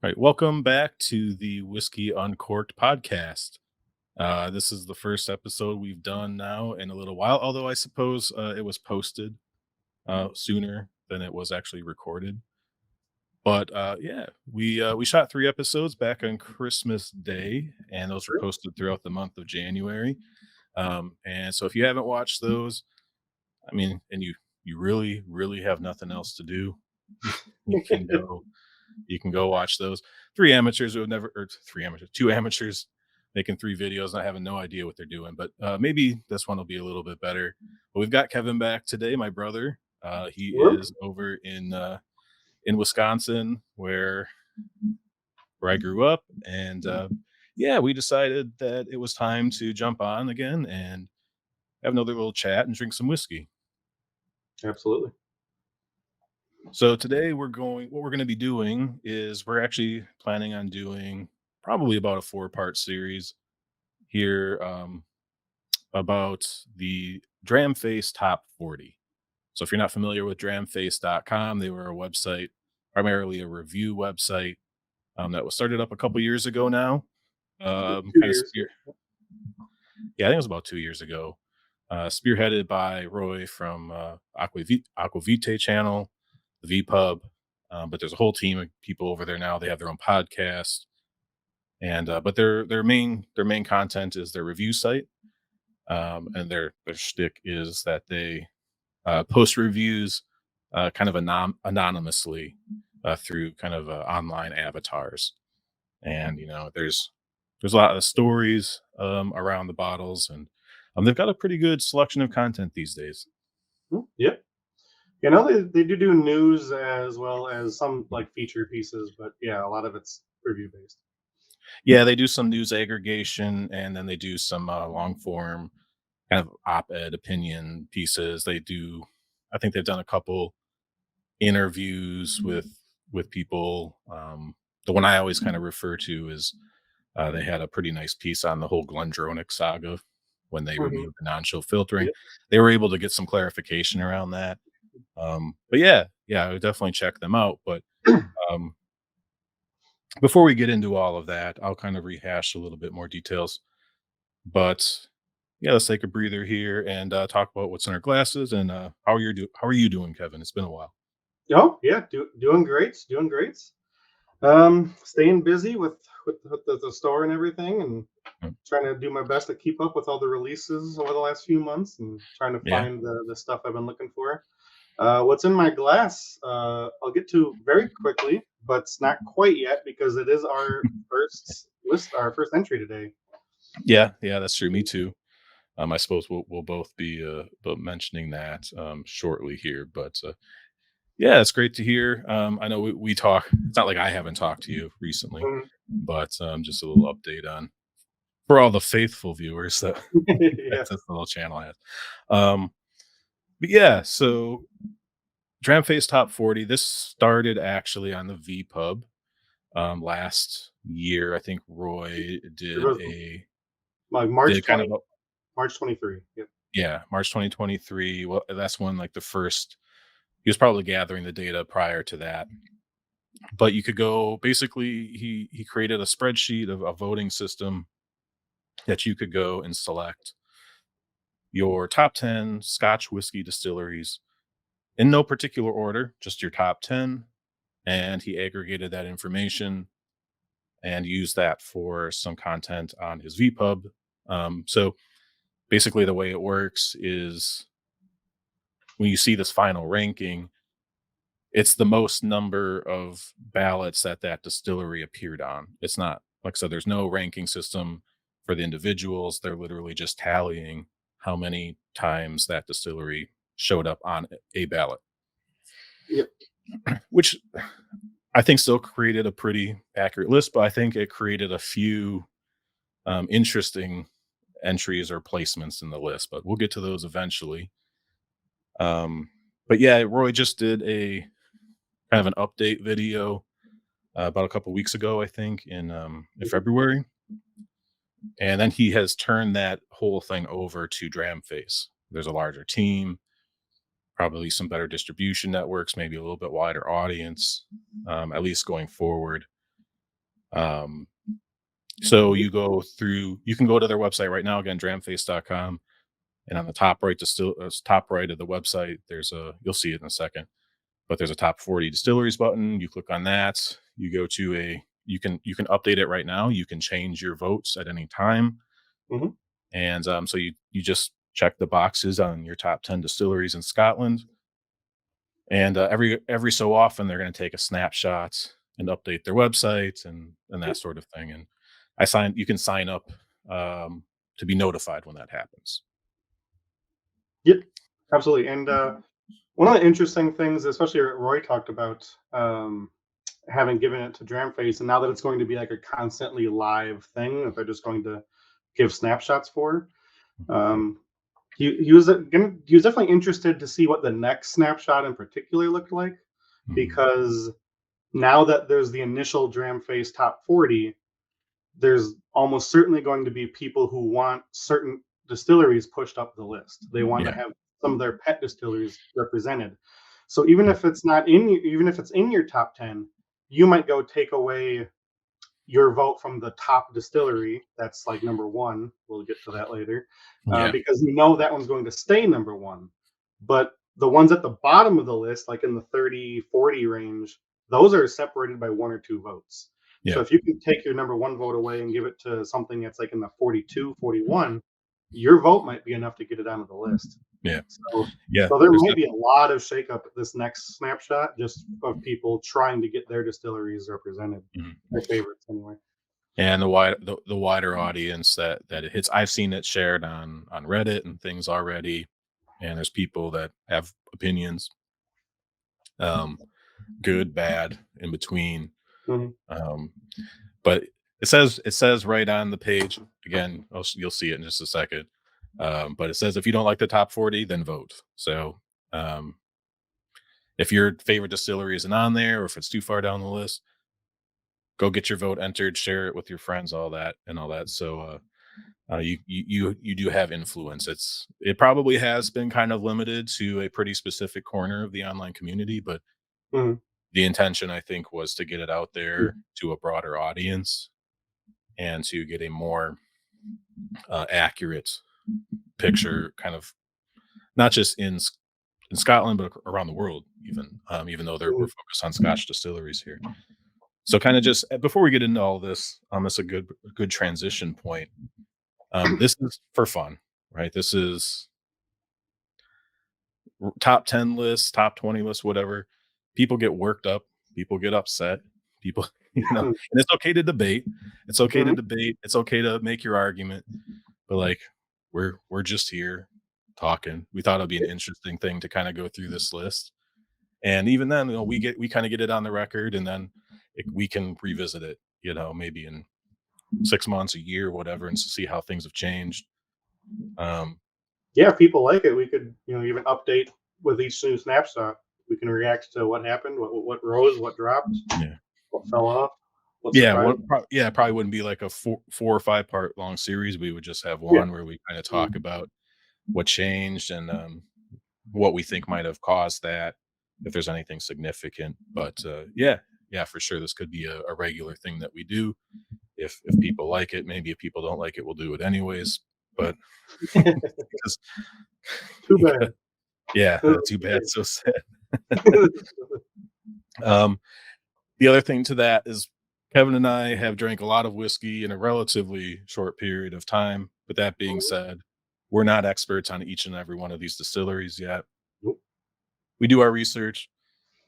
All right, welcome back to the Whiskey Uncorked podcast. This is the first episode we've done now in a little while, although I suppose it was posted sooner than it was actually recorded. But yeah, we shot 3 episodes back on Christmas Day, and those were Sure. posted throughout the month of January. And so if you haven't watched those, I mean, and you really have nothing else to do, you can go you can go watch those. 3 amateurs who have never or 3 amateurs, 2 amateurs making 3 videos and having no idea what they're doing, but, maybe this one will be a little bit better. But we've got Kevin back today, my brother. He Sure. is over in Wisconsin where I grew up, and, yeah, we decided that it was time to jump on again and have another little chat and drink some whiskey. Absolutely. So today what we're gonna be doing is we're actually planning on doing probably about a 4-part series here, about the Dramface Top 40. So if you're not familiar with dramface.com, they were a website, primarily a review website, that was started up a couple years ago now. Yep, 2 Kind of years. yeah, I think it was about 2 years ago. Spearheaded by Roy from Aquavite channel, the VPub. But there's a whole team of people over there now. They have their own podcast, and but their main content is their review site, and their shtick is that they post reviews kind of anonymously through kind of online avatars, and there's a lot of stories around the bottles, and they've got a pretty good selection of content these days. Yep. They do news as well as some, like, feature pieces, but, yeah, a lot of it's review based. Yeah, they do some news aggregation, and then they do some long form kind of op-ed opinion pieces. I think they've done a couple interviews with people. The one I always kind of refer to is they had a pretty nice piece on the whole Glendronach saga when they Mhm. removed the non-chill filtering. Yep. They were able to get some clarification around that. But yeah, I would definitely check them out. But um, before we get into all of that, I'll kind of rehash a little bit more details. But yeah, let's take a breather here and talk about what's in our glasses and how are you doing, Kevin? It's been a while. Oh, yeah, doing great, doing great. Staying busy with the store and everything, and Mm. trying to do my best to keep up with all the releases over the last few months and trying to Yeah, find the stuff I've been looking for. What's in my glass? I'll get to very quickly, but it's not quite yet because it is our first entry today. yeah, that's true. Me too. I suppose we'll both be mentioning that shortly here, but yeah, it's great to hear. I know we talk. It's not like I haven't talked to you recently, Mhm. but just a little update on for all the faithful viewers that that Yes. this little channel has. Um, but yeah, so Dramface Top 40. This started actually on the VPub last year. I think Roy It was like did kind of a, March 23. Yep. yeah, March 2023. Well, that's when like the first he was probably gathering the data prior to that. But you could go basically he created a spreadsheet of a voting system that you could go and select your top 10 Scotch whiskey distilleries in no particular order, just your top 10. And he aggregated that information and used that for some content on his VPub. So basically, the way it works is when you see this final ranking, it's the most number of ballots that that distillery appeared on. It's not like I said, there's no ranking system for the individuals. They're literally just tallying how many times that distillery showed up on a ballot, Yep. which I think still created a pretty accurate list, but I think it created a few interesting entries or placements in the list, but we'll get to those eventually. Um, but yeah, Roy just did a kind of an update video about a couple weeks ago, I think, in Mhm. February, and then he has turned that whole thing over to Dramface. There's a larger team, probably some better distribution networks, maybe a little bit wider audience, at least going forward. Um, so you can go to their website right now, again, dramface.com. And on the top right, top right of the website, you'll see it in a second, but there's a top 40 distilleries button. You click on that. You go to you can update it right now. You can change your votes at any time. Mhm. And so you just check the boxes on your top 10 distilleries in Scotland. And every so often, they're going to take a snapshot and update their website and that Yep. sort of thing. And you can sign up um, to be notified when that happens. Yep. Absolutely. And one of the interesting things, especially what Roy talked about, having given it to Dramface, and now that it's going to be like a constantly live thing that they're just going to give snapshots for. Um, he was definitely interested to see what the next snapshot in particular looked like, Mhm. because now that there's the initial Dramface top 40, there's almost certainly going to be people who want certain distilleries pushed up the list. They want to Yeah. have some of their pet distilleries represented. So even if it's not in even if it's in your top 10, you might go take away your vote from the top distillery that's like number one. We'll get to that later, Yeah. because you know that one's going to stay number one. But the ones at the bottom of the list, like in the 30, 40 range, those are separated by one or two votes. So Yeah. if you can take your number one vote away and give it to something that's like in the 42, 41, your vote might be enough to get it onto the list. Yeah. So, Yeah. so there There's might be a lot of shakeup at this next snapshot, just of people trying to get their distilleries represented, Mhm. their favorites anyway. And the wider audience that it hits. I've seen it shared on Reddit and things already, and there's people that have opinions, um, good, bad, in between. Mhm. Um, but it says right on the page again. You'll see it in just a second. But it says if you don't like the top 40, then vote. So um, if your favorite distillery isn't on there, or if it's too far down the list, go get your vote entered, share it with your friends, all that and all that. So you do have influence. It probably has been kind of limited to a pretty specific corner of the online community, but Mhm. the intention, I think, was to get it out there to a broader audience and to get a more accurate picture, kind of not just in Scotland, but around the world, even though we're Mhm. focused on Scotch distilleries here. So, kind of just before we get into all this, it's a good transition point. This is for fun, right? This is top 10 lists, top 20 lists, whatever. People get worked up, people get upset, people, Mhm. and it's okay to debate. It's okay to Mhm. debate. It's okay to make your argument, but like we're just here talking. We thought it'd be an interesting thing to kind of go through this list. And even then, we kind of get it on the record, and then we can revisit it, maybe in 6 months, a year, whatever, and see how things have changed. Um, Yeah, if people like it, we could, even update with each new snapshot. We can react to what happened, what rose, what dropped, yeah. what fell off, what Yeah, surprised. it probably wouldn't be like a 4 or 5 part long series. We would just have Yeah. one where we kinda Mm. talk about what changed and, what we think might have caused that, if there's anything significant. But, yeah, for sure, this could be a regular thing that we do if people like it. Maybe if people don't like it, we'll do it anyways. But because Too because bad. yeah, This too bad, is so sad. great. Um, the other thing to that is Kevin and I have drank a lot of whiskey in a relatively short period of time. But that being said, we're not experts on each and every one of these distilleries yet. Nope. We do our research.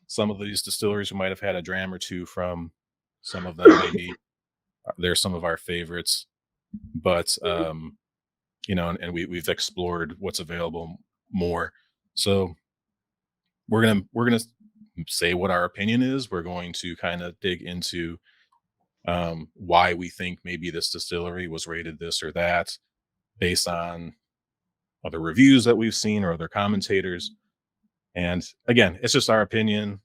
Some of these distilleries we might have had a dram or two from. Some of them maybe they're some of our favorites. But and we've explored what's available more. So we're gonna say what our opinion is. We're going to kind of dig into why we think maybe this distillery was rated this or that based on other reviews that we've seen or other commentators. And again, it's just our opinion.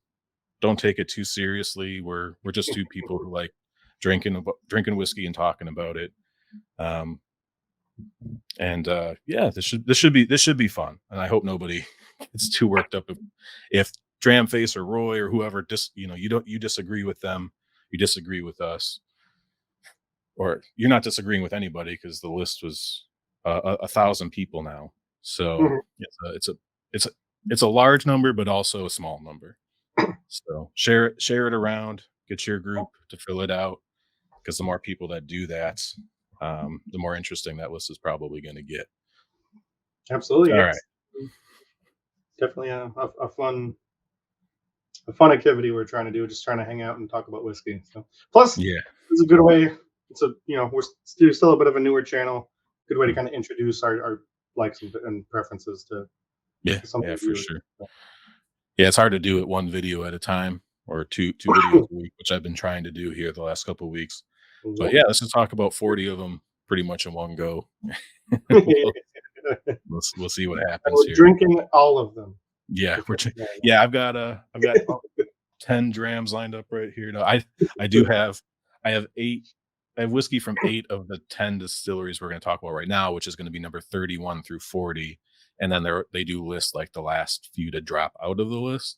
Don't take it too seriously. We're just two people who like drinking whiskey and talking about it. Um, and yeah, this should be fun. And I hope nobody gets too worked up if Dramface or Roy or whoever you disagree with them, you disagree with us. or you're not disagreeing with anybody because the list was 1,000 people now. So Mhm. it's a large number, but also a small number. So share it around, get your group to fill it out, because the more people that do that, the more interesting that list is probably going to get. Absolutely, All right. it's definitely a fun activity we're trying to do, just trying to hang out and talk about whiskey. So, plus, Yeah. it's a good way. It's a we're still a bit of a newer channel. Good way to Mm. kind of introduce our likes and preferences Yeah. to some of Yeah, the for viewers. sure. So, Yeah, it's hard to do it one video at a time or two videos a week, which I've been trying to do here the last couple of weeks. But yep. yeah, let's just talk about 40 of them pretty much in one go. we'll, And we'll see what happens we're here. drinking all of them. Yeah, Just let you know yeah, I've got 10 drams lined up right here. No, I do have I have 8 I have whiskey from 8 of the 10 distilleries we're gonna talk about right now, which is gonna be number 31 through 40, and then they do list, like, the last few to drop out of the list.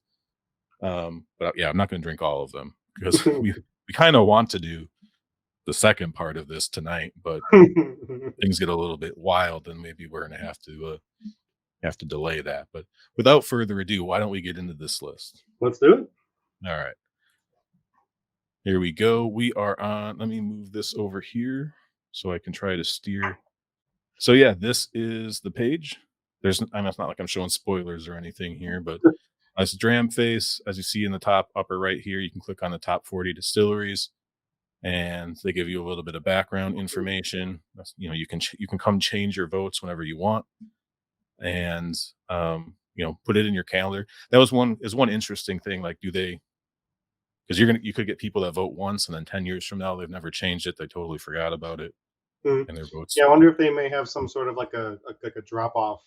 But, yeah, I'm not gonna drink all of them because that. we kinda want to do the second part of this tonight, but things get a little bit wild, and maybe we're gonna have to delay that. But without further ado, why don't we get into this list? Let's do it. All right. Here we go. We are on. Let me move this over here so I can try to steer. So yeah, this is the page. I mean, it's not like I'm showing spoilers or anything here, but as Dramface, as you see in the top upper right here, you can click on the top 40 distilleries, and they give you a little bit of background information. You can come change your votes whenever you want, and put it in your calendar. That was one interesting thing. Like, do they? Because you could get people that vote once, and then 10 years from now they've never changed it. They totally forgot about it, Mhm. and their votes. Yeah, I wonder if they may have some sort of like a drop off.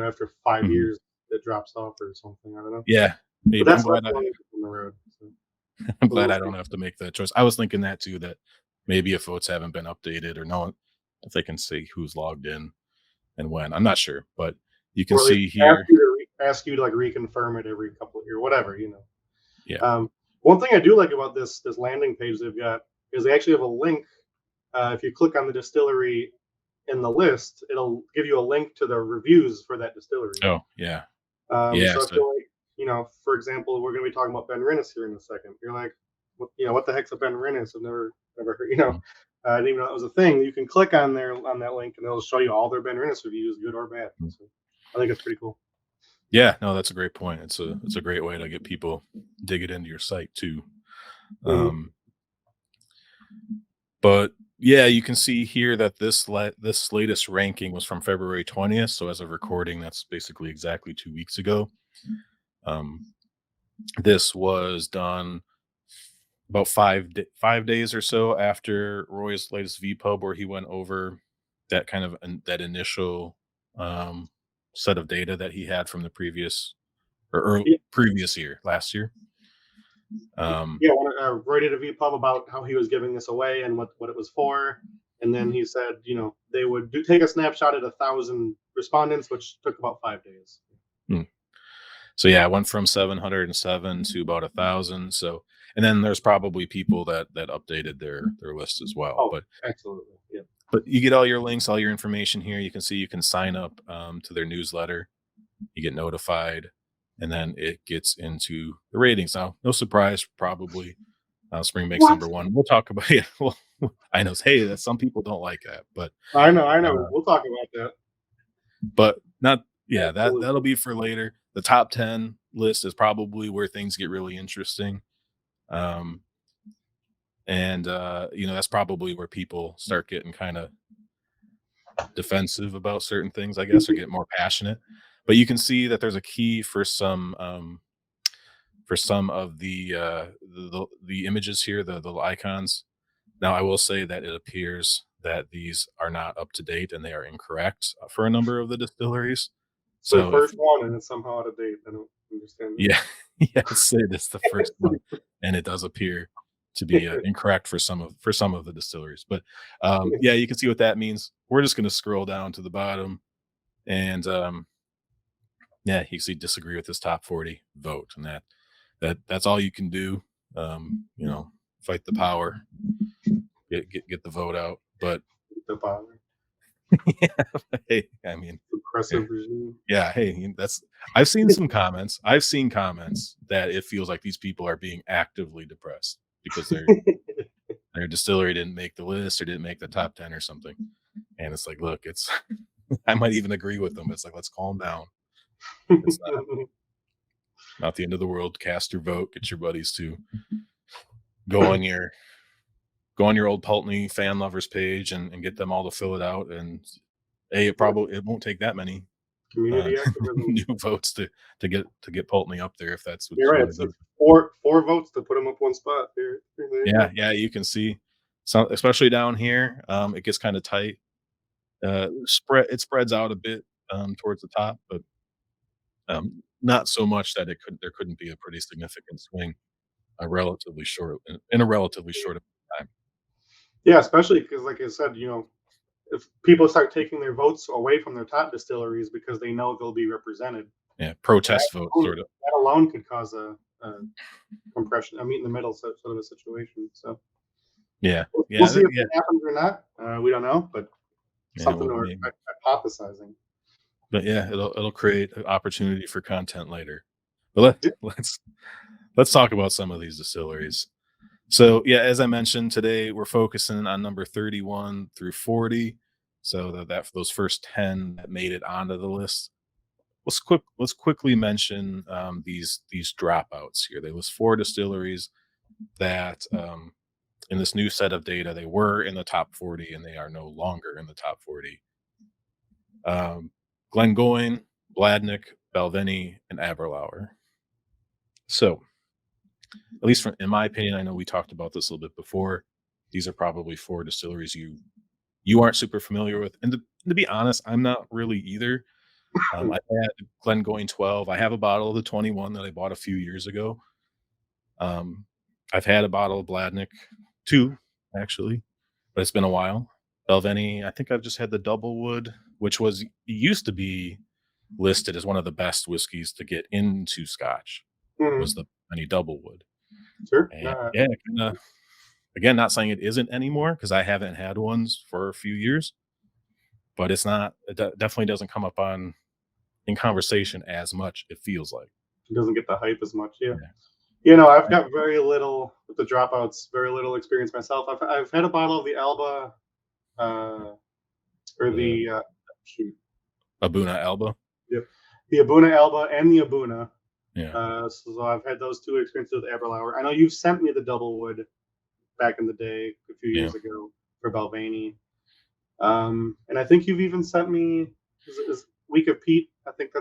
After 5 years, Mhm. it drops off or something. I don't know, Yeah, but maybe. that's long down the road. So I'm we'll glad I see. don't have to make that choice. I was thinking that too. That maybe if votes haven't been updated or no one, if they can see who's logged in and when. I'm not sure, but you can Or they see here. ask you to like reconfirm it every couple of years, whatever. Yeah. One thing I do like about this landing page they've got is they actually have a link. If you click on the distillery in the list, it'll give you a link to the reviews for that distillery. Oh, yeah. Yeah. So I So. feel like, for example, we're going to be talking about Ben Rennis here in a second. You're like, what the heck's a Ben Rennis? I've never heard, Mm. I didn't even know that was a thing. You can click on there on that link and it'll show you all their Ben Rennis reviews, good or bad. Mm. So I think it's pretty cool. Yeah. No, that's a great point. It's a great way to get people dig it into your site too. Hmm. Um, But yeah, you can see here that this latest ranking was from February 20th. So as of recording, that's basically exactly 2 weeks ago. Um, this was done about 5 days or so after Roy's latest VPub, where he went over that initial um, set of data that he had from the previous Yeah, previous year, last year. Um, yeah. Roy did a VPub about how he was giving this away and what it was for, and then he said, they would take a snapshot at 1,000 respondents, which took about 5 days. hmm. So yeah, I went from 707 to about 1,000. So, and then there's probably people that updated their list as well. Oh, But absolutely. Yeah. you get all your links, all your information here. You can see you can sign up to their newsletter. You get notified, and then it gets into the ratings. Now, no surprise, probably Springbank's What? number one. We'll talk about it. Well, I know. Hey, that some people don't like that, but I know, I know. uh, We'll talk about that. not. Yeah, that'll Absolutely. be for later. The top 10 list is probably where things get really interesting. Um, and that's probably where people start getting kind of defensive about certain things, I guess, or get more passionate. But you can see that there's a key for some of the images here, the little icons. Now, I will say that it appears that these are not up to date and they are incorrect for a number of the distilleries. It's their So if first one, and it's somehow out of date. I don't understand yeah, yes, it is the first one, and it does appear to be that. incorrect for some of the distilleries. But yeah, you can see what that means. We're just going to scroll down to the bottom, and yeah, you can see disagree with this top 40 vote, and that's all you can do. Fight the power. get the vote out. But The bother. yeah, hey, I mean, yeah, Repressive regime. yeah, hey, that's I've seen some comments. I've seen comments that it feels like these people are being actively depressed because their distillery didn't make the list or didn't make the top 10 or something. And it's like, look, it's I might even agree with them. It's like, let's calm down. It's not the end of the world. Cast your vote. Get your buddies to go on your go on your old Pulteney fan lovers page and get them all to fill it out. And it won't take that many uh, Community activism. new votes to get Pulteney up there if that's what You're you right. want to It's do. four votes to put him up one spot. There you Yeah, go. yeah, you can see some, especially down here. It gets kind of tight. It spreads out a bit towards the top, but not so much that there couldn't be a pretty significant swing in a relatively short time. Yeah, especially because, like I said, if people start taking their votes away from their top distilleries because they know they'll be represented, Yeah, that protest vote alone, sort of. that alone could cause a compression, a meet in the middle sort of a situation. So Yeah, we'll yeah, see if yeah, that happens or not. We don't know, but yeah. something Well, we're maybe, hypothesizing. but yeah, it'll create an opportunity for content later. But let's talk about some of these distilleries. So yeah, as I mentioned today, we're focusing on number 31 through 40. So that for those first 10 that made it onto the list. Let's quickly mention these dropouts here. They list four distilleries that in this new set of data they were in the top 40 and they are no longer in the top 40. Glengoyne, Bladnick, Balvenie, and Aberlour. So at least in my opinion, I know we talked about this a little bit before. These are probably four distilleries you aren't super familiar with, and to be honest, I'm not really either. I had Glengoyne 12. I have a bottle of the 21 that I bought a few years ago. Um, I've had a bottle of Bladnick, 2 actually, but it's been a while. Balvenie, I think I've just had the double wood, which used to be listed as one of the best whiskeys to get into Scotch, was Mhm. the Balvenie double wood. Sure. And yeah, kinda again, not saying it isn't anymore because I haven't had ones for a few years, but it's not definitely doesn't come up on in conversation as much, it feels like. It doesn't get the hype as much. Yeah. Yeah. I've got very little with the dropouts, very little experience myself. I've had a bottle of the Alba, uh, or The the shoot, Abuna Alba. yep, the Abuna Alba and the Abuna. Yeah. So I've had those two experiences with Aberlour. I know you've sent me the double wood back in the day, a few Yeah. years ago for Balvenie. And I think you've even sent me is Week of Pete. I think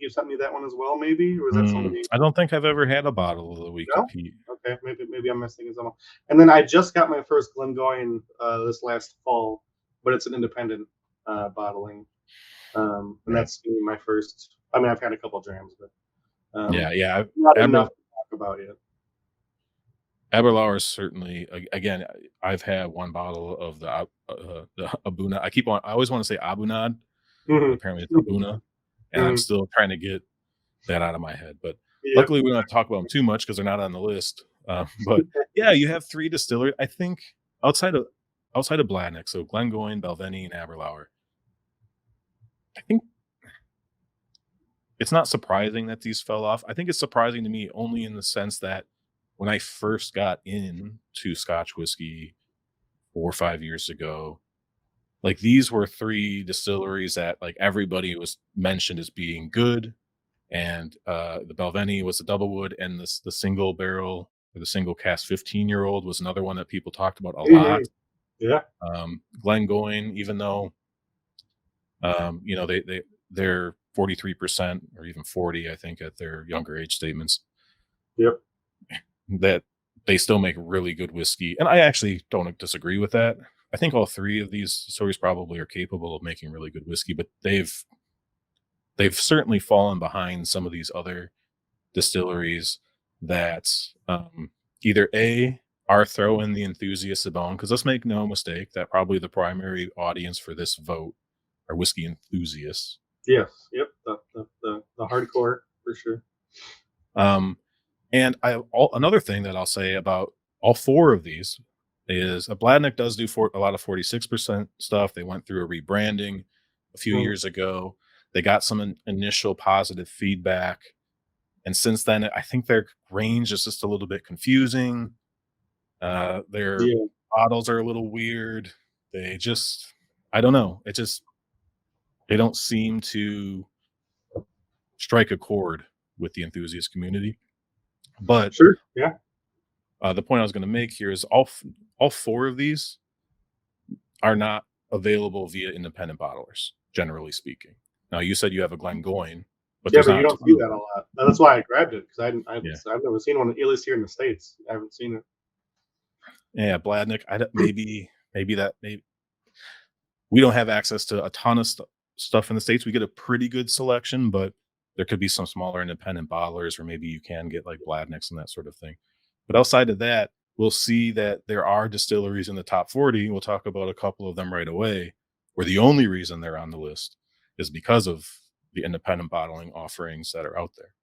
you sent me that one as well, maybe, or was that somebody? I don't think I've ever had a bottle of the Week of No. Pete. Okay, maybe I'm missing someone. And then I just got my first Glengoyne this last fall, but it's an independent bottling, and Right. that's gonna be my first. I mean, I've had a couple drams, but Yeah, yeah. not Aber enough to talk about yet. Aberlour is certainly again. I've had one bottle of the Abuna. I always want to say Abunad, but Mhm. apparently it's Abuna, and I'm Mhm. still trying to get that out of my head. But Yep. luckily, we don't have to talk about them too much because they're not on the list. But yeah, you have three distilleries. I think outside of outside of Bladnick, so Glengoyne, Balvenie, and Aberlour. I think it's not surprising that these fell off. I think it's surprising to me only in the sense that when I first got into Scotch whiskey 4 or 5 years ago, like these were three distilleries that like everybody was mentioned as being good, and the Balvenie was a double wood, and the single barrel or the single cast 15-year-old was another one that people talked about a lot. Mhm. Yeah. Glengoyne, even though they're 43% or even 40, I think, at their younger age statements, Yep. that they still make really good whiskey. And I actually don't disagree with that. I think all three of these stories probably are capable of making really good whiskey, but they've certainly fallen behind some of these other distilleries that either A are throwing the enthusiasts a bone, because let's make no mistake that probably the primary audience for this vote are whiskey enthusiasts. Yes. Yep. The hardcore for sure. Um, and another thing that I'll say about all four of these is a Bladnick does do a lot of 46% stuff. They went through a rebranding a few Mhm. years ago. They got some initial positive feedback. And since then, I think their range is just a little bit confusing. Their Yeah, bottles are a little weird. They just, I don't know. They don't seem to strike a chord with the enthusiast community. But sure. Yeah, the point I was going to make here is all four of these are not available via independent bottlers, generally speaking. Now, you said you have a Glengoyne, but yeah, there's but not you a don't ton see of that a them. lot. That's why I grabbed it because Yeah, I've never seen one, at least here in the states. I haven't seen it. yeah, Bladnick. Maybe that maybe we don't have access to a ton of stuff in the states. We get a pretty good selection, but there could be some smaller independent bottlers, or maybe you can get like Bladnicks and that sort of thing. But outside of that, we'll see that there are distilleries in the top 40. We'll talk about a couple of them right away, where the only reason they're on the list is because of the independent bottling offerings that are out there.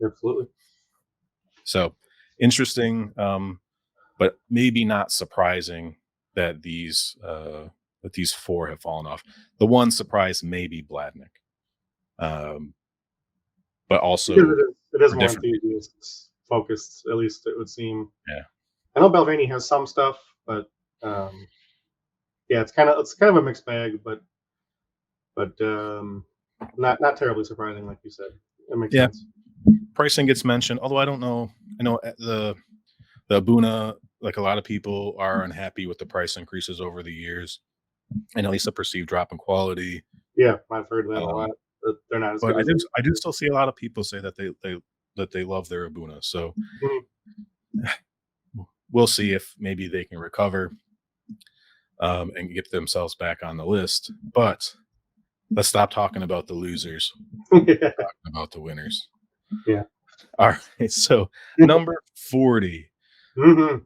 Absolutely. So interesting, but maybe not surprising that these four have fallen off. The one surprise may be Bladnick, um, but Because also it is for more different reasons. enthusiast focused, at least it would seem. Yeah, I know Belvani has some stuff, but um, yeah, it's kind of a mixed bag, but not terribly surprising, like you said. It makes yeah. sense. Pricing gets mentioned, although I don't know. I know the Abuna, like a lot of people are unhappy with the price increases over the years, and at least a perceived drop in quality. Yeah, I've heard that a Um, lot. That they're not as but good as they I do used still see a lot of people say that they love their Abuna. So to. Mhm. we'll see if maybe they can recover and get themselves back on the list. But let's stop talking about the losers, Yeah. talking about the winners. Yeah. All right. So number 40, Mhm.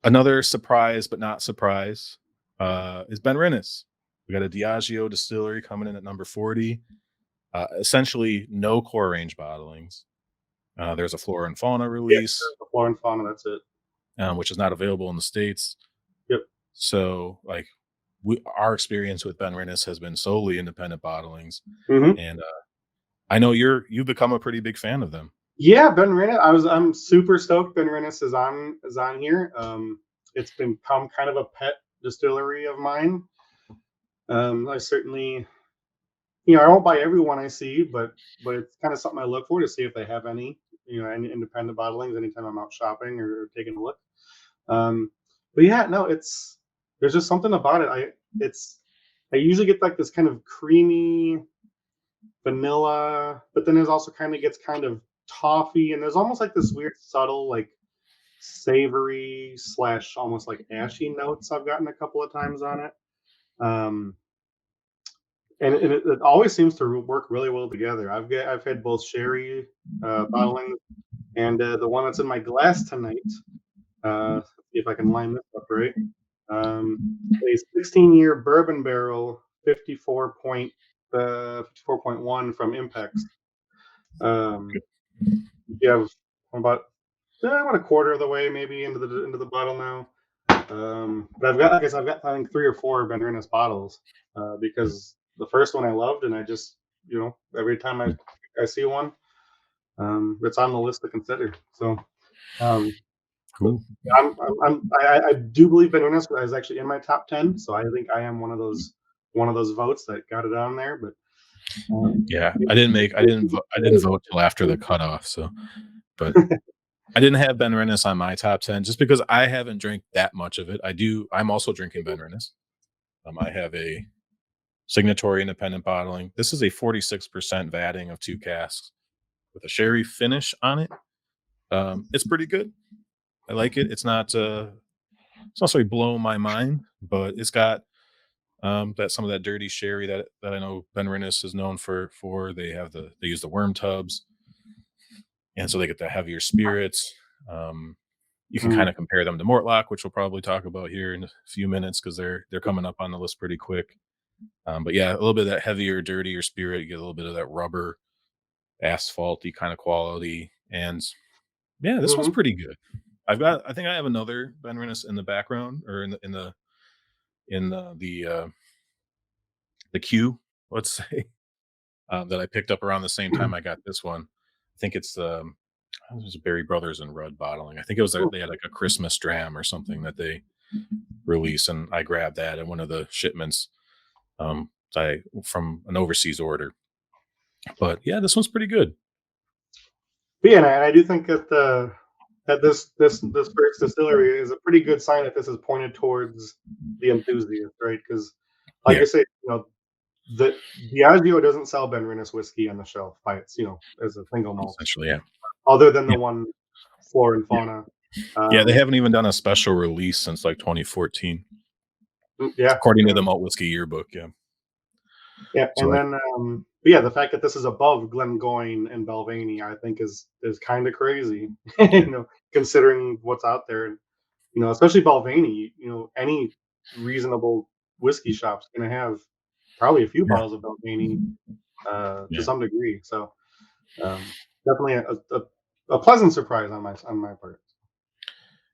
another surprise, but not surprise, is Ben Rennis. We got a Diageo distillery coming in at number 40. Essentially, no core range bottlings. There's a flora and fauna Yeah, release, the flora and fauna, that's it. which is not available in the States. Yep. So, like, our experience with Ben Rennis has been solely independent bottlings. Mhm. And I know you've become a pretty big fan of them. Yeah, Ben Rennis. I'm super stoked Ben Rennis is on here. It's become kind of a pet distillery of mine. I certainly, I won't buy every one I see, but it's kind of something I look for to see if they have any, any independent bottlings anytime I'm out shopping or taking a look. Um, but yeah, no, there's just something about it. It's I usually get like this kind of creamy vanilla, but then there's also kind of gets kind of toffee, and there's almost like this weird subtle like savory slash almost like ashy notes I've gotten a couple of times on it. Um, and it always seems to work really well together. I've had both sherry bottling and the one that's in my glass tonight. Let's see if I can line this up right. Um, a 16-year bourbon barrel, 54.1 from Impex. Um, you have about about a quarter of the way maybe into the bottle now. But I guess I've got I think 3 or 4 Ben Rennis bottles because the first one I loved, and I just every time I see one, it's on the list to consider. So um, but Cool. I do believe Ben Rennis is actually in my top 10, so I think I am one of those votes that got it on there. But Yeah, maybe- I didn't vote till after the cutoff. So, but I didn't have Ben Rennis on my top 10 just because I haven't drank that much of it. I'm also drinking Ben Rennis. I have a Signatory independent bottling. This is a 46% vatting of 2 casks with a sherry finish on it. It's pretty good. I like it. It's not so blowing my mind, but it's got that some of that dirty sherry that I know Ben Rennis is known for. They use the worm tubs, and so they get the heavier spirits. Um, you can kind Mm, of compare them to Mortlock, which we'll probably talk about here in a few minutes because they're coming up on the list pretty quick. But yeah, a little bit of that heavier, dirtier spirit. You get a little bit of that rubber, asphalty kind of quality, and yeah, this one's mhm. pretty good. I think I have another Ben Rennis in the background or in the queue, let's say, that I picked up around the same time I got this one. I think it was Berry Brothers and Rudd Bottling. I think it was Cool. they had like a Christmas dram or something that they release, and I grabbed that in one of the shipments I from an overseas order. But yeah, this one's pretty good. But yeah, and I do think that this first distillery is a pretty good sign that this is pointed towards the enthusiast, right? Because, like Yeah, I say, the Diageo doesn't sell Ben Rennis whiskey on the shelf by its, as a single malt, essentially, yeah. other than the Yeah. one Flora and Yeah. Fauna. Yeah, they Um, haven't even done a special release since like 2014, yeah, according to yeah, the Malt Whiskey Yearbook. Yeah. yeah, So and I, then but yeah, the fact that this is above Glengoyne and Belvany, I think is kind of crazy, yeah, considering what's out there. Especially Balvenie, any reasonable whiskey shop's gonna have probably a few yeah, bottles of Balvenie, to yeah. some degree. So, definitely a pleasant surprise on my part.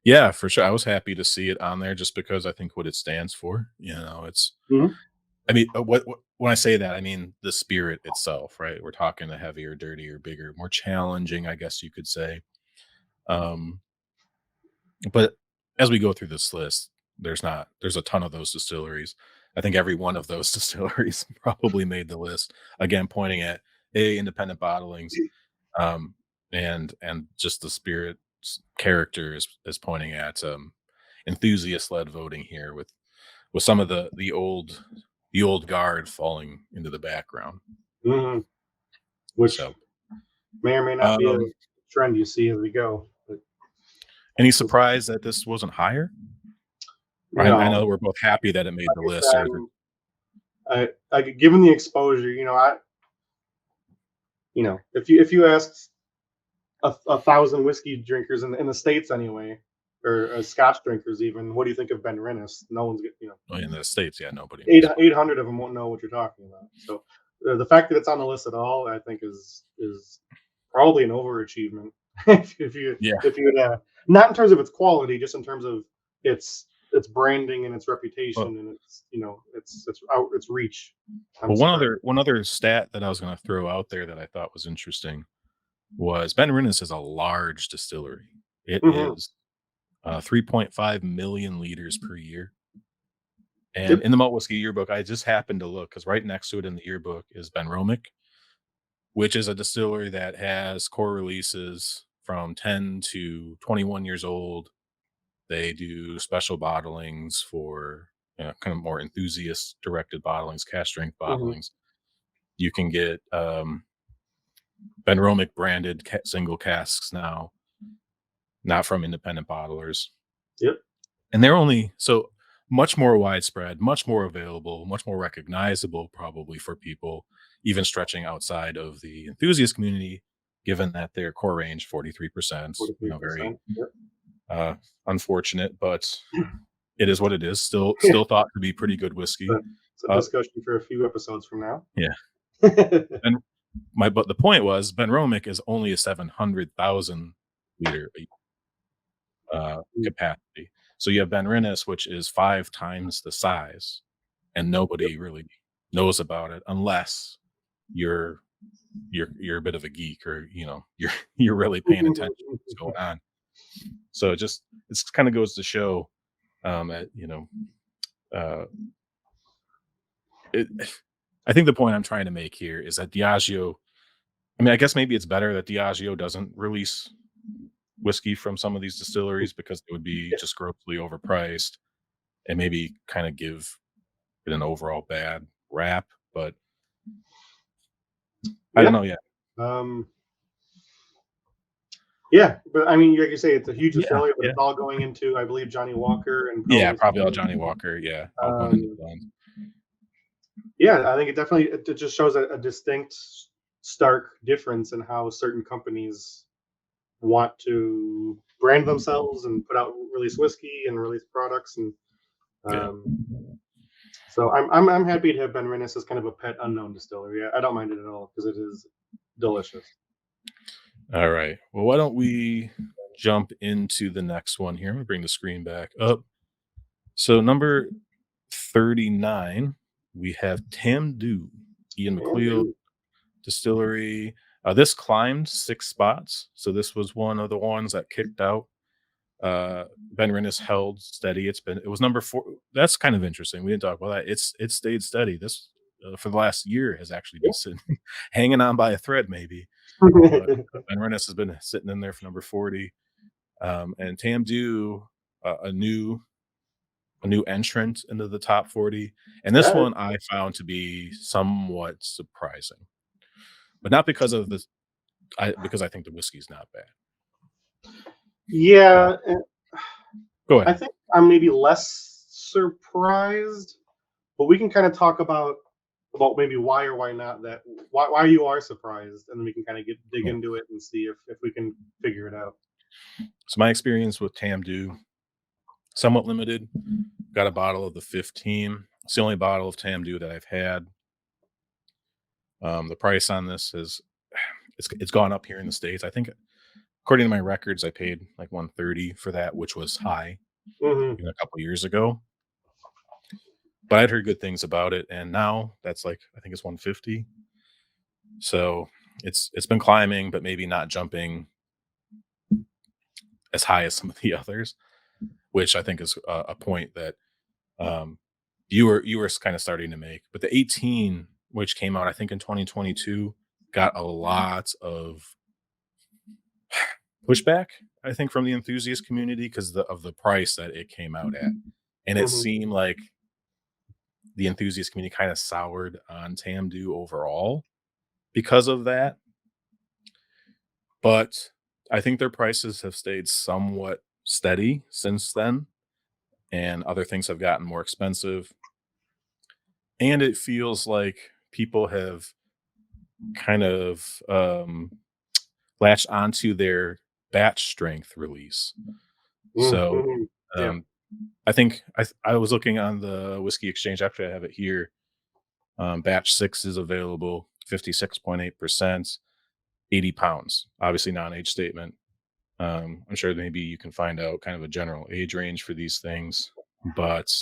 Yeah, for sure. I was happy to see it on there just because I think what it stands for. It's Mhm. I mean, what when I say that, I mean the spirit itself, right? We're talking a heavier, dirtier, bigger, more challenging, I guess you could say. Um, but as we go through this list, there's a ton of those distilleries. I think every one of those distilleries probably made the list. Again, pointing at independent bottlings, um, and just the spirit character is pointing at enthusiast led voting here with some of the old guard falling into the background. Mhm. Which So, may or may not be a um, trend you see as we go. But any we'll surprise that this wasn't higher? I no, know we're both happy that it made like the I list. said, Or is it, given the exposure, if you asked a thousand whiskey drinkers in the states anyway, or Scotch drinkers even, what do you think of Ben Rennis? No one's oh, in the states? Yeah, nobody eight knows. 800 of them won't know what you're talking about. So the fact that it's on the list at all, I think is probably an overachievement. Yeah. If you not in terms of its quality, just in terms of its branding and its Well, reputation and its reach. I'm well, one surprised. other one other stat that I was going to throw out there that I thought was interesting was Ben Rennis is a large distillery. It Hmm. is 3.5 million liters per year. And Yep. in the Malt Whiskey Yearbook, I just happened to look because right next to it in the yearbook is Ben Romick, which is a distillery that has core releases from 10 to 21 years old. They do special bottlings for kind of more enthusiast directed bottlings, cask strength Hmm. bottlings. You can get Ben Romick branded single casks now, not from independent bottlers. Yep. And they're only so much more widespread, much more available, much more recognizable probably for people, even stretching outside of the enthusiast community, given that their core range 43%, 43%. very Yep. uh unfortunate, but it is what it is. Still thought to be pretty good whiskey. But it's a Uh discussion for a few episodes from now. yeah. And but the point was Ben Romick is only a 700,000 liter capacity. So you have Ben Rennis, which is 5 times the size, and Yep. nobody really knows about it unless you're you're a bit of a geek or you're really paying attention to what's going on. So it kind of goes to show that uh, it, I think the point I'm trying to make here is that Diageo. I mean, I guess maybe it's better that Diageo doesn't release whiskey from some of these distilleries because it would be Yeah. just grossly overpriced and maybe kind of give it an overall bad rap. But I don't Yeah. know yet. Um, yeah, but I mean, like you say, it's a huge Yeah, distillery, but yeah, it's all going into, I believe, Johnny Walker and Pearl yeah. Probably all Distillery. Johnny Walker. Yeah, all going into Um, blends. yeah, I think it just shows a distinct, stark difference in how certain companies want to brand themselves and put out release whiskey and release products, and Yeah. um, so I'm happy to have Ben Rennis as kind of a pet unknown distillery. I don't mind it at all because it is delicious. All right. Well, why don't we jump into the next one here. I'm gonna bring the screen back up. So number 39, we have Tamdu, Ian And McLeod Distillery. This climbed 6 spots, so this was one of the ones that kicked out. Ben Rennis held steady. It was number 4. That's kind of interesting. We didn't talk about that. It stayed steady. This for the last year has actually been sitting, hanging on by a thread, maybe. But Ben Rennis has been sitting in there for number 40. And Tamdu, a new entrant into the top 40. And this yeah, one I found to be somewhat surprising, but not because of this. Because I think the whiskey's not bad. Uh, yeah. And Go I ahead. think I'm maybe less surprised, but we can kind of talk about maybe why or why not that why you are surprised, and then we can kind of get dig Yeah. into it and see if we can figure it out. So my experience with Tamdu, somewhat limited. Got a bottle of the 15. It's the only bottle of Tamdu that I've had. The price on this is it's gone up here in the States. I think according to my records, I paid like 130 for that, which was high Hmm. even a couple years ago. But I'd heard good things about it, and now that's like I think it's 150. So it's been climbing, but maybe not jumping as high as some of the others, which I think is a point that um, you were kind of starting to make. But the 18, which came out I think in 2022, got a lot of pushback. I think from the enthusiast community because of the price that it came out at, and it Hmm. seemed like the enthusiast community kind of soured on Tamdu overall because of that. But I think their prices have stayed somewhat steady since then, and other things have gotten more expensive. And it feels like people have kind of latched onto their batch strength release. So Hmm. Yeah. um, I think I was looking on the whiskey exchange. Actually, I have it here. Batch 6 is available, 56.8%, 80 pounds. Obviously, non age statement. I'm sure maybe you can find out kind of a general age range for these things, but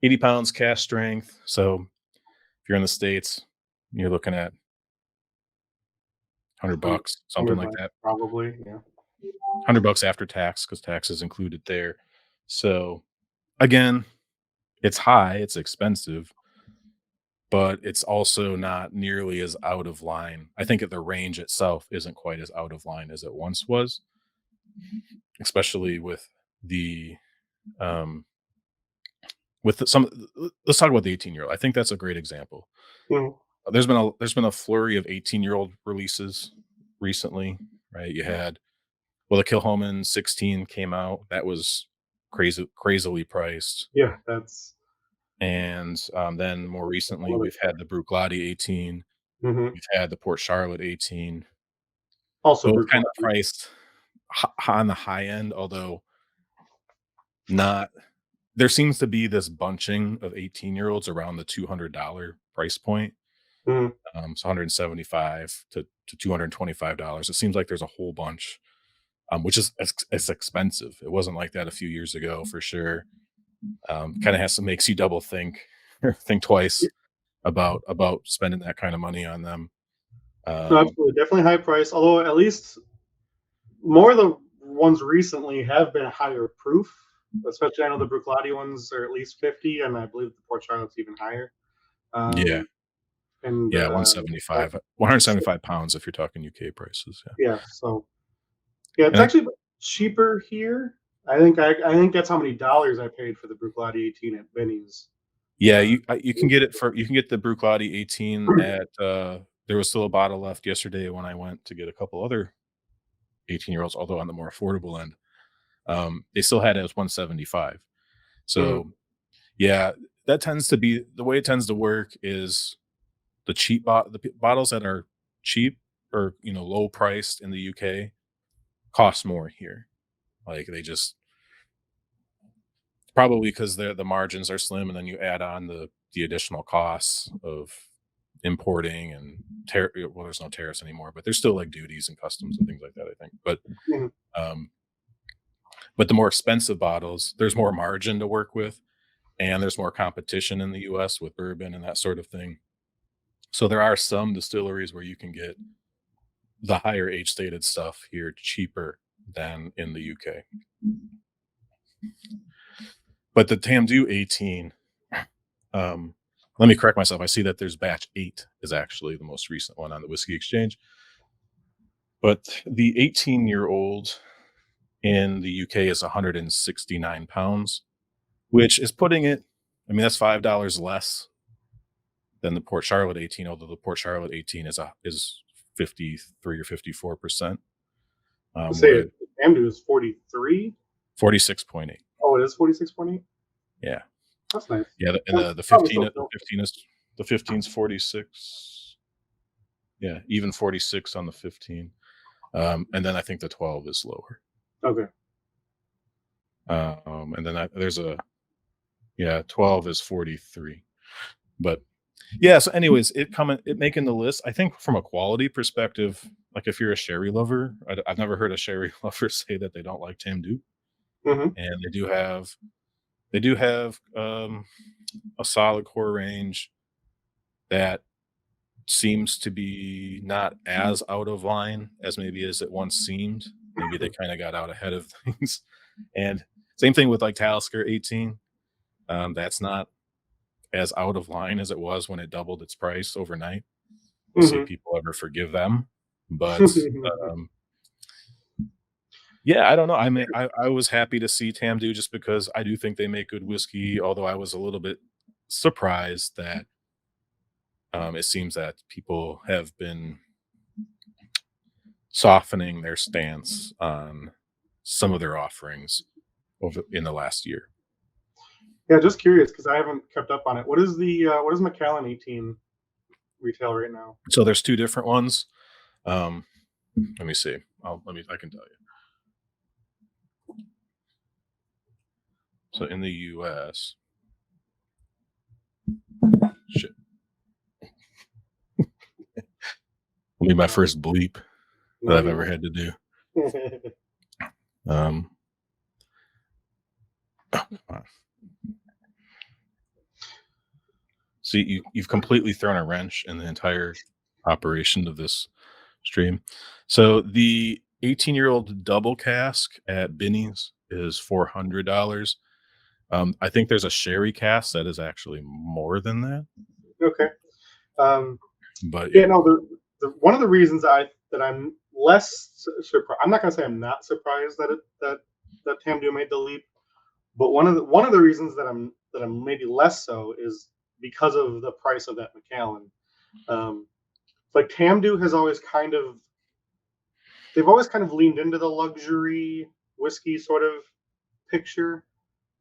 80 pounds cash strength. So if you're in the States, you're looking at 100 100, bucks, something like bucks that. probably. Yeah. 100 bucks after tax because tax is included there. So again, it's high, it's expensive, but it's also not nearly as out of line. I think that the range itself isn't quite as out of line as it once was, especially the um with some. Let's talk about the 18-year-old. I think that's a great example. Mhm. There's been a flurry of 18-year-old releases recently, right? You had the Kilhoman 16 came out. That was crazily priced. Yeah, that's And then more recently, another we've thing. had the Bruichladdich 18. Hmm. We've had the Port Charlotte 18. Also, Both kind of Brookline. priced on the high end, although not. There seems to be this bunching of 18-year-olds around the $200 price point. Hmm. So 175 to $225. It seems like there's a whole bunch, which is it's expensive. It wasn't like that a few years ago for sure. Kind of has to makes you double think or think twice about spending that kind of money on them. No, Um, absolutely, definitely high price. Although at least more of the ones recently have been higher proof. Especially, I know the Bruichladdich ones are at least 50, and I believe the Port Charlotte's even higher. yeah, Um, and yeah, but 175 pounds if you're talking UK prices. Yeah, yeah, so yeah, it's and actually cheaper here. I think that's how many dollars I paid for the Bruichladdich 18 at Benny's. yeah, Uh, you can get the Bruichladdich 18 at there was still a bottle left yesterday when I went to get a couple other 18-year-olds, although on the more affordable end. They still had it as 175. mhm, So yeah, that tends to be the way it tends to work is bottles that are cheap or low priced in the UK cost more here. Like they just probably because the margins are slim, and then you add on the additional costs of importing and well, there's no tariffs anymore, but there's still like duties and customs and things like that, I think. Mhm. Um, but the more expensive bottles, there's more margin to work with, and there's more competition in the US with bourbon and that sort of thing. So there are some distilleries where you can get the higher age stated stuff here cheaper than in the UK. But the Tamdu 18, um, let me correct myself. I see that there's batch 8 is actually the most recent one on the Whiskey Exchange. But the 18-year-old in the UK is 169 pounds, which is putting it, I mean, that's $5 less than the Port Charlotte 18, although the Port Charlotte 18 is 53 or 54%, Let's say where it, AMD is 43. 46.8. Oh, it is 46.8. Yeah. That's nice. Yeah, and That's the probably 15 still the filthy. 15 is the 15's 46. Yeah, even 46 on the 15. And then I think the 12 is lower. Okay. And then there's a, yeah, 12 is 43. But yeah, so anyways, it making the list. I think from a quality perspective, like if you're a sherry lover, I've never heard a sherry lover say that they don't like Tamdu, Hmm. and they do have a solid core range that seems to be not as out of line as maybe as it once seemed. Maybe they kind of got out ahead of things. And same thing with like Talisker 18. That's not as out of line as it was when it doubled its price overnight. We'll see if Hmm. people ever forgive them. But um, yeah, I don't know. I mean, I was happy to see Tamdu just because I do think they make good whiskey, although I was a little bit surprised that it seems that people have been softening their stance on some of their offerings over in the last year. Yeah, just curious because I haven't kept up on it. What is Macallan 18 retail right now? So there's two different ones. Um, let me see. I can tell you. So in the US, shit, will be my Uh, first bleep that no, I've you're ever not. had to do. Um, see, you've completely thrown a wrench in the entire operation of this stream. So the 18-year-old double cask at Binny's is $400. I think there's a sherry cask that is actually more than that, Okay. Um, but yeah, yeah, no. The one of the reasons I'm less surprised. I'm not gonna say I'm not surprised that Tamdu made the leap, but one of the reasons that I'm maybe less so is because of the price of that Macallan. Um, like Tamdu has always kind of they've always kind of leaned into the luxury whiskey sort of picture,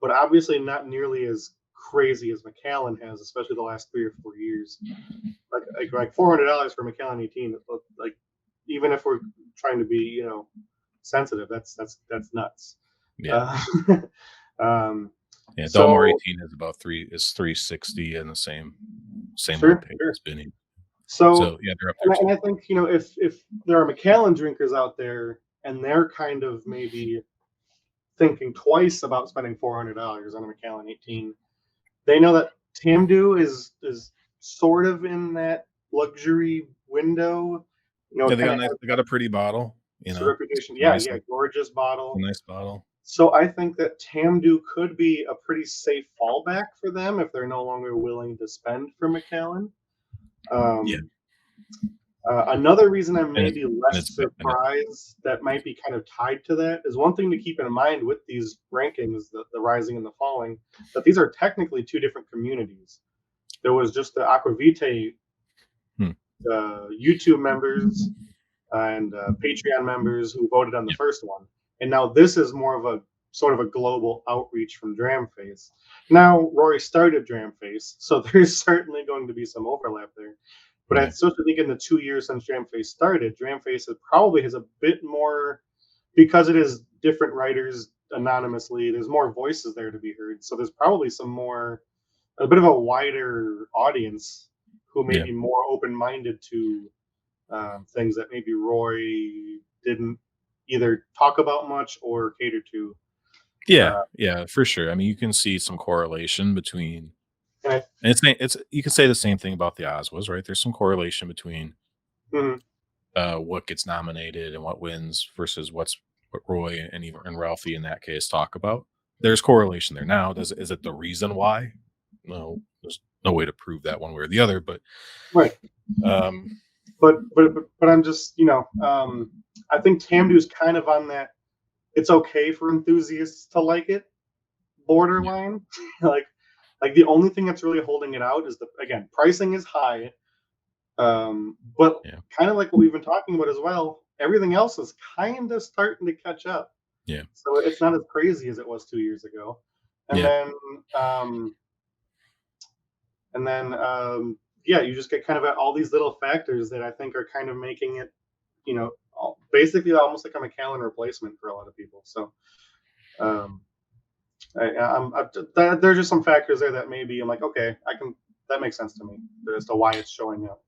but obviously not nearly as crazy as Macallan has, especially the last 3 or 4 years. Like $400 for Macallan 18. Like even if we're trying to be sensitive, that's nuts. yeah, Uh, um, yeah. Delmore so 18 is about 360 and the same wood sure, pace sure. as Binny. So So yeah, they're up there and too. I think if there are Macallan drinkers out there and they're kind of maybe thinking twice about spending $400 on a Macallan 18, they know that Tamdu is sort of in that luxury window. Yeah, It kind of has they got a pretty bottle. the It's reputation. a Yeah, nice yeah, gorgeous bottle. bottle. So I think that Tamdu could be a pretty safe fallback for them if they're no longer willing to spend for Macallan. Yeah, Um, another reason I'm and it's maybe less and it's surprised that might be kind of tied to that is one thing to keep in mind with these rankings, the rising and the falling, that these are technically two different communities. There was just the Aquavite hmm, YouTube members and Patreon members who voted on the yeah, first one, and now this is more of a sort of a global outreach from Dramface. Now Rory started Dramface, so there's certainly going to be some overlap there. But I yeah, still think in the 2 years since Dramface started, Dramface probably has a bit more because it is different writers anonymously. There's more voices there to be heard, so there's probably some more a bit of a wider audience who may Yeah. be more open-minded to things that maybe Roy didn't either talk about much or cater to. Yeah, Uh, yeah, for sure. I mean, you can see some correlation between and I, and it's you can say the same thing about the Oswas, right? There's some correlation between mhm, what gets nominated and what wins versus what Roy and even and Ralphie in that case talk about. There's correlation there. Now, does is it the reason why? No, there's no way to prove that one way or the other. But right. um, But I'm just, I think Tamdu's kind of on that. It's okay for enthusiasts to like it yeah, borderline. like like the only thing that's really holding it out is the again pricing is high, but yeah, kind of like what we've been talking about as well. Everything else is kind of starting to catch up, yeah, so it's not as crazy as it was 2 years ago. And yeah, then um, and then yeah, you just get kind of at all these little factors that I think are kind of making it, basically almost like a McAllen replacement for a lot of people. So um, there's just some factors there that maybe I'm like, okay, I can. That makes sense to me as to why it's showing up.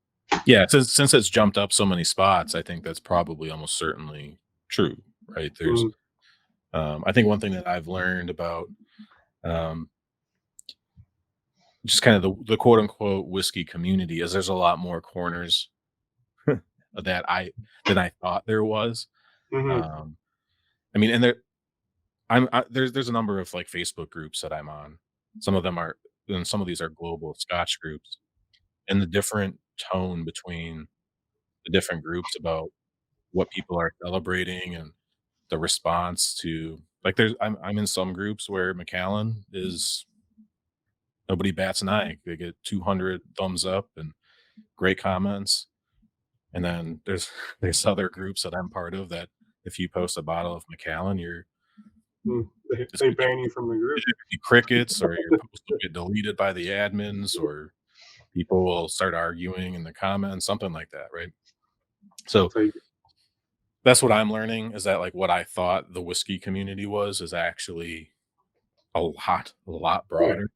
yeah. Since it's jumped up so many spots, I think that's probably almost certainly true, right? There's, Mm, I think one thing that I've learned about um, just kind of the quote unquote whiskey community is there's a lot more corners that I than I thought there was. hmm Um, I mean, and there's a number of like Facebook groups that I'm on. Some of them are, and some of these are global Scotch groups, and the different tone between the different groups about what people are celebrating and the response to like I'm in some groups where McAllen is nobody bats an eye. They get 200 thumbs up and great comments. And then there's there's other groups that I'm part of that if you post a bottle of Macallan, you're it's They gonna ban you from the group. be crickets or your post will get deleted by the admins or people will start arguing in the comments, something like that, right? So So that's what I'm learning is that like what I thought the whiskey community was is actually a lot yeah, broader.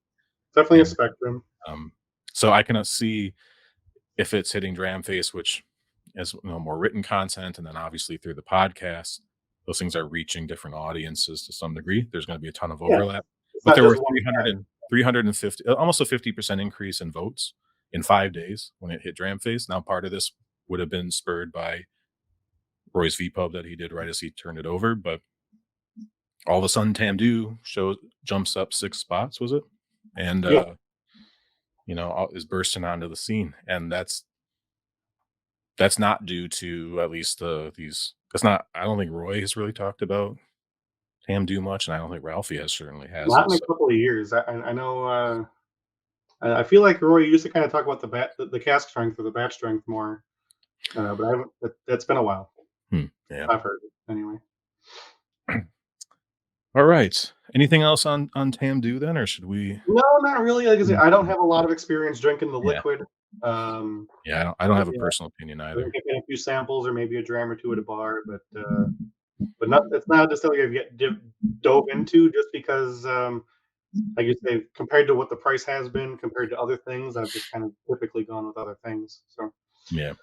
definitely a And spectrum. um so I can see if it's hitting Dramface, which is more written content, and then obviously through the podcast, those things are reaching different audiences to some degree. There's going to be a ton of Yeah, overlap, it's but not there just were one guy. 350, almost a 50% increase in votes in 5 days when it hit Dramface. Now, part of this would have been spurred by Roy's VPub that he did right as he turned it over, but all of a sudden, Tamdu shows jumps up 6 spots, was it? And Yeah, is bursting onto the scene, and that's not due to at least these. That's not. I don't think Roy has really talked about Tam do much, and I don't think Ralphie has certainly not hasn't. in a So couple of years. I know. I feel like Roy used to kind of talk about the cask strength or the batch strength more, but I haven't. That's been a while. yeah. I've heard it anyway. All right. Anything else on Tam do then, or should we? No, not really. Like I said, I don't have a lot of experience drinking the Yeah, liquid. Um, yeah. I don't have a yeah, personal opinion I think either. I've had a few samples or maybe a dram or two at a bar, but not. It's not a distillery I've yet dove into just because, like you say, compared to what the price has been compared to other things, I've just kind of typically gone with other things. So, Yeah,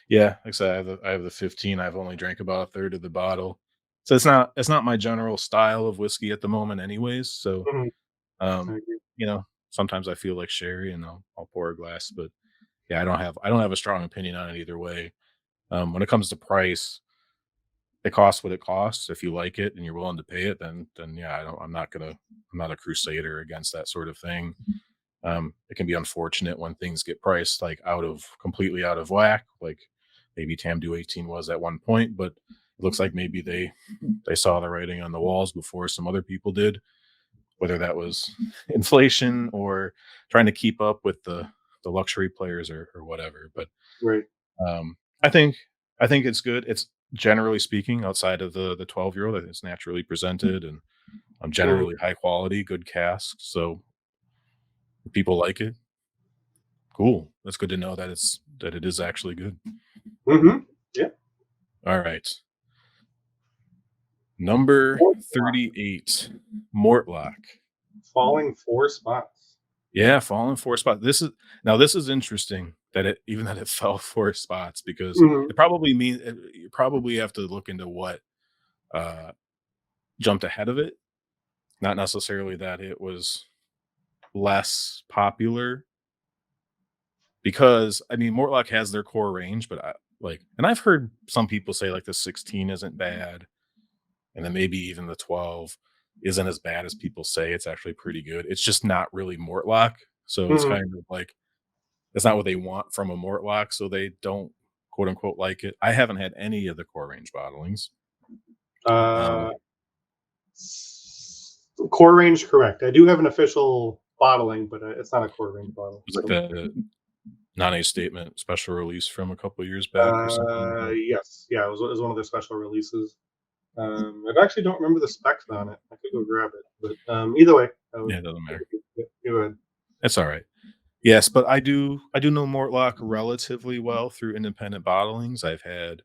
yeah. Like I said, I have the 15. I've only drank about a third of the bottle, so it's not my general style of whiskey at the moment, anyways. So mhm, I um, agree. sometimes I feel like sherry, and I'll pour a glass, but yeah, I don't have a strong opinion on it either way. When it comes to price, it costs what it costs. If you like it and you're willing to pay it, then yeah, I'm not a crusader against that sort of thing. It can be unfortunate when things get priced like completely out of whack, like maybe Tamdu 18 was at one point, but it looks like maybe they saw the writing on the walls before some other people did, whether that was inflation or trying to keep up with the luxury players or whatever. But Right. um, I think I think it's good. It's generally speaking, outside of the 12-year-old, I think it's naturally presented and Mhm, generally high quality, good casks. So if people like it, cool. That's good to know that it is actually good. mhm. Yeah. All right. Number Four 38, Mortlock. falling 4 spots. Yeah, fallen four spot. This is interesting. that it even that it fell 4 spots because Mhm. it probably mean you probably have to look into what, uh, jumped ahead of it, not necessarily that it was less popular because, I mean, Mortlock has their core range, but and I've heard some people say, like, the 16 isn't bad, and then maybe even the 12 isn't as bad as people say, it's actually pretty good. It's just not really Mortlock, so it's Mhm. kind of like that's not what they want from a Mortlock, so they don't, quote, unquote, "like it." I haven't had any of the core range bottlings. Uh, Um, core range, correct. I do have an official bottling, but it's not a core range bottle. it was like So, the non-A statement special release from a couple years back or something like that. yes, yeah, it was one of their special releases. I actually don't remember the specs on it. I could go grab it, but either way, I would. Yeah, it doesn't matter. Yeah, go ahead. It's alright. Yes, but I do know Mortlock relatively well through independent bottlings. I've had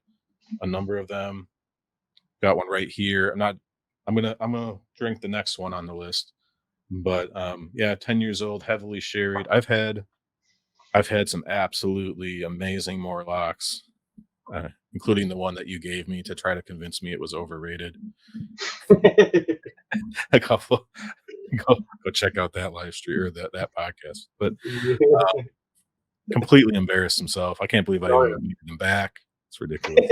a number of them. Got one right here. I'm gonna drink the next one on the list. But yeah, 10 years old, heavily sherried. I've had some absolutely amazing Morlocks, including the one that you gave me to try to convince me it was overrated. A couple go check out that live stream or that podcast. But Yeah. completely embarrassed himself. I can't believe I Oh even yeah. needed him back. It's ridiculous.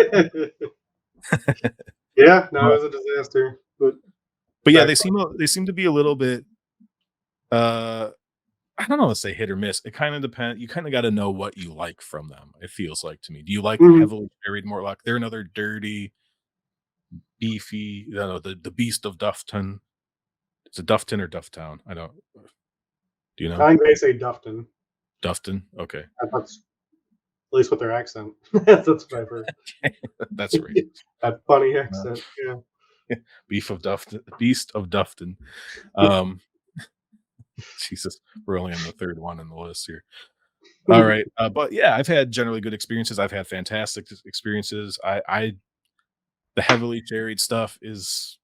Yeah, no, But it was a disaster, but but yeah, back. they seem to be a little bit, uh, I don't know, let's say hit or miss. It kinda depends. You kinda gotta know what you like from them, it feels like to me. Do you like Mhm. heavily sherried Mortlock? They're another dirty, beefy, the beast of Duffton. Is it Duffton or Dufftown? I don't do you know? I think they say Dufton. Dufton? Okay. That's at least with their accent. That's what I've heard. That's racist. That funny Uh, accent, yeah. Beast of Dufton. Um, Jesus, we're only on the 3rd one on the list here. Alright, but yeah, I've had generally good experiences. I've had fantastic experiences. The heavily sherried stuff is,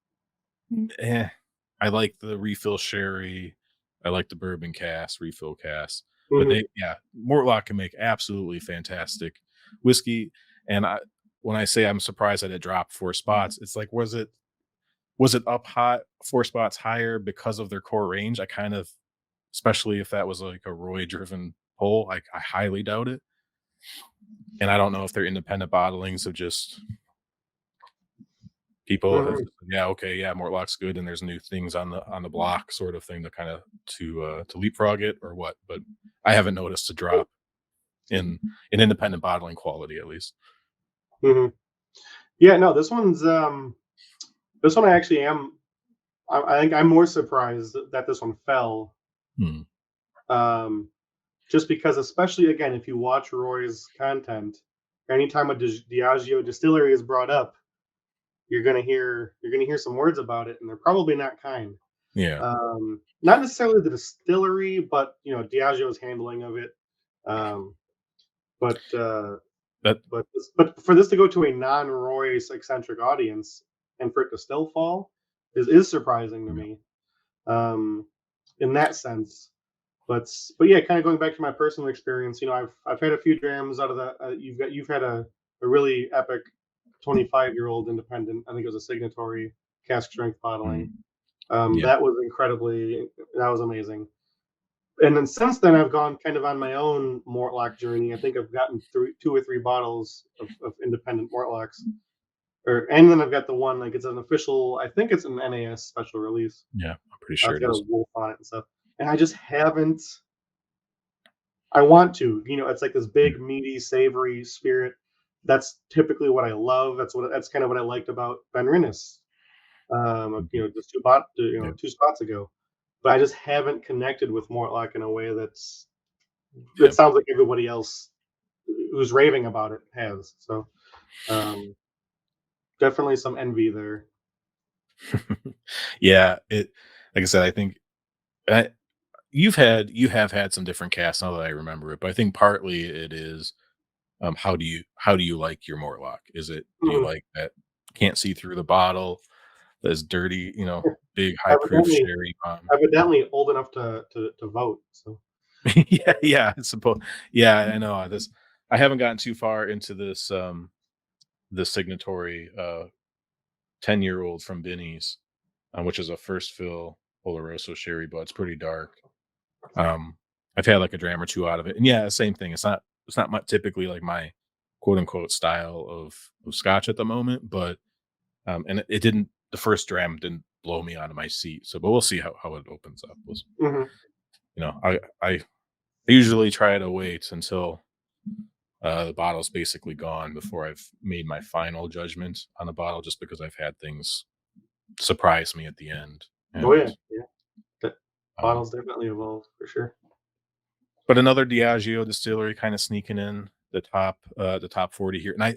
eh. I like the refill sherry. I like the bourbon cask, refill cask. But Mhm, yeah, Mortlock can make absolutely fantastic whiskey. And when I say I'm surprised that it dropped 4 spots, it's like, was it up hot 4 spots higher because of their core range? I kind of, especially if that was like a Roy driven poll, I highly doubt it. And I don't know if they're independent bottlings of just people have mhm, just said, "Yeah, okay, yeah, Mortlock's good," and there's new things on the block sort of thing to kinda to leapfrog it or what, but I haven't noticed a drop in independent bottling quality at least. mhm. Yeah, no, this one I actually am I think I'm more surprised that this one fell, Hmm, um, just because especially, again, if you watch Roy's content, anytime a Diageo distillery is brought up, you're gonna hear some words about it, and they're probably not kind. yeah, Not necessarily the distillery, but Diageo's handling of it. Um, but that but for this to go to a non-Royce eccentric audience and for it to still fall is surprising to yeah, me. Um, in that sense. But yeah, kind of going back to my personal experience, I've had a few drams out of that. You've had a really epic 25-year-old independent. I think it was a signatory cask strength bottling. mhm, yeah, That was amazing. And then since then, I've gone kind of on my own Mortlock journey. I think I've gotten through 2 or 3 bottles of independent Mortlocks, and then I've got the one like it's an official. I think it's an NAS special release. yeah, I'm pretty sure It's it got a is. wolf on it and stuff. And I just haven't. I want to. It's like this Yeah, big, meaty, savory spirit. That's typically what I love. That's kind of what I liked about Ben Rinnes. mhm, Just yeah, 2 spots ago. But I just haven't connected with Mortlock in a way yeah. that sounds like everybody else who's raving about it has. So um, definitely some envy there. Yeah, like I said, I think I you have had some different casts now that I remember it, but I think partly it is, how do you like your Mortlock? Do you Mhm. like that can't see through the bottle, that's dirty, big high proof Evidently, sherry bomb? evidently old enough to vote. So. Yeah, yeah, I suppose. Yeah, I know, this I haven't gotten too far into this signatory, 10-year-old from Binny's, which is a first fill Oloroso sherry, but it's pretty dark. I've had, like, a dram or 2 out of it, and yeah, same thing, it's not my typically, like, my quote, unquote, "style" of scotch at the moment, but, and it didn't the first dram didn't blow me out of my seat, so but we'll see how it opens up. Mhm. I usually try to wait until, the bottle's basically gone before I've made my final judgment on a bottle just because I've had things surprise me at the end, Oh, and, yeah, yeah. The um bottles definitely evolved for sure. but another Diageo distillery kinda sneaking in the top 40 here, and I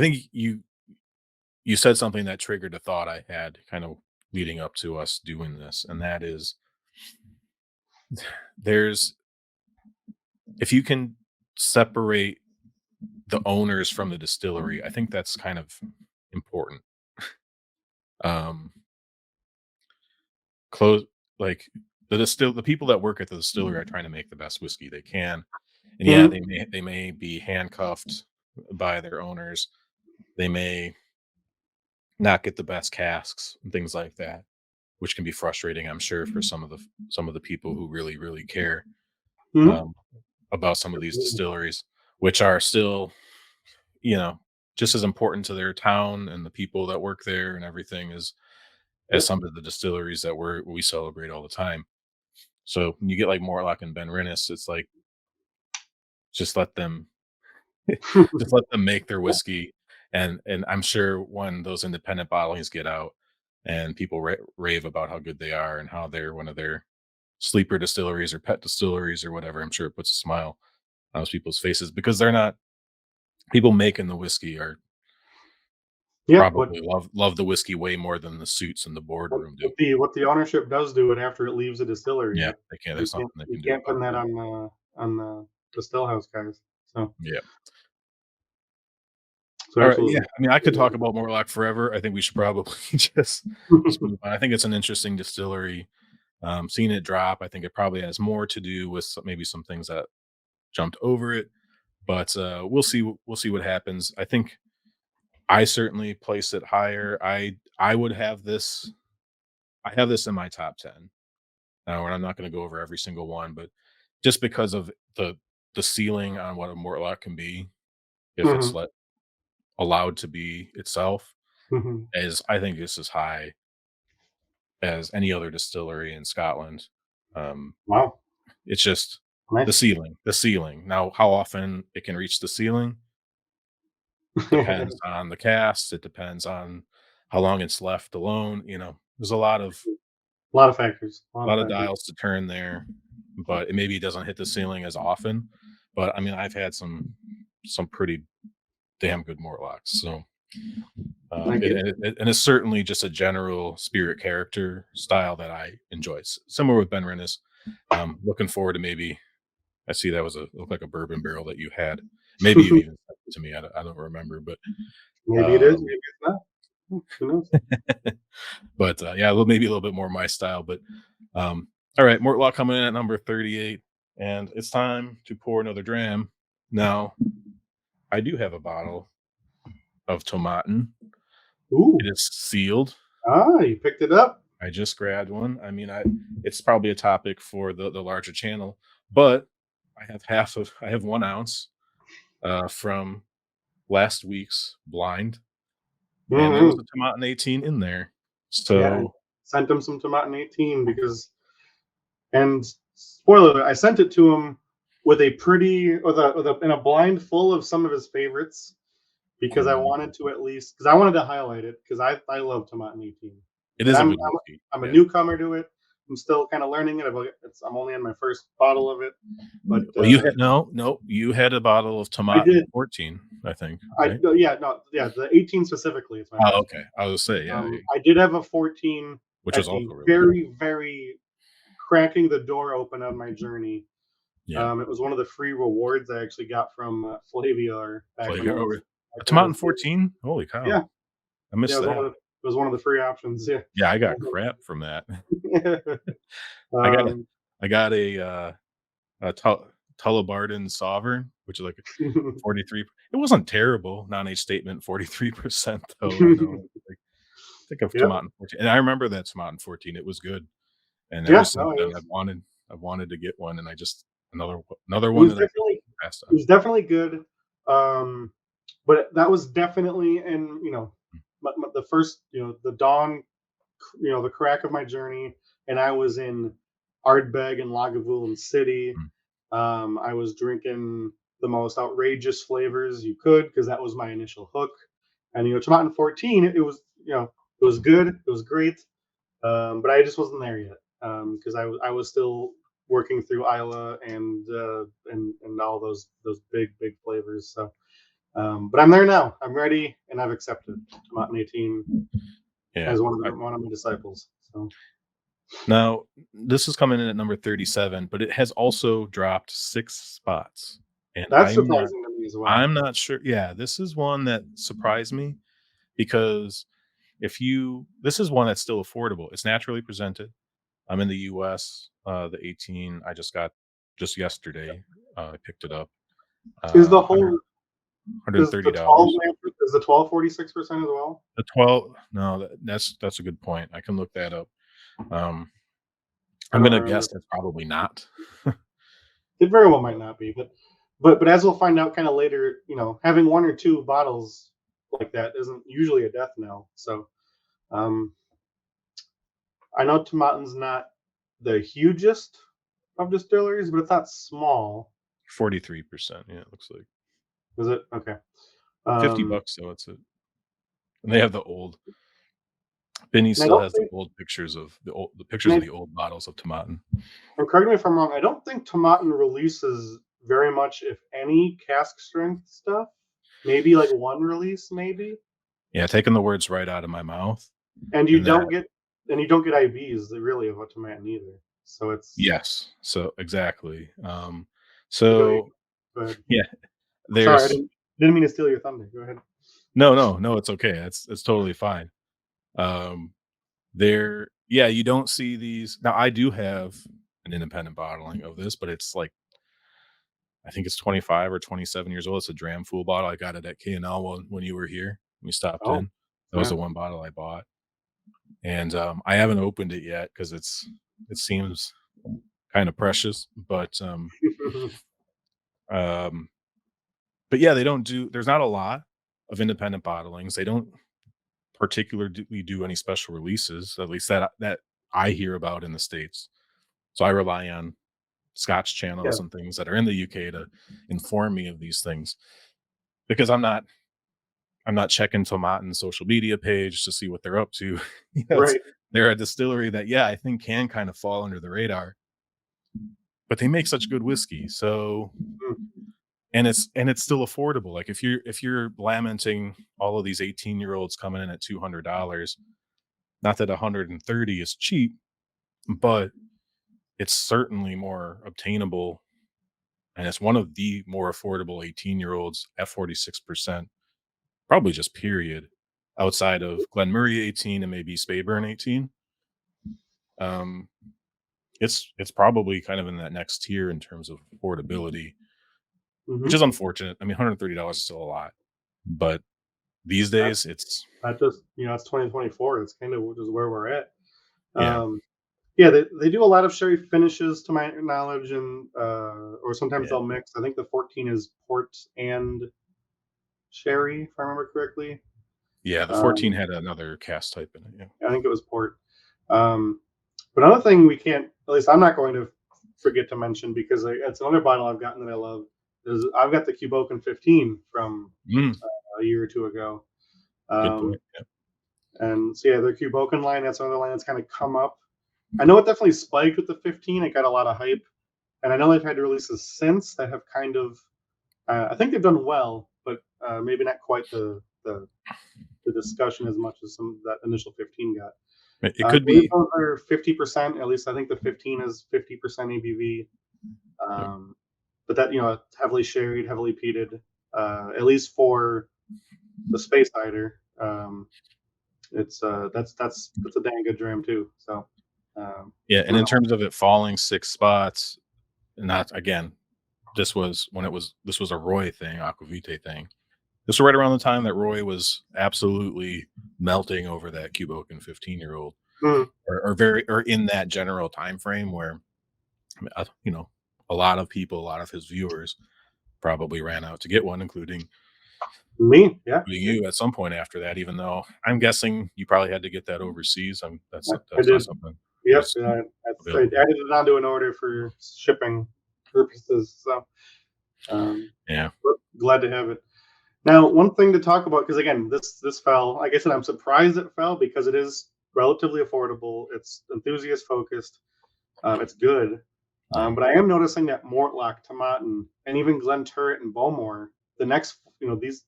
think you said something that triggered a thought I had kind of leading up to us doing this, and that is there's if you can separate the owners from the distillery, I think that's kind of important. Um, close like the people that work at the distillery are trying to make the best whiskey they can. And yeah, Mhm. they may be handcuffed by their owners. They may not get the best casks and things like that, which can be frustrating, I'm sure, for some of the people who really care Mhm. um, about some of these Absolutely. distilleries, which are still, you know, just as important to their town and the people that work there and everything as Yep. some of the distilleries that we celebrate all the time. So when you get like Morlock and Ben Rennis, it's like just let them just let them make their Yeah. whiskey, and I'm sure when those independent bottlings get out and people rave about how good they are and how they're one of their sleeper distilleries or pet distilleries or whatever, I'm sure it puts a smile on those people's faces because they're not people making the whiskey are Yeah, probably love the whiskey way more than the suits in the boardroom do. what the ownership does do it after it leaves the distillery, Yeah, yep. they can't. You There's can't nothing they you can do can't about pin that that. on the still house guys. So Yeah. All right. Yeah. absolutely. I mean, I could talk about Morlock forever. I think we should probably just move on. I think it's an interesting distillery. Seeing it drop, I think it probably has more to do with maybe some things that jumped over it, but we'll see what happens. I think I certainly place it higher. I would have this. I have this in my top 10. Now, and I'm not going to go over every single one, but just because of the ceiling on what a Morlock can be, if it's Mhm. let allowed to be itself, Mhm. is I think this is high as any other distillery in Scotland. Um, Wow. it's just Nice. the ceiling. Now, how often it can reach the ceiling depends on the cast. It depends on how long it's left alone. There's A lot of factors. A a lot of lot of factors. dials to turn there, but it maybe doesn't hit the ceiling as often. But I mean, I've had some pretty damn good Morlocks. So I get it. and it's certainly just a general spirit character style that I enjoy. Similar with Ben Rennis. Looking forward to maybe. I see that was looked like a bourbon barrel that you had. Maybe you even sent it to me. I don't remember, but Maybe it is, um, maybe it's not. Who knows? yeah, maybe a little bit more my style. But um, all right, Mortlaw coming in at number 38, and it's time to pour another dram. Now, I do have a bottle of Tomaten. It Ooh. is sealed. You picked it up? I just grabbed one. I mean, it's probably a topic for the larger channel, but I have 1 ounce from last week's blind, and there was Mhm. a Tomaten 18 in there. Yeah, I So sent him some Tomatin 18 because and spoiler alert, I sent it to him with a pretty with a in a blind full of some of his favorites because I mm, wanted to at least because I wanted to highlight it because I love Tomatin 18. it And is a good whiskey. I'm a Yeah. newcomer to it. I'm still kind of learning it. I'm only in my first bottle of it, but Well, you had no, you had a bottle of I Tomaten did. 14, I think, I right? no, yeah, no, yeah, the 18 specifically is my Oh, first. okay. I was say, yeah, I did have a 14 which was at the also really good. very cracking the door open on my journey. Yeah. It was one of the free rewards I actually got from Flaviar Flavor back a when I was Tomaten 14? Holy cow. yeah, I yeah, missed that. it was one of the free options. Yeah. Yeah, I got crap from that. I got a um, I got Tullibardine Sovereign, which is like 43. It wasn't terrible, non-age statement, 43% though, I know. Like, think of Yep. Tomatin 14, and I remember that Tomatin 14, it was good, and ever Yeah, since no, it then, was. I've wanted to get one, and I just another It one was that I definitely passed it on. was definitely good. Um, but that was definitely in, the first, the dawn, the crack of my journey, and I was in Ardbeg and Lagavulin City. Mm, I was drinking the most outrageous flavors you could because that was my initial hook. And Tomatin 14, it was good, it was great, but I just wasn't there yet because I was still working through Isla and all those big flavors. So, but I'm there now. I'm ready, and I've accepted Tomatin 18 yeah. as one of my disciples. So Now, this is coming in at number 37, but it has also dropped 6 spots, and that's surprising to me as well. I'm not sure. Yeah, this is one that surprised me because if you this is one that's still affordable. It's naturally presented. I'm in the US, the 18 I just got just yesterday. I picked it up. Is the 100 whole is the 12 $130. is the 12 46% as well? The 12 no, that's a good point. I can look that up. Um, I I'm don't gonna remember. guess that's probably not. It very well might not be, but as we'll find out kind of later, having one or two bottles like that isn't usually a death knell. So um, I know Tomatin's not the hugest of distilleries, but it's not small. 43%, yeah, it looks like. Is it? Okay. 50 Um, bucks, so it's a and they have the old Benny and I still don't has think, the pictures and, of I, the old bottles of Tomatin. and correct me if I'm wrong, I don't think Tomatin releases very much, if any, cask strength stuff. Maybe like one release, maybe. Yeah, taking the words right out of my mouth, And you and that don't get and you don't get IBs really of a tomatin either. So it's yes, so exactly, go ahead. so, Go ahead. yeah, Sorry, I there's didn't mean to steal your thunder. Go ahead. no, it's okay, it's totally fine. Um, there yeah, you don't see these now, I do have an independent bottling of this, but it's like I think it's 25 or 27 years old. It's a Dramful bottle. I got it at K&L when you were here. We stopped Oh, in. That was yeah. the one bottle I bought, and I haven't opened it yet because it seems kind of precious. Um, but yeah, they don't do. There's not a lot of independent bottlings. They don't particularly do any special releases, at least that I hear about in the states. So I rely on Scotch Yeah, channels and things that are in the UK to inform me of these things because I'm not checking Tomatin's social media page to see what they're up to. right. They're a distillery that, yeah, I think can kind of fall under the radar, but they make such good whiskey. So, Mm, and it's still affordable. Like if you're lamenting all of these 18-year-olds coming in at $200, not that 130 is cheap, but it's certainly more obtainable, and it's one of the more affordable 18-year-olds at 46%. Probably just period, outside of Glenmurray 18 and maybe Speyburn 18. Um, it's probably kind of in that next tier in terms of affordability, which mhm. is unfortunate. I mean, $130 is still a lot, but these That days it's that just it's 2024. It's kind of just where we're at. yeah, Um, yeah, they do a lot of sherry finishes to my knowledge, and or sometimes yeah, they'll mix. I think the 14 is port and sherry, if I remember correctly. yeah. The 14 Um, had another cast type in it. Yeah, I think it was port. Um, but another thing we can't, at least I'm not going to forget to mention because it's another bottle I've gotten that I love. Is I've got the Cuboken 15 from mm, a year or two ago. good Um, point. Yeah, and so yeah, their Cuboken line, that's another line that's kind of come up. I know it definitely spiked with the 15. It got a lot of hype. And I know they've had releases since that have kind of, I think they've done well, but maybe not quite the discussion as much as some that initial 15 got. it I could believe be. those are 50%. At least I think the 15 is 50% ABV. Yeah, But that heavily sherried, heavily peated. At least for the Space Hider, it's that's a dang good dram too. So yeah, I and don't in know. terms of it falling 6 spots, not again. This was a Roy thing, Aquavite thing. This was right around the time that Roy was absolutely melting over that Cuboken 15-year-old, Mhm. or very, or in that general time frame where, you know, a lot of people, a lot of his viewers probably ran out to get one, Me, yeah, including yeah, you at some point after that. Even though I'm guessing you probably had to get that overseas. I That's not did. something that Yep, was I available here. added it onto an order for shipping purposes. So, um, Yeah, but glad to have it. Now, one thing to talk about, because again, this fell. Like I said, I'm surprised it fell because it is relatively affordable. It's enthusiast focused. It's good. yeah, But I am noticing that Mortlock, Tomatin, and even Glen Turret and Bowmore, the next,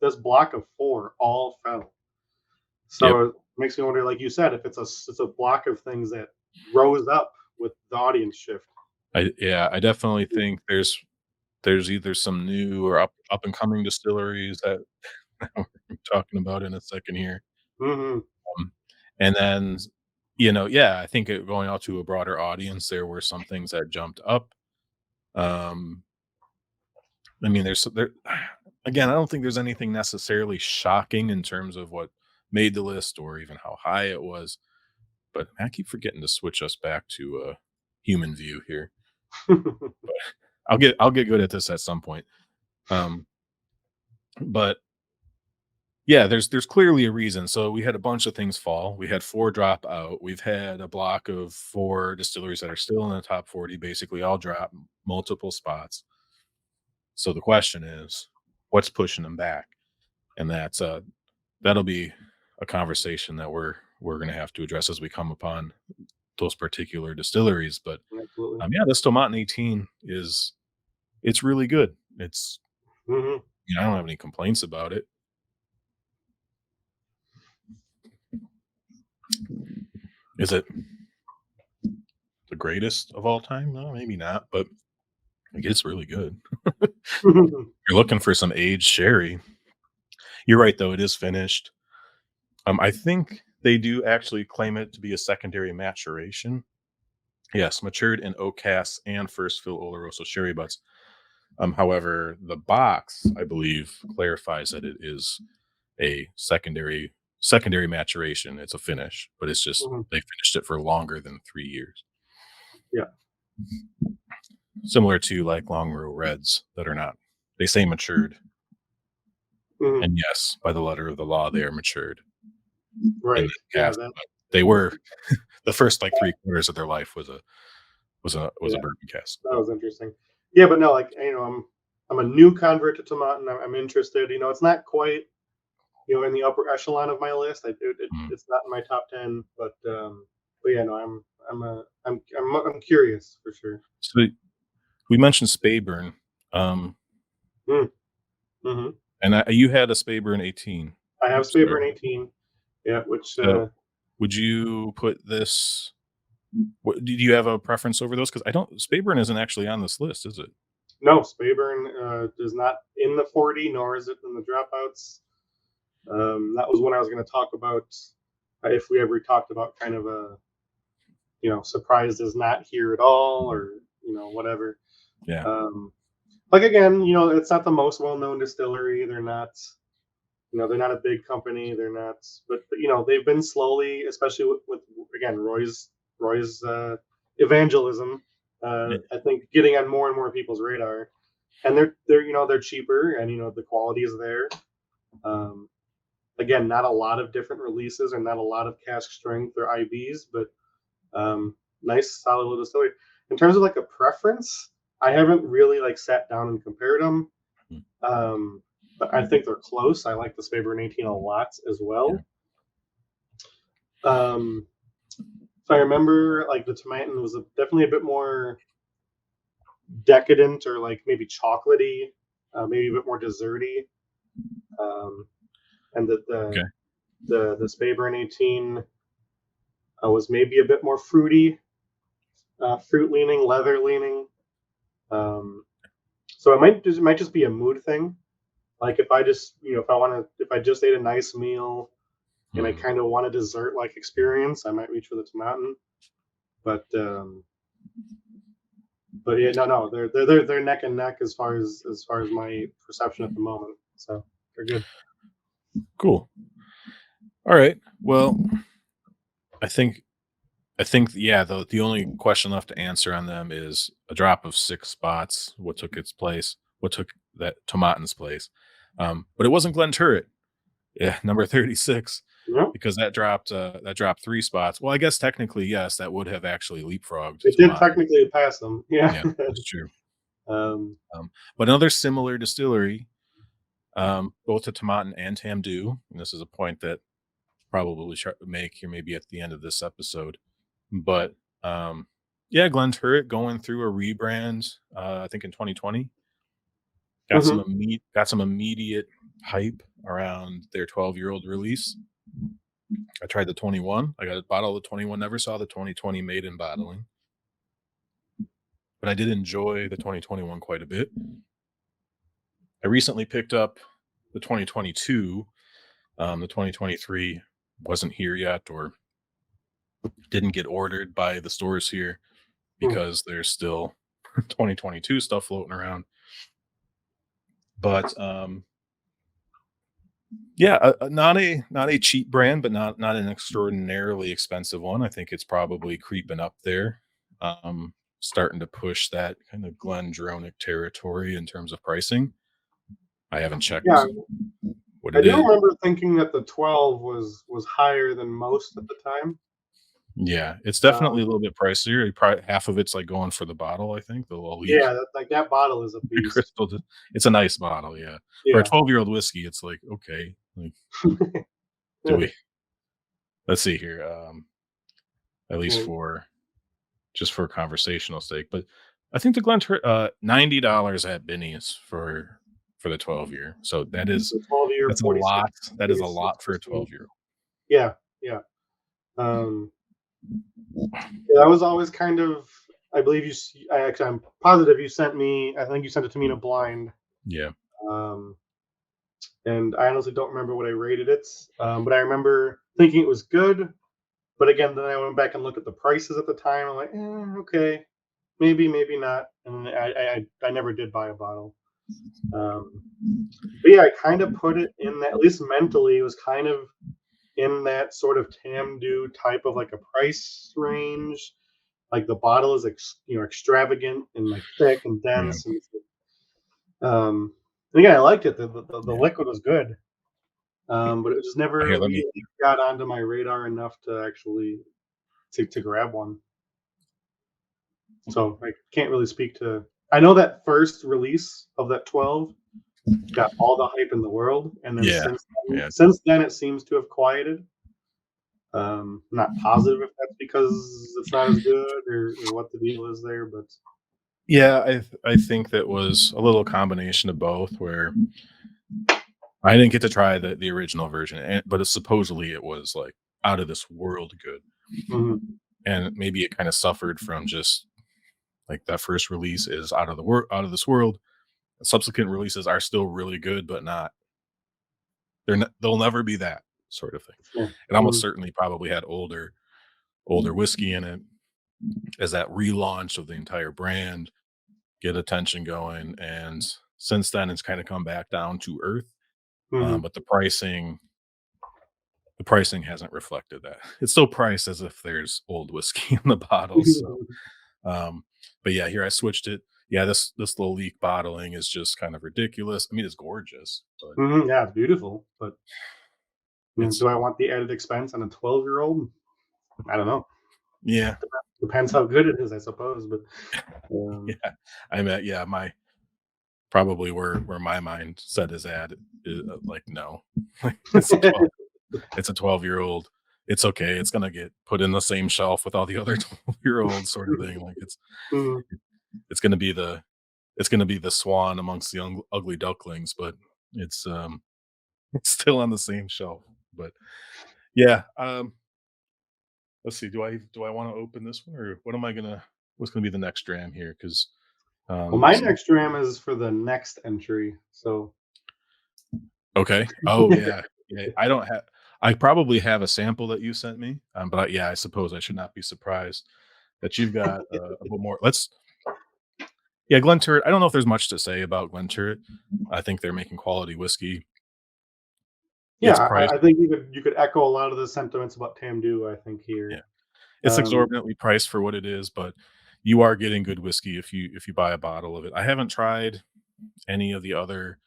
this block of four all fell. yep. So it makes me wonder, like you said, if it's a block of things that rose up with the audience shift. I definitely think there's either some new or up and coming distilleries that we're talking about in a second here. Hmm. Um, and then, yeah, I think going out to a broader audience, there were some things that jumped up. Um, I mean, there again, I don't think there's anything necessarily shocking in terms of what made the list or even how high it was. But I keep forgetting to switch us back to human view here. I'll get good at this at some point. Um, but yeah, there's clearly a reason. So we had a bunch of things fall. We had 4 drop out. We've had a block of 4 distilleries that are still in the top 40, basically all drop multiple spots. So the question is, what's pushing them back? And that'll be a conversation that we're gonna have to address as we come upon those particular distilleries. But Absolutely. yeah, this Tomatin 18 is it's really good. It's Hmm. I don't have any complaints about it. Is it the greatest of all time? No, maybe not, but it's really good. You're looking for some aged sherry. You're right, though, it is finished. I think they do actually claim it to be a secondary maturation. Yes, matured in oak casks and first fill Oloroso sherry butts. However, the box, I believe, clarifies that it is a secondary maturation. It's a finish, but it's just Hmm. they finished it for longer than 3 years. Yeah. Similar to like long row reds that are not, they say matured. Hmm. And yes, by the letter of the law, they are matured in Right. this Yeah. cast. But they were the first like 3 quarters of their life was a Yeah. bourbon cast. That was interesting. Yeah, but no, like I'm a new convert to tomato. I'm interested. It's not quite in the upper echelon of my list. Mm. It's not in my top 10, but yeah, no, I'm curious for sure. So we mentioned Spayburn, um, Mm, hmm. and you had a Spayburn 18. I have So, Spayburn 18. Yeah, which so would you put this? Did you have a preference over those? Because I don't. Spayburn isn't actually on this list, is it? no, Spayburn is not in the 40, nor is it in the dropouts. That was when I was going to talk about if we ever talked about kind of a surprised is not here at all, or whatever. Yeah. Um, like again, it's not the most well-known distillery. They're not a big company. They're not, but they've been slowly, especially with again Roy's evangelism. Yeah. I think getting on more and more people's radar, and they're cheaper, and the quality is there. Um, Again, not a lot of different releases, and not a lot of cask strength or IBs, but nice solid little distillery. In terms of like a preference, I haven't really like sat down and compared them. Mm. Um, but I think they're close. I like the Spayburn 18 a lot as Yeah. well. Um, if I remember, like the Tomatin was definitely a bit more decadent, or like maybe chocolatey, maybe a bit more desserty. Um, and Okay. the Spayburn 18 was maybe a bit more fruity, fruit leaning, leather leaning. Um, so it might just be a mood thing. Like if I just if I just ate a nice meal and I Hmm. kind of want a dessert like experience, I might reach for the Tomatin. But But yeah, no, they're neck and neck as far as my perception at the moment. So they're good. Cool. All right. Well, I think yeah, the only question left to answer on them is a drop of 6 spots. What took its place? What took that Tomatin's place? But it wasn't Glen Turret. Yeah, number 36, Yep. because that dropped 3 spots. Well, I guess technically, yes, that would have actually leapfrogged It did Tomatin. technically pass them. Yeah. Yeah, that's true. um, But another similar distillery, both to Tomatin and Tamdu, and this is a point that probably make here maybe at the end of this episode. But yeah, Glen Turret going through a rebrand, I think in 2020, mhm. got some immediate hype around their 12-year-old release. I tried the 21. I got a bottle of the 21. Never saw the 2020 made in bottling, but I did enjoy the 2021 quite a bit. I recently picked up the 2022. The 2023 wasn't here yet, or didn't get ordered by the stores here Mm. because there's still 2022 stuff floating around. But yeah, not a cheap brand, but not an extraordinarily expensive one. I think it's probably creeping up there, starting to push that kind of Glendronach territory in terms of pricing. I haven't Yeah, checked what I it do is. remember thinking that the 12 was higher than most at the time. Yeah, it's Um, definitely a little bit pricier. Probably half of it's like going for the bottle. I think the Lalique yeah, that bottle is a beast. crystal. It's a nice bottle. Yeah, for a Yeah. 12-year-old whiskey, it's like okay. Like, do we? Let's see here. At least Mm. for just for conversational sake. But I think the $90 at Benny's for the 12-year. So The 12-year, that's a 46, lot. That is a 46 lot for a whiskey. 12-year. Yeah, yeah. Um, yeah, that was always kind of. I believe I'm positive you sent me. I think you sent it to me in a blind. Yeah. Um, and I honestly don't remember what I rated it. But I remember thinking it was good. But again, then I went back and looked at the prices at the time. I'm like, okay, maybe not. And I never did buy a bottle. Um, but yeah, I kind of put it in that. At least mentally, it was kind of in that sort of Tamdu type of like a price range. Like the bottle is extravagant and like thick and Yeah. dense, and again, I liked it. The Yeah. liquid was good, but it just Here, never let me really got onto my radar enough to actually to grab one. So I can't really speak to. I know that first release of that 12 got all the hype in the world, and then yeah. then, Yeah. since then it seems to have quieted. Not positive if that's because it's not as good or what the deal is there, but Yeah, I think that was a little combination of both where I didn't get to try the original version, but supposedly it was like out of this world good. mhm, And maybe it kind of suffered from just like that first release is out of this world. Subsequent releases are still really good, but not they'll never be that sort of thing. sure. It almost Mhm, certainly probably had older whiskey in it as that relaunch of the entire brand, get attention going, and since then it's kind of come back down to earth. mhm. But the pricing hasn't reflected that. It's still priced as if there's old whiskey in the bottles. So, um, but yeah, here I switched it. Yeah, this little leak bottling is just kind of ridiculous. I mean, it's gorgeous, but Mhm, yeah, it's beautiful, but it's do I want the added expense on a 12-year-old? I don't know. yeah, Depends how good it is, I suppose, but, um yeah. I mean, yeah, my probably where my mindset is at is like no, it's a 12-year-old. It's okay. It's gonna get put in the same shelf with all the other 12-year-olds sort of thing. Like Mhm, it's gonna be the it's gonna be the swan amongst the ugly ducklings, but it's it's still on the same shelf. But yeah, let's see. Do I want to open this one or what am I gonna what's gonna be the next dram here? Because well, my let's see. next RAM is for the next entry, so Okay. Oh yeah. Yeah. I probably have a sample that you sent me. But yeah, I suppose I should not be surprised that you've got a bit more. Yeah, Glenturret, I don't know if there's much to say about Glenturret. I think they're making quality whiskey. Yeah, It's priced I think you could echo a lot of the sentiments about Tamdu, I think yeah, here. it's Um, exorbitantly priced for what it is, but you are getting good whiskey if you buy a bottle of it. I haven't tried any of the other,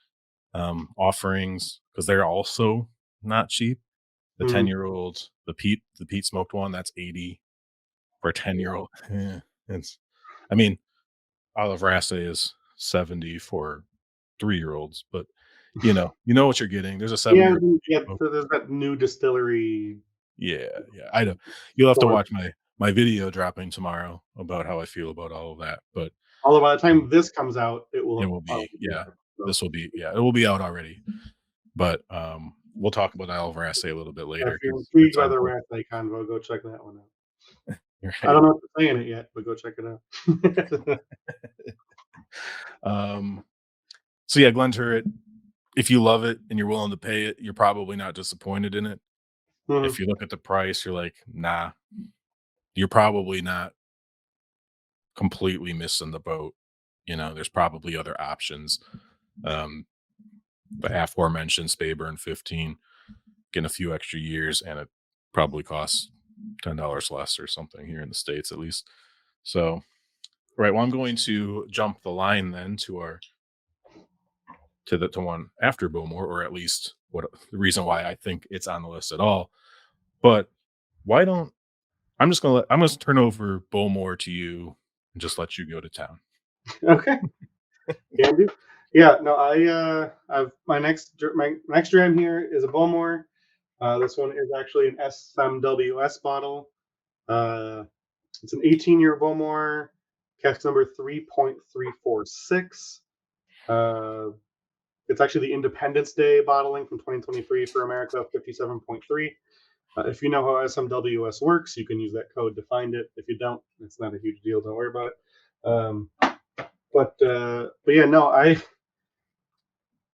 offerings because 'cause they're also not cheap. The mhm, 10-year-old, the peat smoked one, that's 80 for a yeah. 10-year-old. Yeah, it's I mean, Olive Rasse is 70 for 3-year-olds, but, you know what you're getting. There's a Yeah, 7-year-old yeah, smoke. so there's that new distillery Yeah, yeah, I know. You'll have to store. watch my video dropping tomorrow about how I feel about all of that, but, Although by the um, time this comes out, it it will will be already be yeah, out, so this will be yeah, it will be out already, but, we'll talk about Olive Rasse a little bit if later you're because intrigued it's by on the board. Rathbay convo, go check that one out. I Right. don't know what to say in it yet, but go check it out. Um, so yeah, Glenturret, if you love it and you're willing to pay it, you're probably not disappointed in it. If Mhm, you look at the price, you're like, "Nah," you're probably not completely missing the boat. There's probably other options. Um, the aforementioned Speyburn 15, getting a few extra years, and it probably costs $10 less or something here in the States at least. So, right, well, I'm going to jump the line then to one after Bowmore, or at least what the reason why I think it's on the list at all. But why don't I'm gonna turn over Bowmore to you and just let you go to town. okay, can do. Yeah, no, I've my next dram here is a Bowmore. This one is actually an SMWS bottle. Uh, it's an 18-year Bowmore, cask number 3.346. Uh, it's actually the Independence Day bottling from 2023 for America, 57.3. If you know how SMWS works, you can use that code to find it. If you don't, it's not a huge deal. Don't worry about it. But yeah, no, I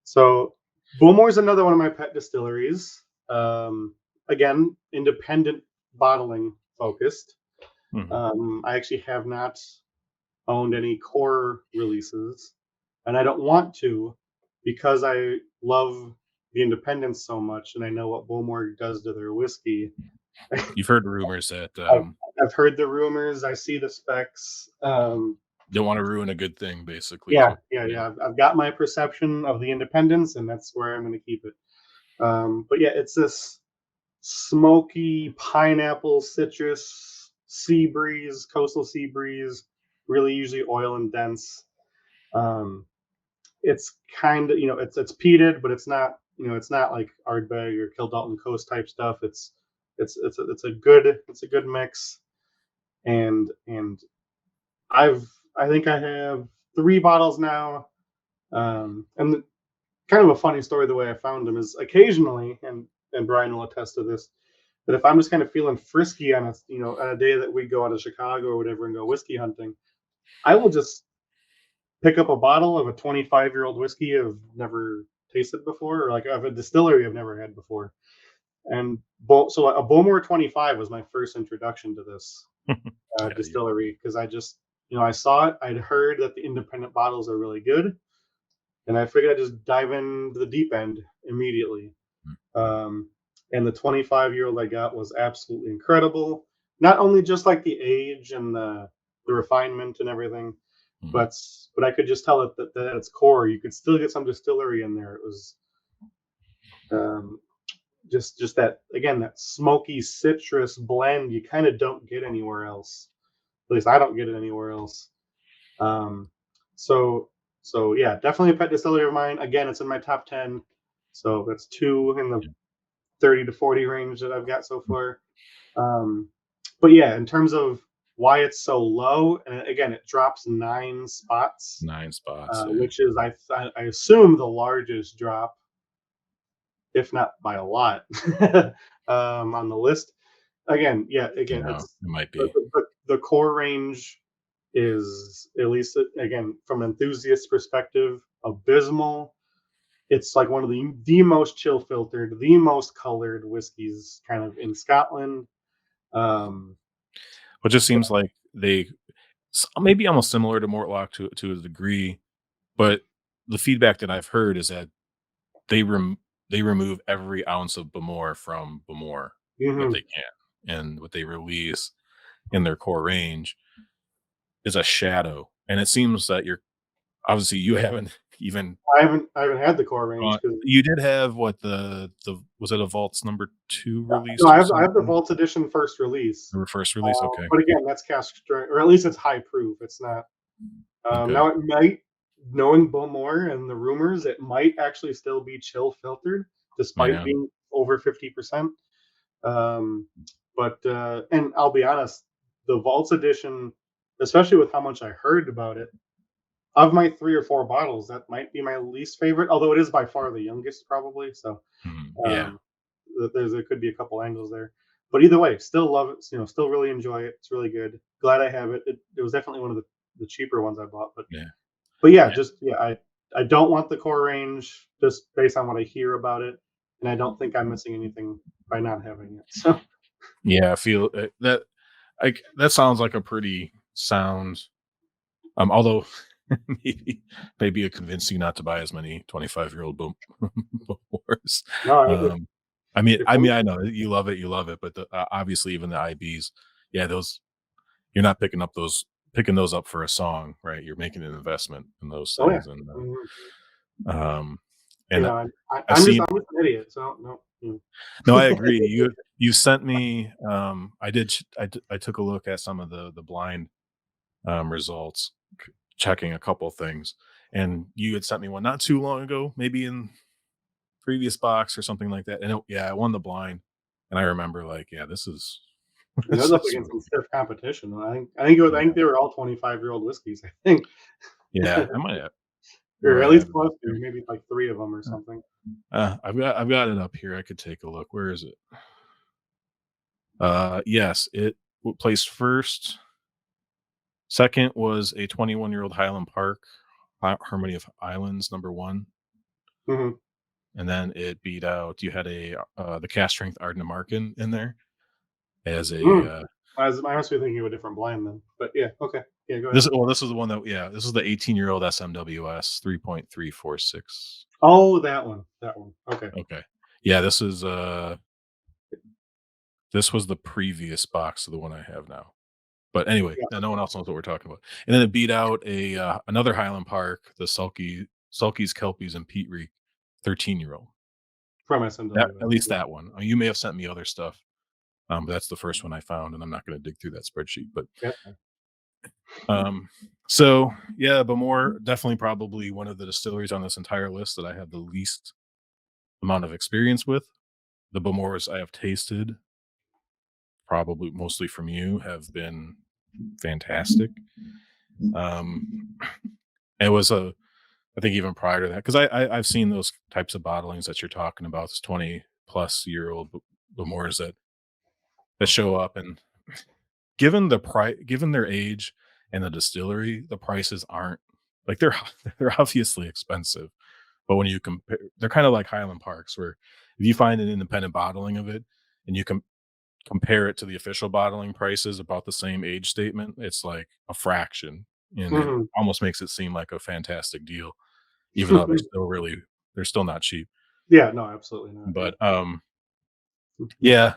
so Bowmore is another one of my pet distilleries. Again, independent bottling focused. Mhm. I actually have not owned any core releases, and I don't want to because I love the independence so much, and I know what Bowmore does to their whiskey. You've heard rumors that, I've, I've heard the rumors. I see the specs. don't wanna ruin a good thing, basically, is Yeah, what yeah, you're saying. yeah. I've got my perception of the independence, and that's where I'm going to keep it. But yeah, it's this smoky pineapple, citrus, sea breeze, coastal sea breeze, really usually oil and dense. Um, it's kind of it's peated, but it's not like Ardbeg or Kildalton Coast type stuff. It's a good mix, and I've I think I have 3 bottles now. And kind of a funny story, the way I found them is occasionally, and Brian will attest to this, that if I'm just kind of feeling frisky on a day that we go out of Chicago or whatever and go whiskey hunting, I will just pick up a bottle of a 25-year-old whiskey I've never tasted before, or like of a distillery I've never had before. And so a Bowmore 25 was my first introduction to this Yeah, you distillery because I saw it. I'd heard that the independent bottles are really good, and I figured I'd just dive into the deep end immediately. Um, and the 25-year-old I got was absolutely incredible. Not only just like the age and the refinement and everything, mhm. but I could just tell that at its core, you could still get some distillery in there. It was um, just that again that smoky citrus blend you kind of don't get anywhere else. At least I don't get it anywhere else. Um, so so yeah, definitely a pet distillery of mine. Again, it's in my top 10. So that's two in the Yeah. 30 to 40 range that I've got so far. Um, but yeah, in terms of why it's so low, and again, it drops 9 spots, 9 spots, yeah. which is I assume the largest drop, if not by a lot, on the list. Again, it's It might the, be. the, the core range is at least again from an enthusiast perspective abysmal. It's like one of the most chill filtered, the most colored whiskeys kind of in Scotland. Um, It just seems like they maybe almost similar to Mortlock to a degree, but the feedback that I've heard is that they rem they remove every ounce of Bamor from Bamor that Hmm. they can, and what they release in their core range is a shadow, and it seems that you're obviously, you haven't even I haven't had the core range because you did have what the was it a Vaults number 2 no, released I or have the something? Vault Edition first release. Or first release? Okay, But again, that's cast strength, or at least it's high proof. It's not. okay. Now it might, knowing Bowmore and the rumors, it might actually still be chill filtered, despite Yeah, being over 50%. Um, and I'll be honest, the Vaults edition, especially with how much I heard about it, of my 3 or 4 bottles, that might be my least favorite. Although it is by far the youngest, probably. So mhm, yeah, um, there could be a couple angles there. But either way, still love it. Still really enjoy it. It's really good. Glad I have it. It was definitely one of the cheaper ones I bought. yeah, But yeah, yeah, just yeah, I don't want the core range just based on what I hear about it, and I don't think I'm missing anything by not having it. So yeah, I feel, that that sounds like a pretty sound, although maybe maybe it convinced you not to buy as many 25-year-old Bowmores. no, Um, if any, I know you love it, but obviously even the IBs, yeah, those you're not picking those up for a song, right? You're making an investment in those oh yeah. things, and Mhm. um, You and know, I've seen. I'm just an idiot. So no. No, I agree. You sent me. I did. I took a look at some of the blind results, checking a couple things, and you had sent me one not too long ago, maybe in previous box or something like that. And yeah, I won the blind, and I remember like, yeah, this is And it this was up is against really some stiff competition. I think yeah, they were all 25-year-old whiskeys. I think, yeah. I might have, or where at I least have it close up to here. maybe like 3 of them or something. I've got it up here. I could take a look. Where is it? Yes, it placed first. Second was a 21-year-old Highland Park Harmony of Islands number 1, Hmm. and then it beat out. You had the cast strength Ardna Markin in there as a Mm. I must be thinking of a different blind then. But yeah, okay, yeah, go ahead. this is the one that, yeah, this is the 18-year-old SMWS 3.346. Oh, that one. Okay, Okay, yeah, this was the previous box of the one I have now. But anyway, yeah, no one okay. else knows what we're talking about. And then it beat out a another Highland Park, the Sulkies, Kelpies, and Pete Reek 13-year-old. From That SMWS. at least Yeah, that one. You may have sent me other stuff, but that's the first one I found, and I'm not gonna dig through that spreadsheet. But, yeah. um, so, yeah, but more definitely probably one of the distilleries on this entire list that I have the least amount of experience with. The Bamores I have tasted, probably mostly from you, have been fantastic. Um, it was I think even prior to that, because I've seen those types of bottlings that you're talking about, this 20-plus-year-old Bamores that show up, and given their age and the distillery, the prices aren't like, they're obviously expensive, but when you compare, they're kind of like Highland Parks, where if you find an independent bottling of it and you compare it to the official bottling prices about the same age statement, it's like a fraction, and it Mhm. almost makes it seem like a fantastic deal, even though they're still not cheap. Yeah, no, absolutely not. Yeah. But yeah,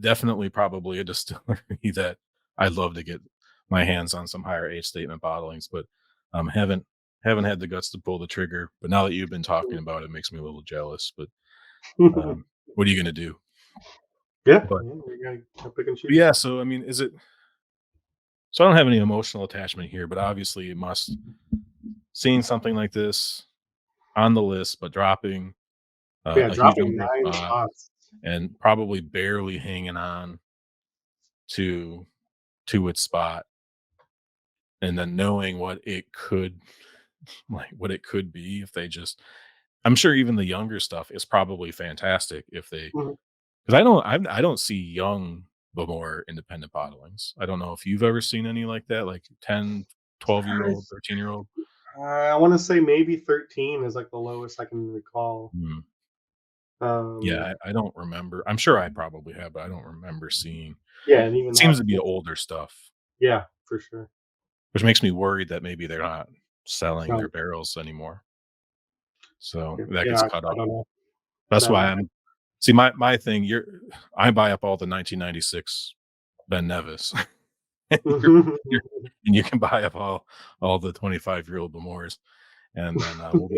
definitely probably a distillery that I'd love to get my hands on some higher age statement bottlings, but haven't had the guts to pull the trigger. But now that you've been talking about it, makes me a little jealous. But what are you gonna do? Yeah, But, yeah, you gotta pick and choose. yeah, so I mean, is it? So I don't have any emotional attachment here, but obviously it must. Seeing something like this on the list, but dropping Yeah, a huge dropping number of 9 spots spots. and probably barely hanging on to its spot, and then knowing what it could like what it could be if they just. I'm sure even the younger stuff is probably fantastic if they, Mhm. because I don't see young but more independent bottlings. I don't know if you've ever seen any like that, like 10, 12-year I old, 13-year old. I wanna say maybe 13 is, like, the lowest I can recall. Hmm. Um, Yeah, I don't remember. I'm sure I probably have, but I don't remember seeing. yeah, and even It seems that to be it's older stuff. yeah, for sure. which makes me worried that maybe they're not selling Um, their barrels anymore. So yeah, that yeah, gets I, cut I off. don't know. That's No, why I'm see my thing. I buy up all the 1996 Ben Nevis. You're and you can buy up all the 25-year-old Bemores, and then we'll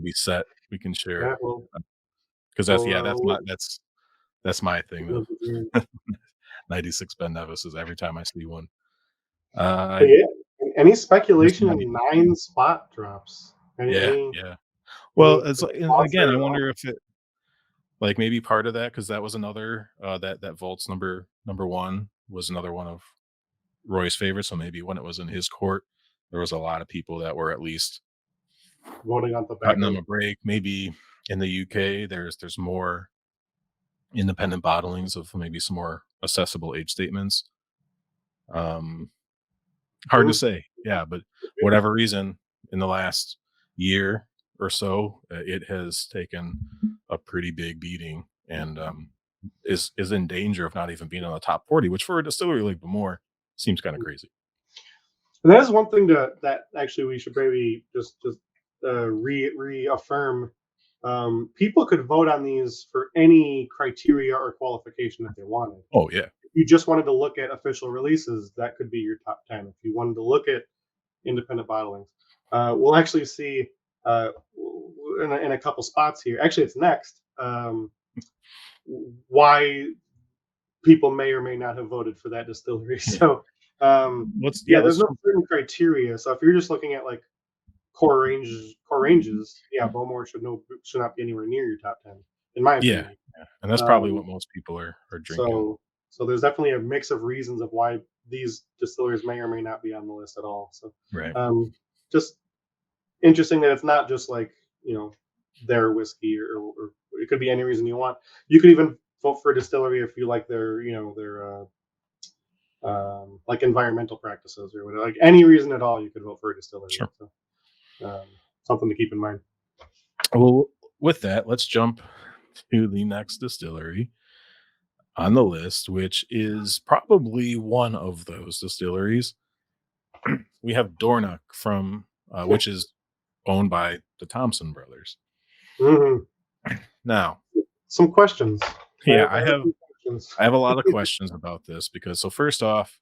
be set. We can share yeah, well, because well, that's my thing we'll though. be doing- 96 Ben Nevis is every time I see one. but I yeah, any There's speculation many. in 9 spot drops? Yeah, Any yeah. Well, any it's like, and thoughts again, there I at all? wonder if it like maybe part of that because that was another that Vaults number one was another one of Roy's favorites. So maybe when it was in his court, there was a lot of people that were at least Voting on the cutting back them of a break. Maybe in the UK, there's more independent bottlings of maybe some more accessible age statements. Um, Hard to mm, say. Yeah, but maybe. whatever reason, in the last year or so, it has taken a pretty big beating and is in danger of not even being on the top 40, which for a distillery like Bemore seems kind of crazy. And that is one thing that actually we should maybe just reaffirm. People could vote on these for any criteria or qualification that they wanted. Oh yeah, If you just wanted to look at official releases, that could be your top 10. If you wanted to look at independent bottlings, we'll actually see in a couple spots here. Actually, it's next. Why people may or may not have voted for that distillery. yeah. So, yeah, there's Let's no certain criteria. So if you're just looking at like core ranges, yeah, Bowmore should not be anywhere near your top 10, in my yeah, opinion. yeah, and that's probably Um, what most people are drinking. so so there's definitely a mix of reasons of why these distilleries may or may not be on the list at all. So Right. just interesting that it's not just like their whiskey or it could be any reason you want. You could even vote for a distillery if you like their like environmental practices or whatever. Like any reason at all, you could vote for a distillery. Sure. So something to keep in mind. Well, with that, let's jump to the next distillery on the list, which is probably one of those distilleries. We have Dornoch which is owned by the Thompson brothers. Mhm. Now, Some questions. yeah, I have some questions. I have a lot of questions about this because so first off,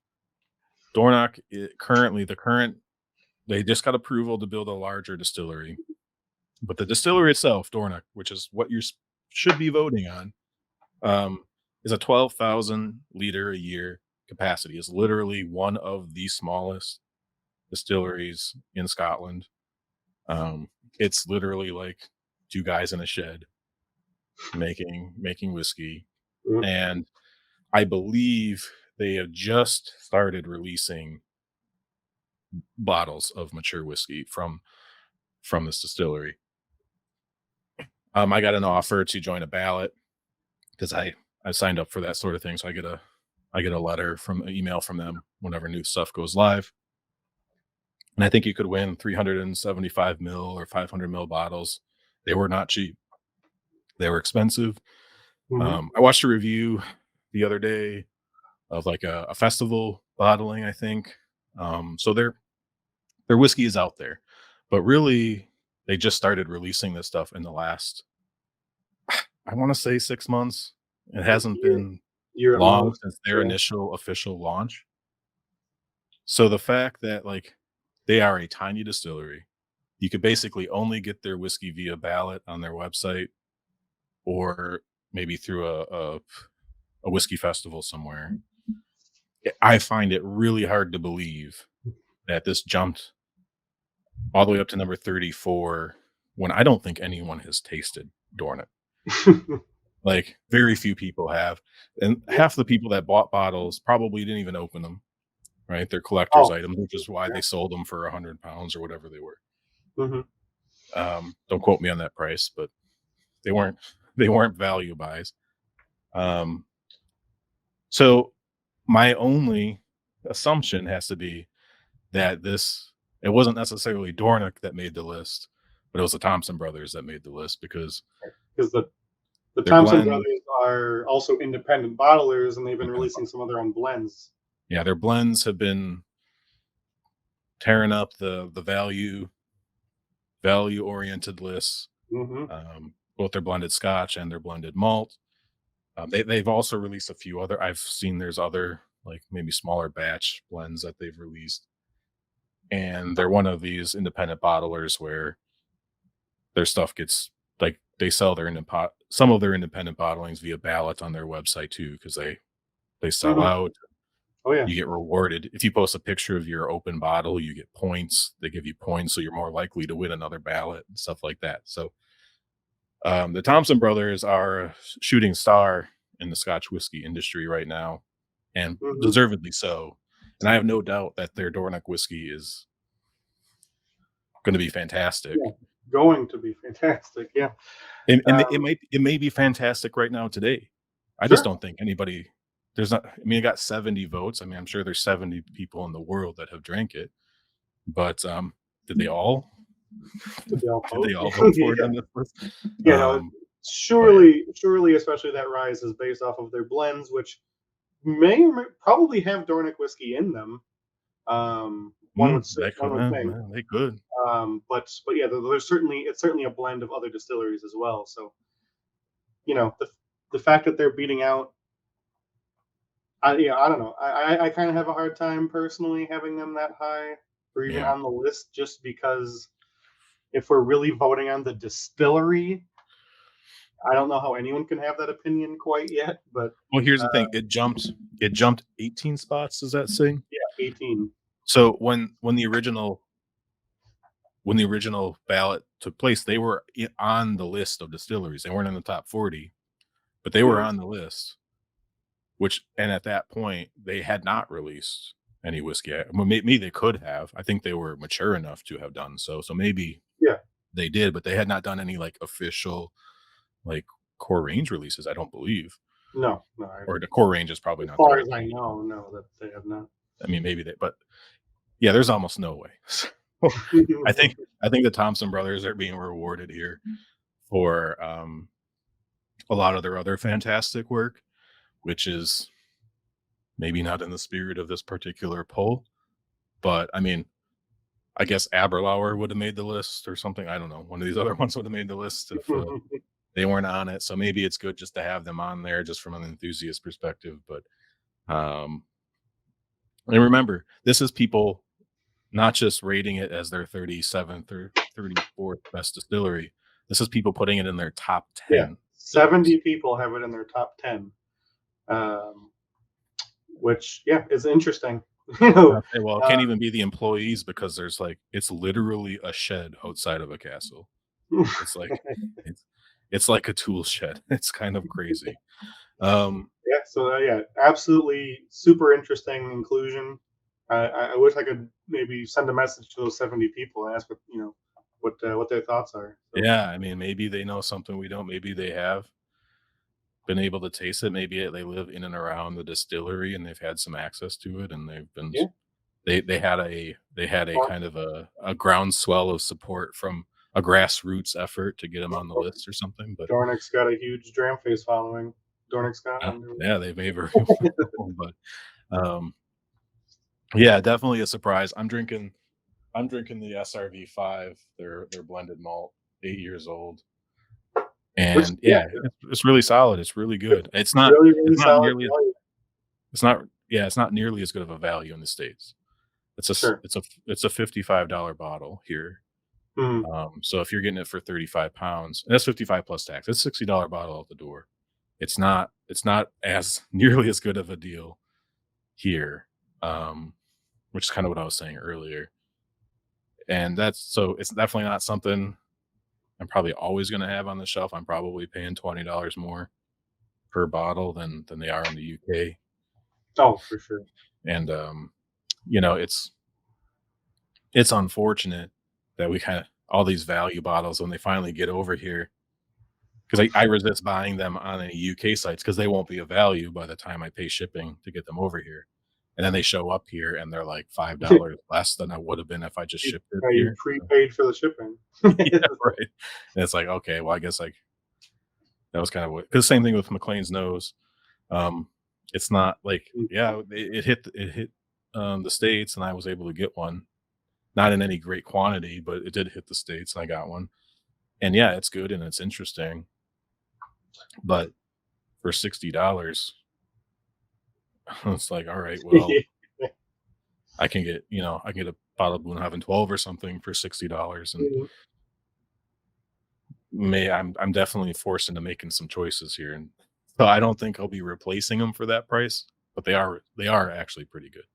Dornoch currently they just got approval to build a larger distillery, but the distillery itself, Dornoch, which is what you should be voting on, um, is a 12,000 liter a year capacity. Is literally one of the smallest distilleries in Scotland. It's literally like two guys in a shed making whiskey, Mhm. and I believe they have just started releasing bottles of mature whiskey from this distillery. I got an offer to join a ballot because I signed up for that sort of thing, so I get a letter from an email from them whenever new stuff goes live. And I think you could win 375 mil or 500 mil bottles. They were not cheap. They were expensive. Mhm. I watched a review the other day of like a festival bottling, I think. So their whiskey is out there, but really they just started releasing this stuff in the last, I want to say 6 months. It Like hasn't been year at long most. since their Yeah. initial official launch. So the fact that like they are a tiny distillery, you could basically only get their whiskey via ballot on their website or maybe through a whiskey festival somewhere. I find it really hard to believe that this jumped all the way up to number 34 when I don't think anyone has tasted Dornoch. Like very few people have. And Yeah. half the people that bought bottles probably didn't even open them, right? They're collector's Oh, items, which is why yeah. they sold them for 100 pounds or whatever they were. Mhm. Don't quote me on that price, but they weren't they weren't value buys. Um, so my only assumption has to be that it wasn't necessarily Dornick that made the list, but it was the Thompson brothers that made the list because Because the their Thompson blend, brothers are also independent bottlers, and they've been yeah, releasing some of their own blends. yeah, their blends have been tearing up the value oriented lists, Hmm. both their blended Scotch and their blended malt. They've also released a few other. I've seen there's other like maybe smaller batch blends that they've released, and they're one of these independent bottlers where their stuff gets like they sell their some of their independent bottlings via ballot on their website too because they sell Hmm. out. Oh yeah. You get rewarded if you post a picture of your open bottle. You get points. They give you points, so you're more likely to win another ballot and stuff like that. So the Thompson brothers are a shooting star in the Scotch whiskey industry right now, and Hmm. deservedly so. And I have no doubt that their Dornock whiskey is going to be Yeah. fantastic. Going to be fantastic. Yeah. And Um, it may be fantastic right now today. I just sure. don't think anybody there's not. I mean, it got 70 votes. I mean, I'm sure there's 70 people in the world that have drank it, but did they all To be all did they vote. all vote for it Yeah. on this list? Yeah. No. But yeah, Surely, especially that rise is based off of their blends, which may probably have Dornick whiskey in them. That One could, would think. they could. But yeah, there's certainly it's certainly a blend of other distilleries as well. So the fact that they're beating out, I don't know. I kind of have a hard time personally having them that high or even Yeah. on the list, just because if we're really voting on the distillery, I don't know how anyone can have that opinion quite yet. But Well, here's the uh, thing. It jumped 18 spots, does that say? yeah, 18. So when the original ballot took place, they were on the list of distilleries. They weren't in the top 40, but they were Mhm. on the list. Which and at that point they had not released any whiskey. Well, maybe they could have. I think they were mature enough to have done so. So maybe Yeah, they did, but they had not done any like official like core range releases. I don't believe, no, no. or the core range is probably As not the far right as I term. know, no, that they have not. I mean, maybe they, but yeah, there's almost no way. So I think the Thompson brothers are being rewarded here for a lot of their other fantastic work, which is maybe not in the spirit of this particular poll. But I mean, I guess Aberlour would have made the list or something. I don't know. One of these other ones would have made the list if they weren't on it. So maybe it's good just to have them on there, just from an enthusiast perspective. But um, and remember, this is people not just rating it as their 37th or 34th best distillery. This is people putting it in their top Yeah, 10 distilleries. 70 people have it in their top 10, um, which yeah is interesting. you know, Okay, well, it uh, can't even be the employees because there's like it's literally a shed outside of a castle. It's like it's it's like a tool shed. It's kind of crazy. Um, yeah, so yeah, absolutely super interesting inclusion. I wish I could maybe send a message to those 70 people and ask what their thoughts are. So yeah, I mean, maybe they know something we don't. Maybe they have been able to taste it. Maybe they live in and around the distillery and they've had some access to it, and they've been yeah, they had a well, kind of a groundswell of support from a grassroots effort to get them on the list or something. But Dornick's got a huge Dramface following. Dornick Scotland. yeah, they may very well. But um, yeah, definitely a surprise. I'm drinking the SRV 5, their blended malt, 8 years old. Which And yeah, yeah, it's really solid. It's really good. really really It's not solid nearly value. it's not yeah, it's not nearly as good of a value in the States. Sure. It's a $55 bottle here. Mhm. So if you're getting it for 35 pounds, and that's 55 plus tax. It's $60 bottle out the door. It's not as nearly as good of a deal here. Which is kind of what I was saying earlier. And that's so it's definitely not something I'm probably always gonna have on the shelf. I'm probably paying $20 more per bottle than they are in the UK. Oh, for sure. And you know, it's unfortunate that we kind of all these value bottles when they finally get over here because I resist buying them on any UK sites because they won't be a value by the time I pay shipping to get them over here. And then they show up here and they're like $5 less than I would have been if I just shipped it You here. So, prepaid for the shipping. yeah, right. And it's like, okay, well, I guess like that was kind of what because same thing with McLean's nose. Um, it's not like yeah, it hit the States and I was able to get one not in any great quantity, but it did hit the States, and I got one. And yeah, it's good and it's interesting, but for $60, it's like, all right, well, I can get, I can get a bottle of Blue 12 or something for $60, and Mhm. I'm definitely forced into making some choices here, and so I don't think I'll be replacing them for that price, but they are actually pretty good.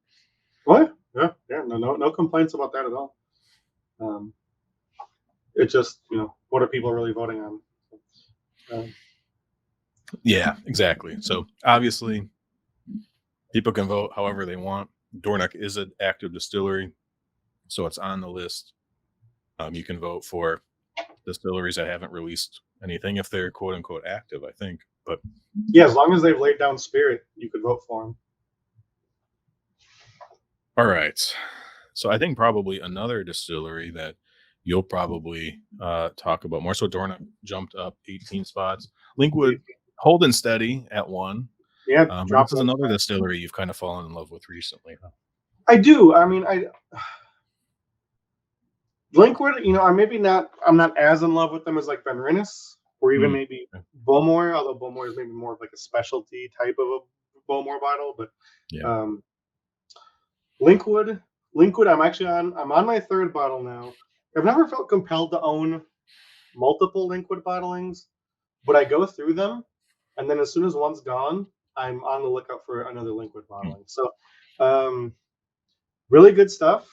What? Yeah, yeah. No complaints about that at all. Um, it's just what are people really voting on? Um, Yeah, exactly. So obviously, people can vote however they want. Dornoch is an active distillery, so it's on the list. You can vote for distilleries that haven't released anything if they're quote unquote active, I think. But yeah, as long as they've laid down spirit, you could vote for them. all right. So I think probably another distillery that you'll probably talk about more. So Dornoch jumped up 18 spots. Linkwood holding steady at one. Yeah, But this drop is one another spot. distillery you've kind of fallen in love with recently, huh? I do. I mean, I Linkwood. I'm not as in love with them as like Ben Rinnes or even Mm, maybe okay. Bowmore. Although Bowmore is maybe more of like a specialty type of a Bowmore bottle, but Yeah. um, Linkwood, Linkwood. I'm on my third bottle now. I've never felt compelled to own multiple Linkwood bottlings, but I go through them, and then as soon as one's gone, I'm on the lookout for another Linkwood Mm, bottling. So, um, really good stuff.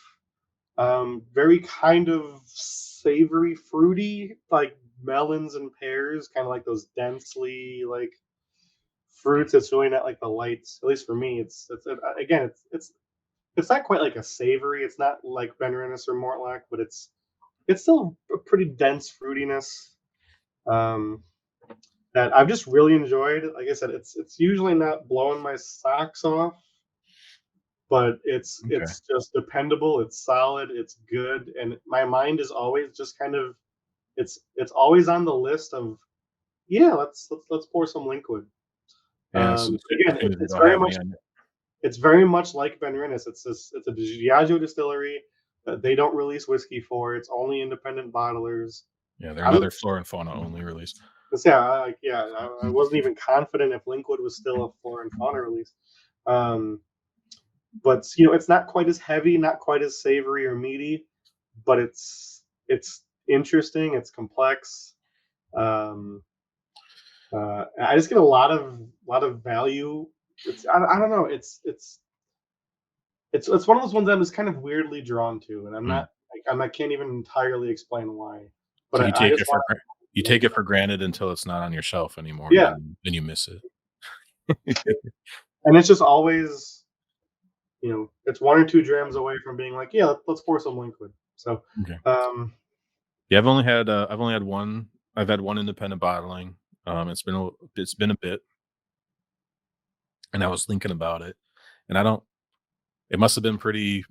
Very kind of savory, fruity, like melons and pears, kind of like those densely like fruits. It's really not like the lights. At least for me, again, it's not quite like a savory. It's not like Ben Rennis or Mortlack, but it's still a pretty dense fruitiness. Um, that I've just really enjoyed. Like I said, it's usually not blowing my socks off, but okay. it's just dependable. It's solid. It's good, and my mind is always just kind of it's always on the list of yeah. Let's pour some Linkwood. Yeah. As Again, soon as you don't have any on it. it's very much like Ben Rennis. It's a Diageo distillery that they don't release whiskey for. It's only independent bottlers. Yeah, they're I'm another flora and fauna only release. I wasn't even confident if Linkwood was still a flora and fauna release. Um, but it's not quite as heavy, not quite as savory or meaty, but it's interesting. It's complex. Um, I just get a lot of value. I don't know. It's one of those ones I'm just kind of weirdly drawn to, and Mm. I can't even entirely explain why. But So you I take just it want for to you make take it sure. for granted until it's not on your shelf anymore, and Yeah, then you miss it. and it's just always it's 1 or 2 drams away from being like, yeah, let's pour some liquid. So, Okay. um, Yeah, I've only had one. I've had one independent bottling. It's been a bit, and I was thinking about it, and I don't. It must have been pretty.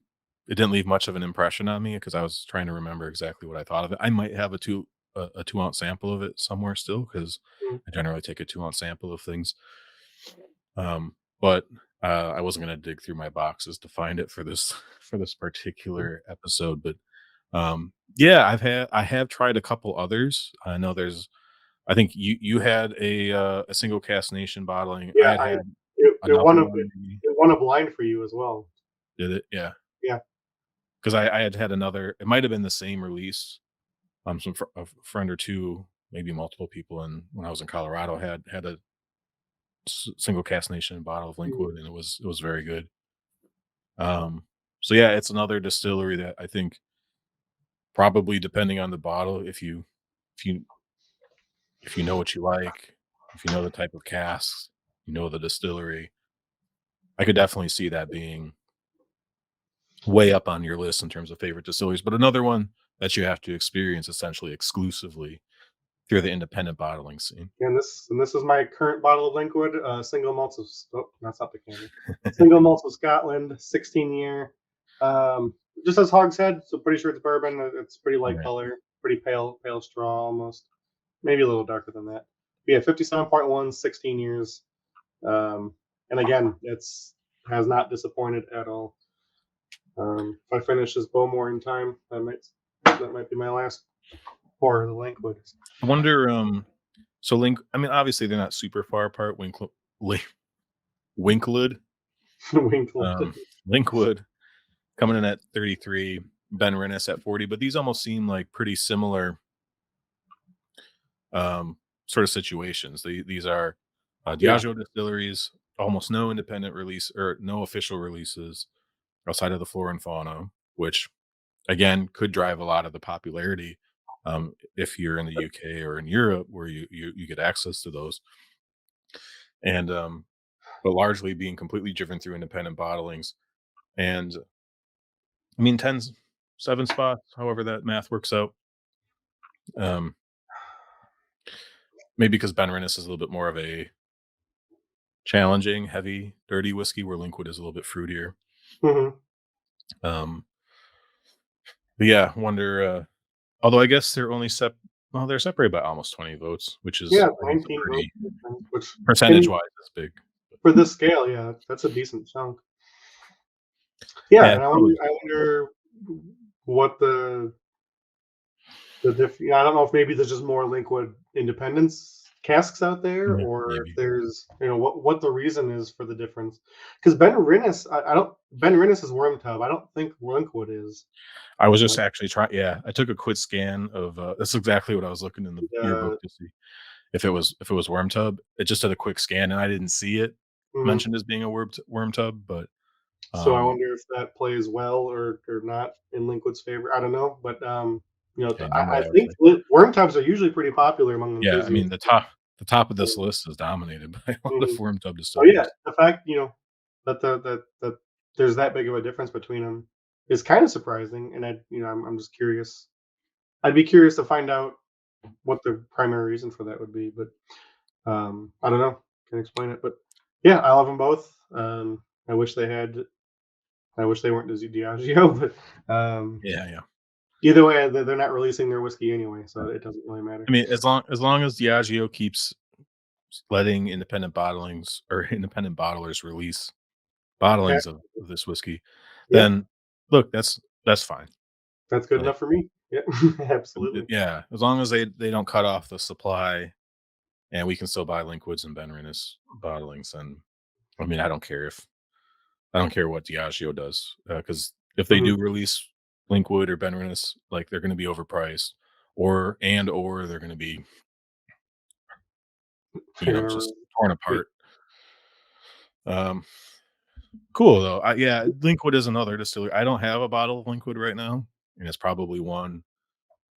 It didn't leave much of an impression on me because I was trying to remember exactly what I thought of it. I might have a 2 ounce sample of it somewhere still because mm, I generally take a 2 ounce sample of things. But I wasn't gonna dig through my boxes to find it for this for this particular episode. But yeah, I have tried a couple others. I know there's. I think you had a single cast nation bottling. I yeah, had it another won one. Maybe it won a blind for you as well. did it? Yeah, Yeah. because I had had another. It might have been the same release. A friend or two, maybe multiple people, and when I was in Colorado, had a single cast nation bottle of Mm. Linkwood, and it was very good. Um, so yeah, it's another distillery that I think probably depending on the bottle, if you if you know what you like, if you know the type of casks, you know the distillery, I could definitely see that being way up on your list in terms of favorite distilleries. But another one that you have to experience essentially exclusively through the independent bottling scene. And this is my current bottle of Linkwood, single malts of that's not the candy. Single malts of Scotland, 16 year. Um, just as Hogshead, so pretty sure it's bourbon. It's pretty light Right. color, pretty pale straw almost, maybe a little darker than that. But yeah, 57.1, 16 years. Um, and again, it's has not disappointed at all. If I finish this Bowmore in time, that might be my last pour of the Linkwood. I wonder, so Link I mean, obviously, they're not super far apart, Winkwood, Winkwood. um, Linkwood coming in at 33, Ben Rennis at 40, but these almost seem like pretty similar, sort of situations. These are, Yeah. Diageo Distilleries, almost no independent release or no official releases outside of the Flora and Fauna, which again could drive a lot of the popularity, if you're in the UK or in Europe where you get access to those. And but largely being completely driven through independent bottlings. And I mean 10's 7 spots, however that math works out. Um, maybe because Ben Rennis is a little bit more of a challenging, heavy, dirty whiskey, where Linkwood is a little bit fruitier. Hmm. Um, but yeah, wonder. Although I guess they're only well, they're separated by almost 20 votes, which is Yeah, I think is a 19 votes, pretty which percentage and wise is big. for this scale, yeah, that's a decent chunk. Yeah, Yeah, and I wonder, totally. I wonder what I don't know if maybe there's just more Linkwood Independence casks out there, Yeah, or if maybe. there's what the reason is for the difference. Because I don't Ben Rinnes is Worm Tub. I don't think Linkwood is. I was Uh, just actually trying. Yeah, I took a quick scan of. That's exactly what I was looking in the yearbook uh, to see if it was worm tub. It just did a quick scan, and I didn't see it mhm. mentioned as being a worm tub. But So I um, wonder if that plays well or not in Linkwood's favor. I don't know, but okay, none that I I would think say. worm tubs are usually pretty popular among Yeah, I mean enthusiasts. the top of this list is dominated by a lot Mhm. of worm tub Oh yeah, distilleries. the fact that there's that big of a difference between them is kind of surprising, and I'm just curious. I'd be curious to find out what the primary reason for that would be, but I don't know. Can explain it, but yeah, I love them both. I wish they had. I wish they weren't Diageo, but Yeah, yeah. either way, they're not releasing their whiskey anyway, so it doesn't really matter. I mean, as long as Diageo keeps letting independent bottlings or independent bottlers release Yeah, bottlings of this whiskey, yeah, then look, that's fine. that's good Like, enough for me. Yeah, absolutely. yeah, as long as they don't cut off the supply and we can still buy Linkwoods and Ben Rennis bottlings, and I mean, I don't care what Diageo does, because if they Hmm. do release Linkwood or Ben Rennis, like they're going to be overpriced, or they're going to be Fair. just torn apart. Um, cool though. Yeah, Linkwood is another distillery. I don't have a bottle of Linkwood right now, and it's probably one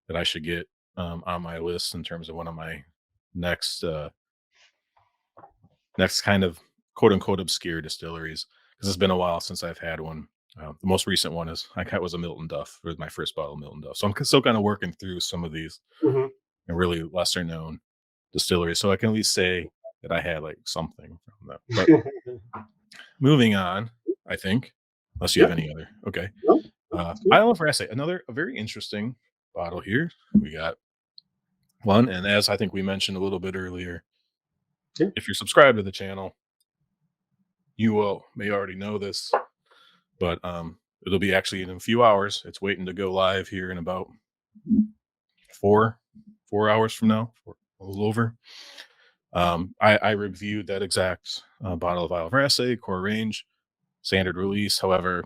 that I should get, on my list in terms of one of my next next kind of quote unquote obscure distilleries, because it's been a while since I've had one. The most recent one is I got was a Milton Duff. It was my first bottle of Milton Duff. So I'm still kind of working through some of these Hmm. and really lesser known distilleries, so I can at least say that I had like something from them. But moving on, I think, unless you have Yeah. any other. Okay, No, that's good. Isle of Raasay, another a very interesting bottle here. We got one, and as I think we mentioned a little bit earlier, Yeah. if you're subscribed to the channel, you will may already know this, but it'll be actually in a few hours. It's waiting to go live here in about four 4 hours from now, a little over. I reviewed that exact bottle of Isle of Raasay core range standard release. However,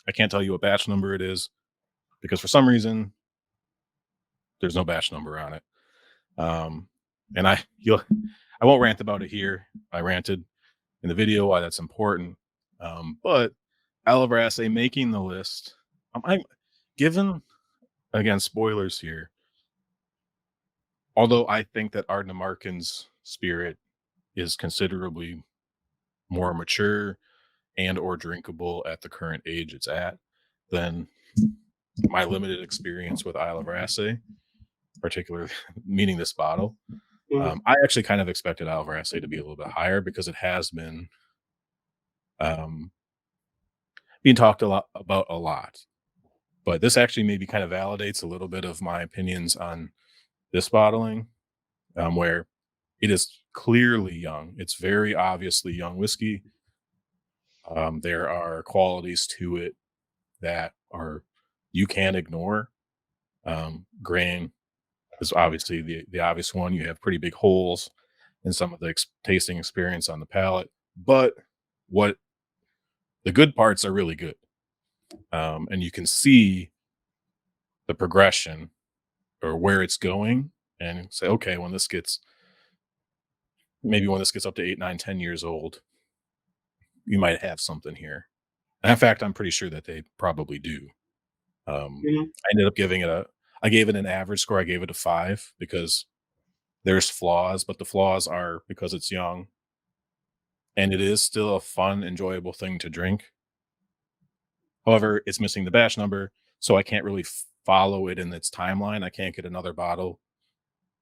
I can't tell you what batch number it is because for some reason there's no batch number on it. Um, and I won't rant about it here. I ranted in the video why that's important. But Isle of Raasay making the list. I'm given again spoilers here. Although I think that Ardna Markin's spirit is considerably more mature and or drinkable at the current age it's at than my limited experience with Isle of Raasay, particularly meaning this bottle. Mhm. I actually kind of expected Isle of Raasay to be a little bit higher because it has been um, being talked a lot about a lot. But this actually maybe kind of validates a little bit of my opinions on this bottling, where it is clearly young. It's very obviously young whiskey. There are qualities to it that are you can ignore. Grain is obviously the obvious one. You have pretty big holes in some of the tasting experience on the palate, but what the good parts are really good, and you can see the progression or where it's going, and say, okay, when this gets up to 8, 9, 10 years old, you might have something here. And in fact, I'm pretty sure that they probably do. Mhm. I ended up I gave it an average score. I gave it a 5 because there's flaws, but the flaws are because it's young and it is still a fun, enjoyable thing to drink. However, it's missing the batch number, so I can't really follow it in its timeline. I can't get another bottle,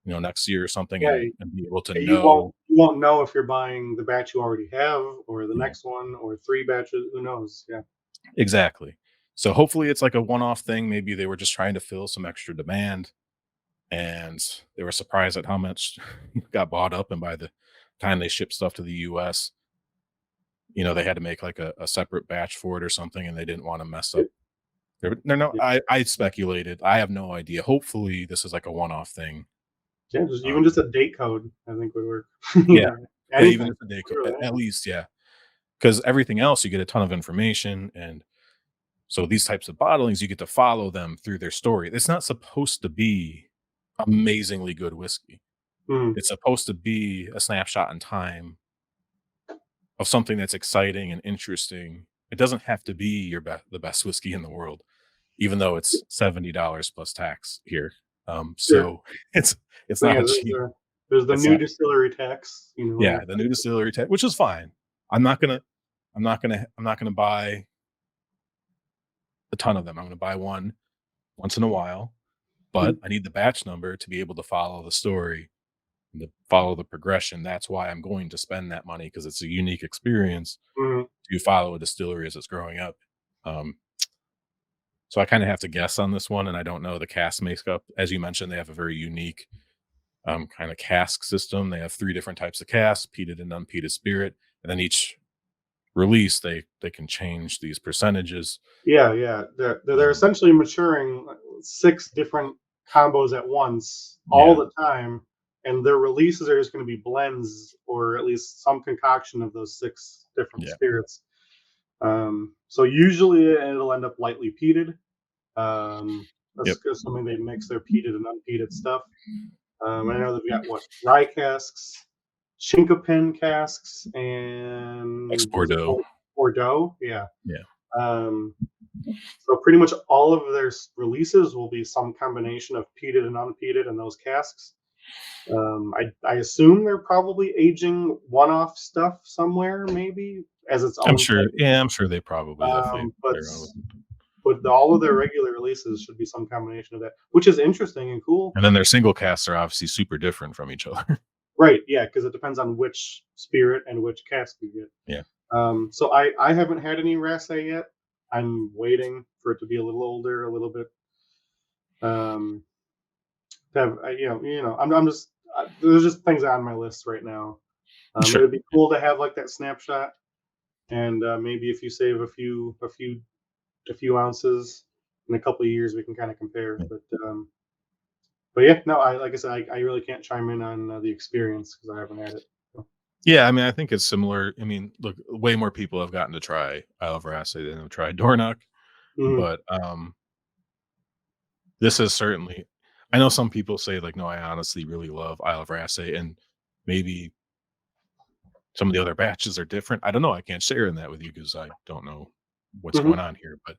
next year or something Yeah, and be able to you won't know you won't know if you're buying the batch you already have or the yeah, next one or 3 batches, who knows? Yeah. exactly. So hopefully it's like a one-off thing. Maybe they were just trying to fill some extra demand and they were surprised at how much got bought up. And by the time they shipped stuff to the US, they had to make like a separate batch for it or something, and they didn't want to mess up. Yep, They're no, yep. I speculated. I have no idea. Hopefully, this is like a one-off thing. Yeah, just even Um, just a date code, I think would work. yeah, Yeah, yeah. Even anything, if the day, literally at anything. least, yeah, because everything else you get a ton of information, and so these types of bottlings you get to follow them through their story. It's not supposed to be amazingly good whiskey. Mhm, It's supposed to be a snapshot in time of something that's exciting and interesting. It doesn't have to be the best whiskey in the world, even though it's $70 plus tax here. sure. So it's it's So, not yeah, a cheap. there's the It's new not. distillery tax, you know, Yeah, the new distillery tax, which is fine. I'm not gonna I'm not gonna buy a ton of them. I'm gonna buy one once in a while, but mhm, I need the batch number to be able to follow the story and to follow the progression. That's why I'm going to spend that money because it's a unique experience mhm. to follow a distillery as it's growing up. Um, so I kind of have to guess on this one, and I don't know the cask makeup. As you mentioned, they have a very unique kind of cask system. They have three different types of casks: peated and unpeated spirit, and then each release they can change these percentages. Yeah, yeah. They're Um, essentially maturing 6 different combos at once all yeah, the time, and their releases are just gonna be blends or at least some concoction of those 6 different yeah, spirits. So usually it'll end up lightly peated, yep. assuming they mix their peated and unpeated stuff. I know they've got what, rye casks, chinkapin casks, Ex and was it Bordeaux. Bordeaux? Yeah. Yeah, Um, so pretty much all of their releases will be some combination of peated and unpeated in those casks. I assume they're probably aging one-off stuff somewhere, maybe as its I'm own sure. thing. Yeah, I'm sure they probably definitely Um, but their own. but all of their regular releases should be some combination of that, which is interesting and cool. And then their single casts are obviously super different from each other. Right? Yeah, because it depends on which spirit and which cask you get. Yeah, So I haven't had any Rasa yet. I'm waiting for it to be a little older, a little bit. Um, to have, I'm just there's just things on my list right now. It sure. would be cool to have like that snapshot, and maybe if you save a few ounces in a couple of years, we can kind of compare. Yeah. But yeah, no, I like I said, I really can't chime in on the experience because I haven't had it. So. Yeah, I mean, I think it's similar. I mean, look, way more people have gotten to try Isle of Raasay than have tried Dornoch, Mhm, but this is certainly. I know some people say like, no, I honestly really love Isle of Raasay, and maybe some of the other batches are different. I don't know. I can't share in that with you because I don't know what's mhm. going on here. But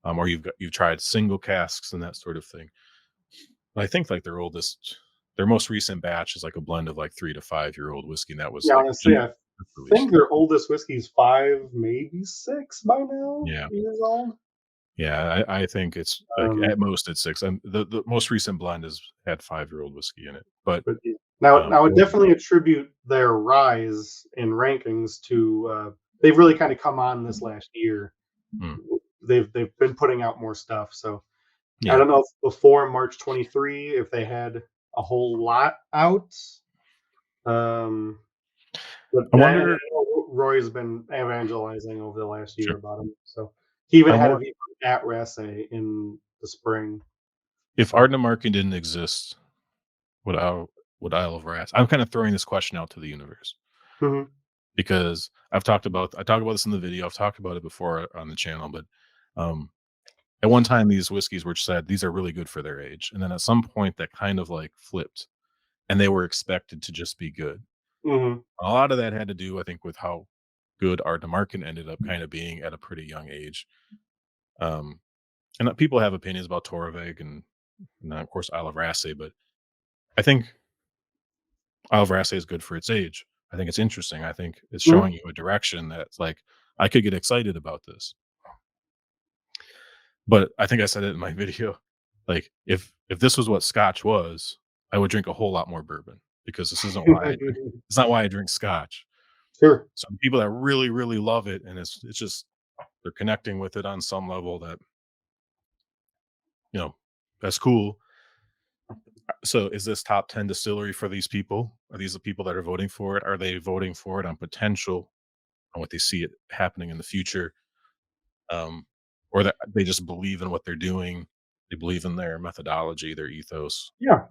or you've tried single casks and that sort of thing. I think like their most recent batch is like a blend of like 3 to 5 year old whiskey, and that was Yeah, like honestly, just I released. think their oldest whiskey is 5, maybe 6 by now Yeah, years old. yeah. I think it's like Um, at most it's six. And the most recent blend has had 5 year old whiskey in it, but but yeah. Now I would well, definitely attribute their rise in rankings to they've really kind of come on this last year. mm, They've been putting out more stuff. So I yeah. don't know if before March 23 if they had a whole lot out. Um, but I and I wonder. know Roy's been evangelizing over the last year Sure. about them. So he even I had a want. at Rassay in the spring. If So, Ardnamurchan didn't exist, would Isle of Rats? I'm kind of throwing this question out to the universe mhm, because I talk about this in the video. I've talked about it before on the channel, but um, at one time these whiskeys were said these are really good for their age, and then at some point that kind of like flipped, and they were expected to just be good. mhm, A lot of that had to do, I think, with how good Ardnamurchan ended up kind of being at a pretty young age. Um, and people have opinions about Torvig and of course Isle of Rassay, but I think Isle of Rassay is good for its age. I think it's interesting. I think it's mhm. showing you a direction that's like I could get excited about this. But I think I said it in my video. Like if this was what Scotch was, I would drink a whole lot more bourbon because this isn't why it's not why I drink Scotch. Sure. Some people that really, really love it and it's just they're connecting with it on some level that, you know, that's cool. So is this top 10 distillery for these people? Are these the people that are voting for it? Are they voting for it on potential, on what they see it happening in the future? Um, or that they just believe in what they're doing. They believe in their methodology, their ethos. Yeah.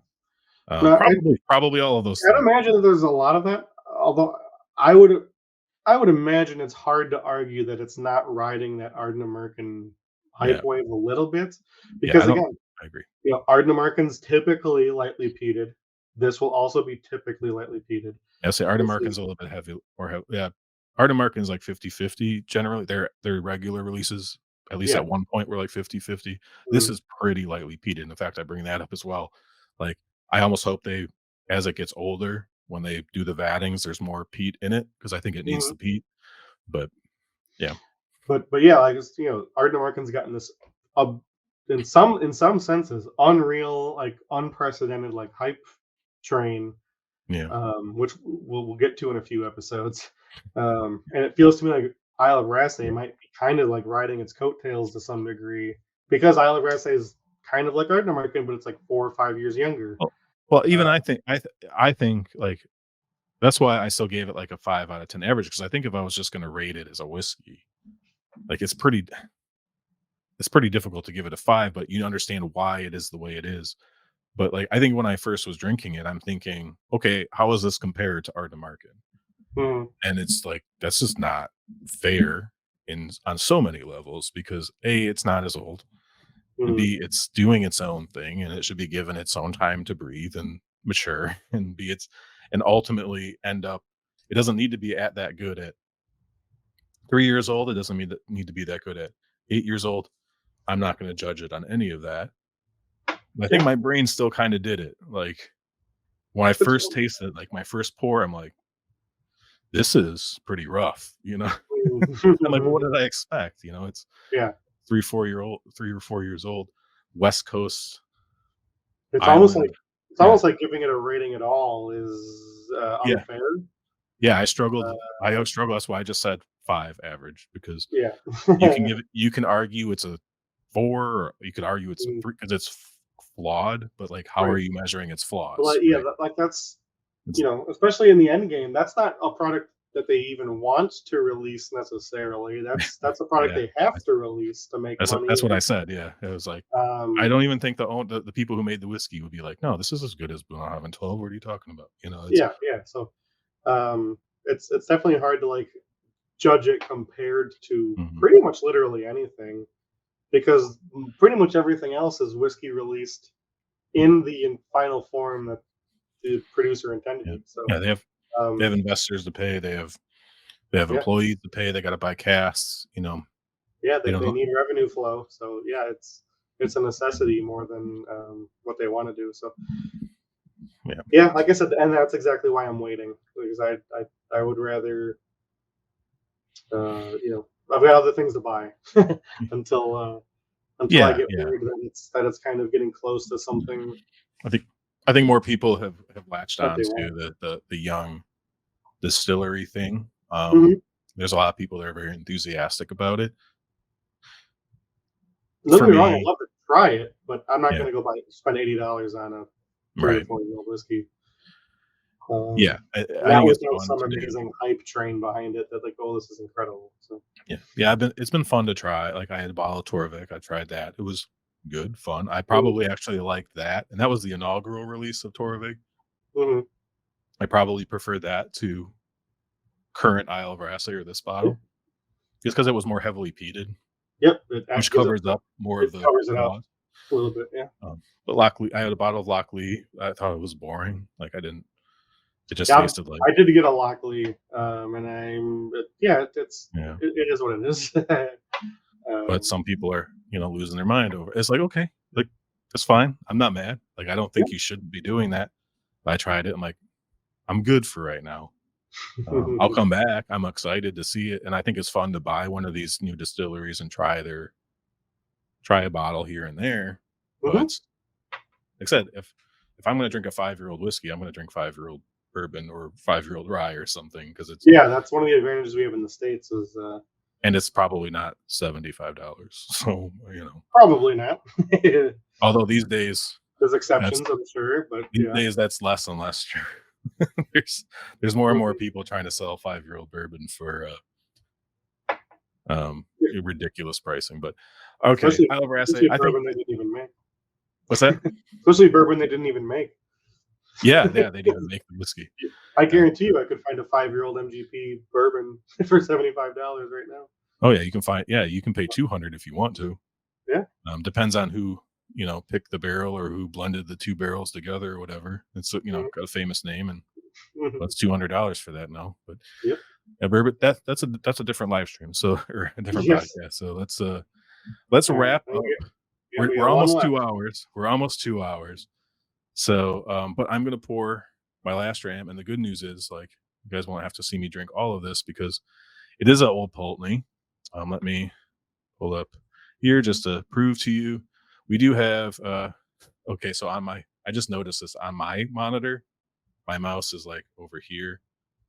No, Probably all of those I'd things. imagine that there's a lot of that, although I would I would imagine it's hard to argue that it's not riding that Ardnamurchan Yeah, hype wave a little bit, yeah. because again, I agree. Ardnamurchan's typically lightly peated. This will also be typically lightly peated. I say This Ardnamurchan's is a little bit heavy or yeah. Ardnamurchan's like 50-50 generally. Their regular releases, at least yeah. at one point, were like 50-50. This Mhm, is pretty lightly peated. In fact, I bring that up as well. Like, I almost hope they, as it gets older, when they do the vattings, there's more peat in it because I think it needs mhm. the peat. But yeah, But yeah, like it's, Ardnamurchan's gotten this, uh, in some senses, unreal, like unprecedented, like hype train, yeah. which we'll get to in a few episodes. And it feels to me like Isle of Rassay might be kind of like riding its coattails to some degree, because Isle of Rassay is kind of like Ardnamurchan, but it's like 4 or 5 years younger. Well, well, Uh, even I think like that's why I still gave it like a 5 out of 10 average because I think if I was just going to rate it as a whiskey, like it's pretty difficult to give it a 5, but you understand why it is the way it is. But, like, I think when I first was drinking it, I'm thinking, "Okay, how is this compared to Art of Market?" mm, And it's like, that's just not fair in on so many levels because A, it's not as old, and mm, B, it's doing its own thing, and it should be given its own time to breathe and mature, and B, it's and ultimately end up it doesn't need to be at that good at 3 years old, it doesn't need to be that good at 8 years old. I'm not gonna judge it on any of that. I think yeah, my brain still kinda did it, like, when I it's first tasted, like, my first pour, I'm like, "This is pretty rough," you know? I'm like, "What did I expect?" You know, it's yeah. 3 or 4 years old, West Coast It's almost like island. Yeah. giving it a rating at all is Yeah. unfair. Yeah, I Uh, always struggle, that's why I just said 5 average because yeah. you can argue it's a 4 or you could argue it's a Mm, 3 because it's flawed, but, like, how are right. you measuring its But flaws, like, yeah, right? like that's, It's especially in the end game, that's not a product that they even want to release necessarily. That's a product yeah. they have to release to make money. That's what I said, yeah. It was like, I Um, don't even think the people who made the whiskey would be like, "No, this is as good as Bunnahabhain 12, what are you talking about?" You know, it's yeah, yeah. So it's definitely hard to like judge it compared to mhm, pretty much literally anything, because pretty much everything else is whiskey released in the final form that the producer intended yeah. it. So Yeah, they have um, investors to pay, they have yeah, employees to pay, they gotta buy casks, you know, yeah, they they don't need revenue flow. So yeah, it's a necessity more than what they want to do. So yeah, yeah, like I said, and that's exactly why I'm waiting, because I would rather I've got other things to buy until I yeah, get yeah. word that it's kind of getting close to something I think I think more people have latched that on they to want. the young distillery thing. Mhm. There's a lot of people that are very enthusiastic about it. Don't For get me wrong, I'd me love to try it, but I'm not yeah, gonna go spend $80 on a 3 or right. 4-year-old whiskey. Yeah, And I that think was it's no fun some to do. amazing hype train behind it that like, oh, this is incredible. So, Yeah, yeah, it's been fun to try. Like I had a bottle of Torvik. I tried that. It was good, fun. I mhm, probably actually liked that, and that was the inaugural release of Torvik. mhm, I probably prefer that to current Isle of Rassay or this yeah, bottle, just because it was more heavily peated, yep, which gives it covers up more it of the covers it up flaws. a little bit. Yeah, But Lockley, I had a bottle of Lockley. I thought it was boring. Like I didn't. It just yeah. tasted like I did get a Lockley, and yeah, yeah. it is what it is. But um, some people are losing their mind over. It's like okay, like it's fine. I'm not mad. Like I don't yeah. think you should be doing that. I tried it. I'm like I'm good for right now. I'll come back. I'm excited to see it, and I think it's fun to buy one of these new distilleries and try a bottle here and there. Mhm. But like I said, if I'm going to drink a 5-year-old whiskey, I'm going to drink 5-year-old bourbon or 5-year-old rye or something because it's Yeah, that's one of the advantages we have in the States is, and it's probably not $75. So probably not. although these days There's that's exceptions, I'm sure, but these yeah. days that's less and less true. there's there's more and more Mhm. people trying to sell 5-year-old bourbon for Yeah, ridiculous pricing. But okay, especially I over say especially I think bourbon they didn't even make. what's that? Especially bourbon they didn't even make. Yeah, yeah, they didn't even make the whiskey. I Yeah. guarantee you I could find a 5-year-old MGP bourbon for $75 right now. Oh yeah, you can pay 200 if you want to. Yeah. Depends on who, picked the barrel or who blended the 2 barrels together or whatever. It's, Mhm, got a famous name and mhm. that's $200 for that now. But Yep. yeah, bourbon that's a different live stream. So or a different Yes. podcast. So let's Alright. wrap up. Yeah, we We're got one almost left. 2 hours. We're almost 2 hours. So, but I'm gonna pour my last ram, and the good news is, like, you guys won't have to see me drink all of this because it is a Old Pulteney. Let me pull up here just to prove to you. We do have okay, so I just noticed this on my monitor, my mouse is like over here,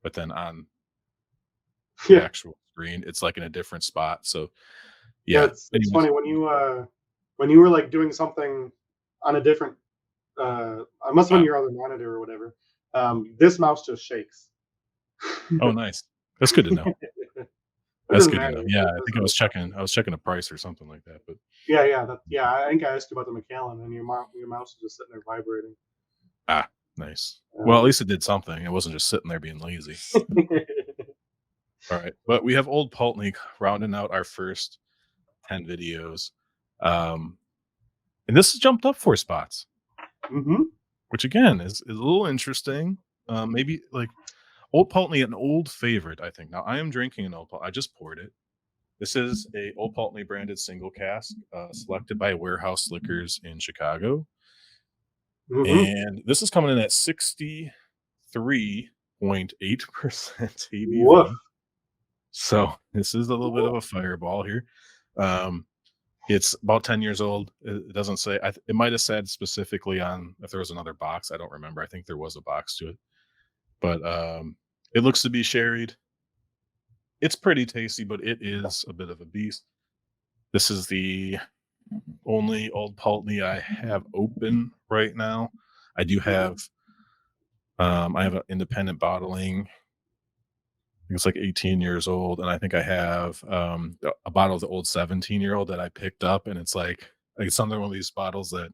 but then on the Yeah. actual screen, it's like in a different spot. So Yeah, yeah. it's Anyways, funny when you were, like, doing something on a different, it must have been uh, your other monitor or whatever, this mouse just shakes. oh nice. That's good to know. It That's doesn't good to matter. know. It Yeah, I think doesn't really matter. I was checking a price or something like that, but Yeah, I think I asked you about the Macallan, and your mouse is just sitting there vibrating. ah, nice. Well, at Um, least it did something. It wasn't just sitting there being lazy. All right. But we have Old Pulteney rounding out our first 10 videos. Um, and this has jumped up 4 spots, mhm, which again is a little interesting. Maybe like Old Pulteney, an old favorite, I think. Now I am drinking an Old Pulteney. I just poured it. This is a Old Pulteney branded single cask, selected by Warehouse Liquors in Chicago. mhm. And this is coming in at 63.8% Woof. ABV. So this is a little bit of a fireball here. Um, it's about 10 years old. It doesn't say, it might have said specifically on if there was another box. I don't remember. I think there was a box to it, but it looks to be sherried. It's pretty tasty, but it is a bit of a beast. This is the only Old Pulteney I have open right now. I do Mhm. have, I have an independent bottling. I think it's like 18 years old, and I think I have a bottle of the old 17-year-old that I picked up, and it's like it's another one of these bottles that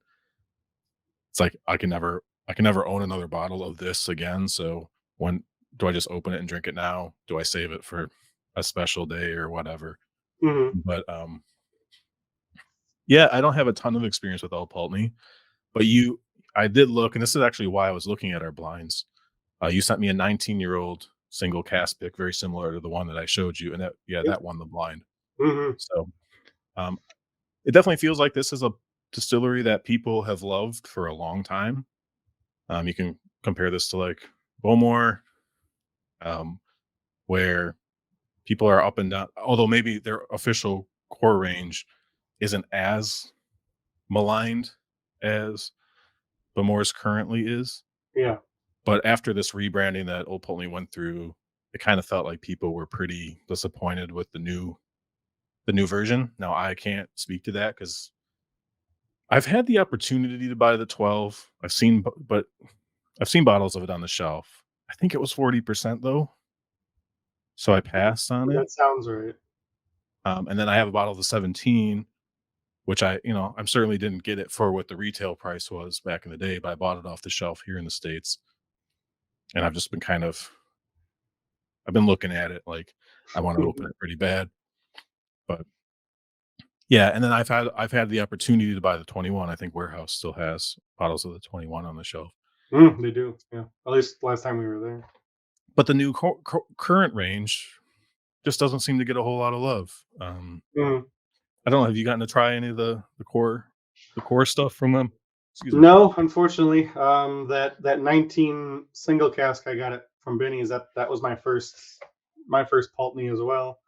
it's like I can never own another bottle of this again. So when do I just open it and drink it now? Do I save it for a special day or whatever? Mhm. But yeah, I don't have a ton of experience with Old Pulteney, but I did look, and this is actually why I was looking at our blinds. You sent me a 19-year-old single cast pick, very similar to the one that I showed you, and Yep. that won the blind. Mhm. So um, it definitely feels like this is a distillery that people have loved for a long time. You can compare this to like Bowmore, um, where people are up and down, although maybe their official core range isn't as maligned as Bowmore's currently is. Yeah. But after this rebranding that Old Pulteney went through, it kind of felt like people were pretty disappointed with the new version. Now I can't speak to that because I've had the opportunity to buy the 12. But I've seen bottles of it on the shelf. I think it was 40% though, so I Okay. passed on it. That sounds right. And then I have a bottle of the 17, which I certainly didn't get it for what the retail price was back in the day, but I bought it off the shelf here in the States. And I've just been I've been looking at it like I want to open it pretty bad. But yeah, and then I've had the opportunity to buy the 21. I think Warehouse still has bottles of the 21 on the shelf. They do, yeah. At least last time we were there. But the new current range just doesn't seem to get a whole lot of love. Mhm. I don't know. Have you gotten to try any of the core stuff from them? Excuse me. No, unfortunately, that 19 single cask I got it from Benny's, that was my first Pultney as well.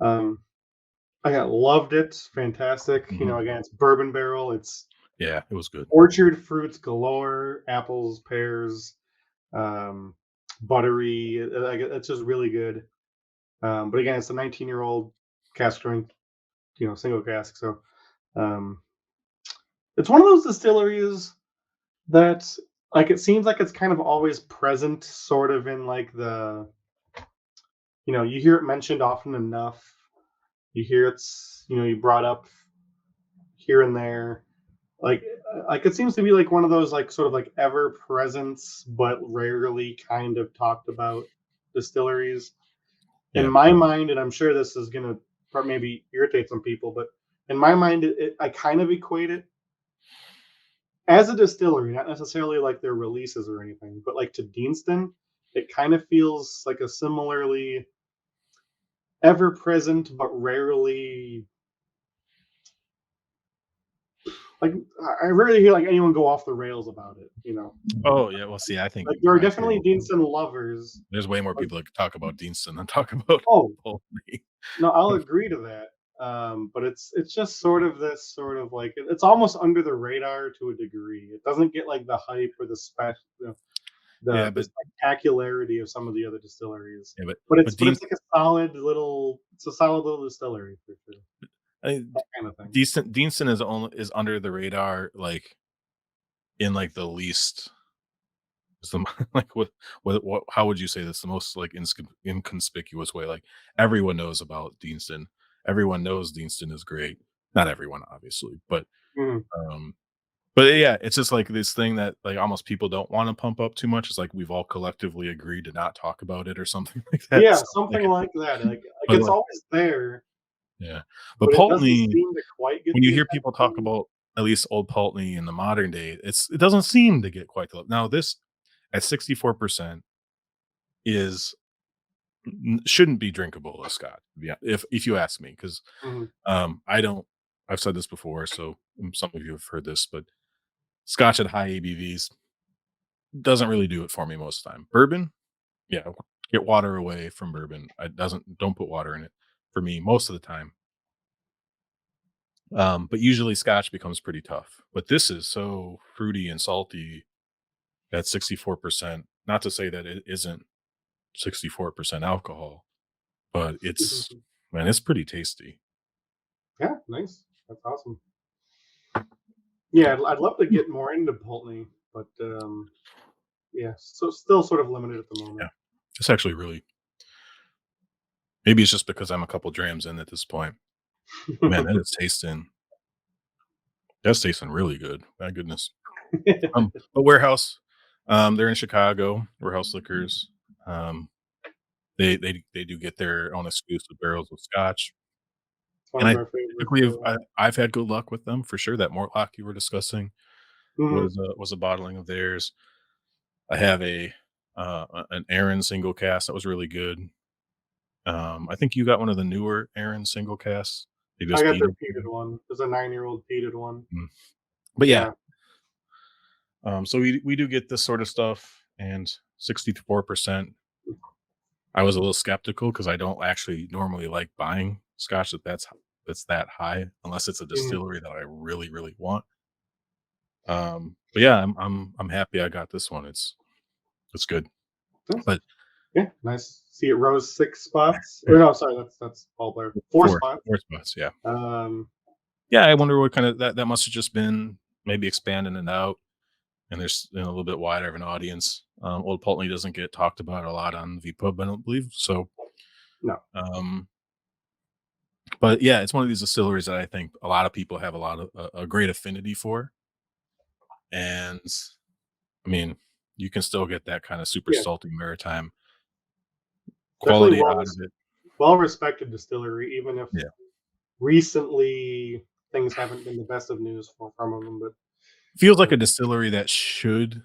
Um, I got loved it, fantastic. Mhm. Again, it's bourbon barrel, it's Yeah, it was good. orchard fruits galore, apples, pears, um, buttery. Like it's just really good. But again, it's a 19-year-old cask strength, single cask. So um, it's one of those distilleries that, like, it seems like it's kind of always present, sort of in like you hear it mentioned often enough. You hear you brought up here and there. Like it seems to be like one of those like sort of like ever presence but rarely kind of talked about distilleries. In Yeah. my mind, and I'm sure this is gonna maybe irritate some people, but in my mind, I kind of equate it as a distillery, not necessarily like their releases or anything, but like to Deanston, it kind of feels like a similarly ever present but rarely, like, I rarely hear like anyone go off the rails about it. Oh, yeah. Well, see, I think Like there are I definitely Deanston lovers. there's way more Like, people that could talk about Deanston than talk about oh Pulteney. no, I'll agree to that. But it's just sort of this sort of like it's almost under the radar to a degree. It doesn't get like the hype or the Yeah, the but spectacularity of some of the other distilleries. yeah, But it's but but Dean it's like a solid little distillery for sure. I That kind of thing. Deanston is under the radar, like, in, like, the least is the like, what how would you say this? The most, like, inconspicuous way, like, everyone knows about Deanston. Everyone knows Deanston is great. Not everyone, obviously, Mhm. um but yeah, it's just like this thing that like almost people don't want to pump up too much. It's like we've all collectively agreed to not talk about it or something like that. Yeah, So, something like that. Like but it's like, always there, yeah. But but it doesn't Pulteney, seem to quite get when you the hear people talk attention. about at least old Pulteney in the modern day, it doesn't seem to get quite the now this at 64% is shouldn't be drinkable as Scott. Yeah, if you ask me, because Mhm. I don't. I've said this before, so some of you have heard this, but Scotch at high ABVs doesn't really do it for me most of the time. Bourbon, yeah, get water away from bourbon. It doesn't don't put water in it for me most of the time. But usually Scotch becomes pretty tough. But this is so fruity and salty at 64%. Not to say that it isn't 64% alcohol, but it's pretty tasty. Yeah, nice. That's awesome. Yeah, I'd love to get more into Pulteney, but yeah, so still sort of limited at the moment. Yeah. It's actually really maybe it's just because I'm a couple drams in at this point. Man, that's tasting really good. My goodness. But Warehouse, they're in Chicago, Warehouse Liquors. Um, they do get their own exclusive barrels of Scotch, It's one and of I our favorites. typically have Yeah. I've had good luck with them for sure. That Mortlock you were discussing Mhm. was a bottling of theirs. I have an Aaron single cast that was really good. I think you got one of the newer Aaron single casts. They I just got their peated. peated one. There's a 9-year-old peated one. Mm. But yeah, Yeah. so we do get this sort of stuff, and 64%. I was a little skeptical because I don't actually normally like buying scotch that's that high unless it's a Mhm. distillery that I really, really want. But yeah, I'm happy I got this one. It's good. Nice. But Yeah, nice. See, it rose 6 spots. Or no, sorry, that's Paul Blair. 4 four spots. four spots, yeah. Um, Yeah, I wonder what kind of that must have just been maybe expanding it out and there's a little bit wider of an audience. Old Pulteney doesn't get talked about a lot on VPub, I don't believe. So, No. um, but yeah, it's one of these distilleries that I think a lot of people have a lot of a great affinity for, and I mean, you can still get that kind of super Yeah. salty maritime Definitely quality out of it. well respected distillery, even if Yeah, recently things haven't been the best of news for from them. But feels like uh, a distillery that should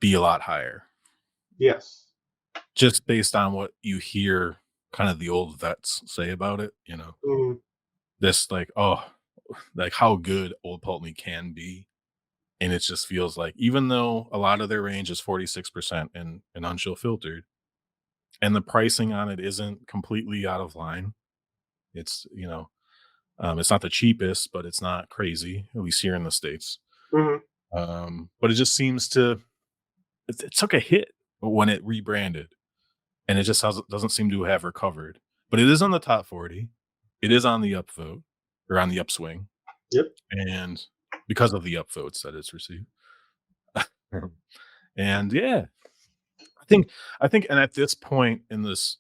be a lot higher, yes. just based on what you hear, kind of the old vets say about it. Mhm. This like, oh, like how good Old Pulteney can be. And it just feels like even though a lot of their range is 46% and unchill filtered, and the pricing on it isn't completely out of line. It's, it's not the cheapest, but it's not crazy, at least here in the States. Mhm. But it just seems to it took a hit when it rebranded, and it just doesn't seem to have recovered. But it is on the top 40. It is on the upvote or on the upswing, Yep. and because of the upvotes that it's received. And yeah, I think and at this point in this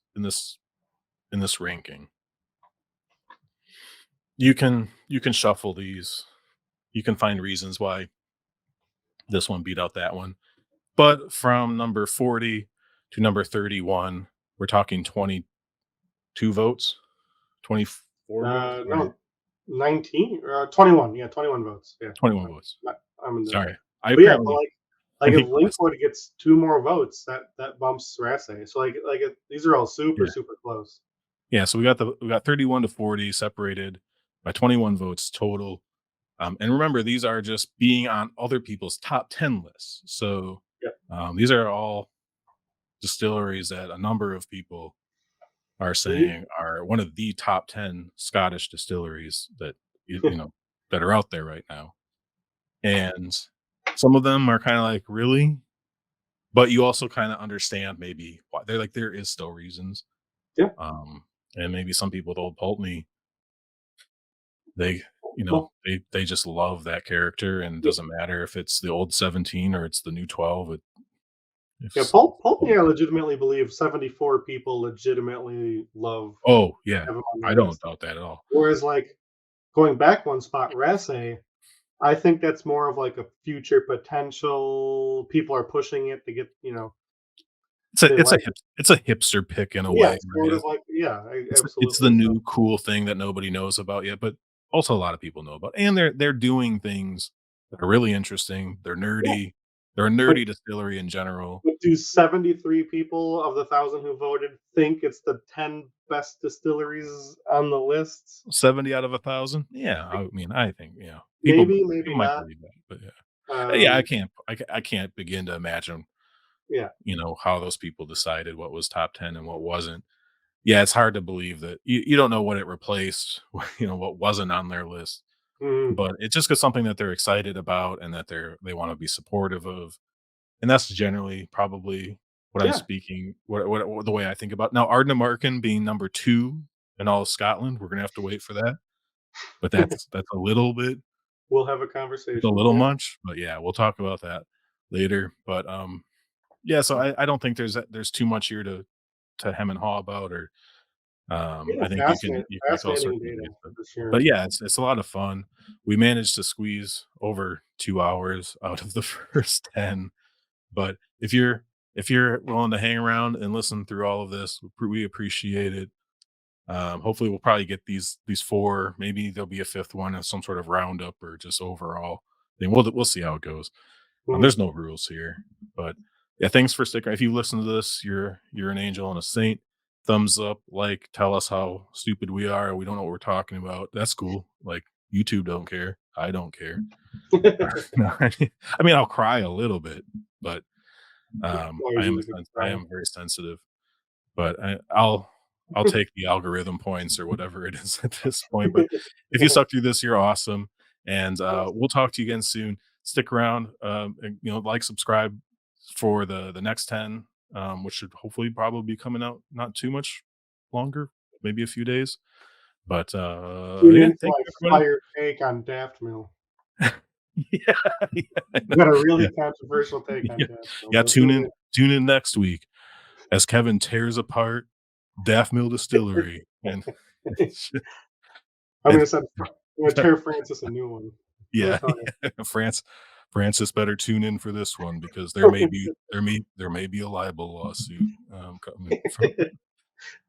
ranking, you can shuffle these. You can find reasons why this one beat out that one. But from number 40 to number 31, we're talking 22 votes, 24 votes, right? No, 19 or 21. Yeah, 21 votes. Yeah, 21 votes. I'm in the. Sorry. I But yeah, but apparently I like if make the list. Linkwood gets two more votes, that bumps Rasse. So these are all super Yeah. super close. Yeah, so we got 31 to 40 separated by 21 votes total. And remember, these are just being on other people's top 10 lists. So Yeah. these are all distilleries that a number of people are Mhm. saying are one of the top 10 Scottish distilleries that that are out there right now. And some of them are kind of like, really? But you also kind of understand maybe why they're like, there is still reasons. Yeah. Um, and maybe some people with Old Pulteney, they, Well, they just love that character, and it yeah. doesn't matter if it's the old 17 or it's the new 12. Yeah, It's Pulp, I legitimately believe 74 people legitimately love oh yeah, have him on I their don't list. doubt that at all. Whereas, like, going back one spot, Rasse, I think that's more of like a future potential. People are pushing it to get, It's a they it's a like hip it's a hipster pick in a yeah, way, sort right? of like yeah, It's the absolutely. So new cool thing that nobody knows about yet, but also a lot of people know about, and they're doing things that are really interesting. They're yeah, nerdy. They're a but nerdy distillery in general. do 73 people of the 1,000 who voted think it's the 10 best distilleries on the list? 70 out of 1,000? Yeah, Like, I mean, I think, maybe, people maybe might not. believe that, but yeah. Yeah, Um, I can't begin to imagine, yeah. how those people decided what was top 10 and what wasn't. Yeah, it's hard to believe that you don't know what it replaced, what wasn't on their list, Mhm. but it's just 'cause something that they're excited about and that they wanna be supportive of, and that's generally probably what I'm Yeah. speaking what the way I think about now, Ardnamurchan being number 2 in all of Scotland, we're gonna have to wait for that, but that's a little bit We'll have a it's a conversation. little Yeah. much, but yeah, we'll talk about that later, but, yeah, so I don't think there's too much here to hem and haw about, or Yeah, I think you can make all sorts fascinating of data debates, for but sure. yeah, it's a lot of fun. We managed to squeeze over 2 hours out of the first 10, but if you're willing to hang around and listen through all of this, we appreciate it. Hopefully, we'll probably get these 4, maybe there'll be a 5th one as some sort of roundup or just overall thing. We'll see how it goes. Mhm. There's no rules here, but yeah, thanks for sticking. If you listen to this, you're an angel and a saint. Thumbs up, like, tell us how stupid we are. We don't know what we're talking about. That's cool. Like, YouTube don't care. I don't care. No, I mean, I'll cry a little bit, but Why I would am you look at the I time? am very sensitive. But I'll take the algorithm points or whatever it is at this point. But if you stuck through this, you're awesome, and Awesome. we'll talk to you again soon. Stick around, and, like, subscribe for the next 10, which should hopefully probably be coming out not too much longer, maybe a few days. But Tune yeah, in for thank my you, everybody. fire take on Daft Mill. Yeah, yeah, I know. Got a really Yeah, controversial take on yeah, Daft Mill, yeah. so tune in. Tune in next week as Kevin tears apart Daft Mill Distillery, and I'm and gonna send I'm gonna tear Francis a new one. Let me yeah, tell you. yeah, Francis better tune in for this one because there may be a libel lawsuit coming from. Yeah,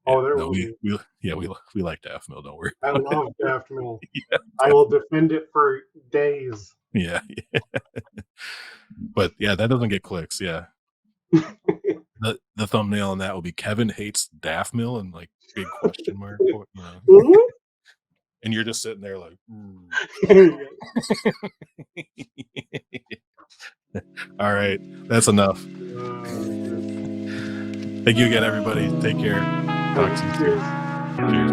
Oh, there no, will be. we like Daft Mill. Don't worry I about it. love Daft Mill. Yeah, I will defend it for days. yeah, yeah. But yeah, that doesn't get clicks. Yeah, the thumbnail on that will be Kevin hates Daft Mill and like big question mark. Mhm. And you're just sitting there like, "Mm." There you go. All right, that's enough. Good. Thank you again, everybody. Take care. Talk Alright, to you cheers. soon. Cheers.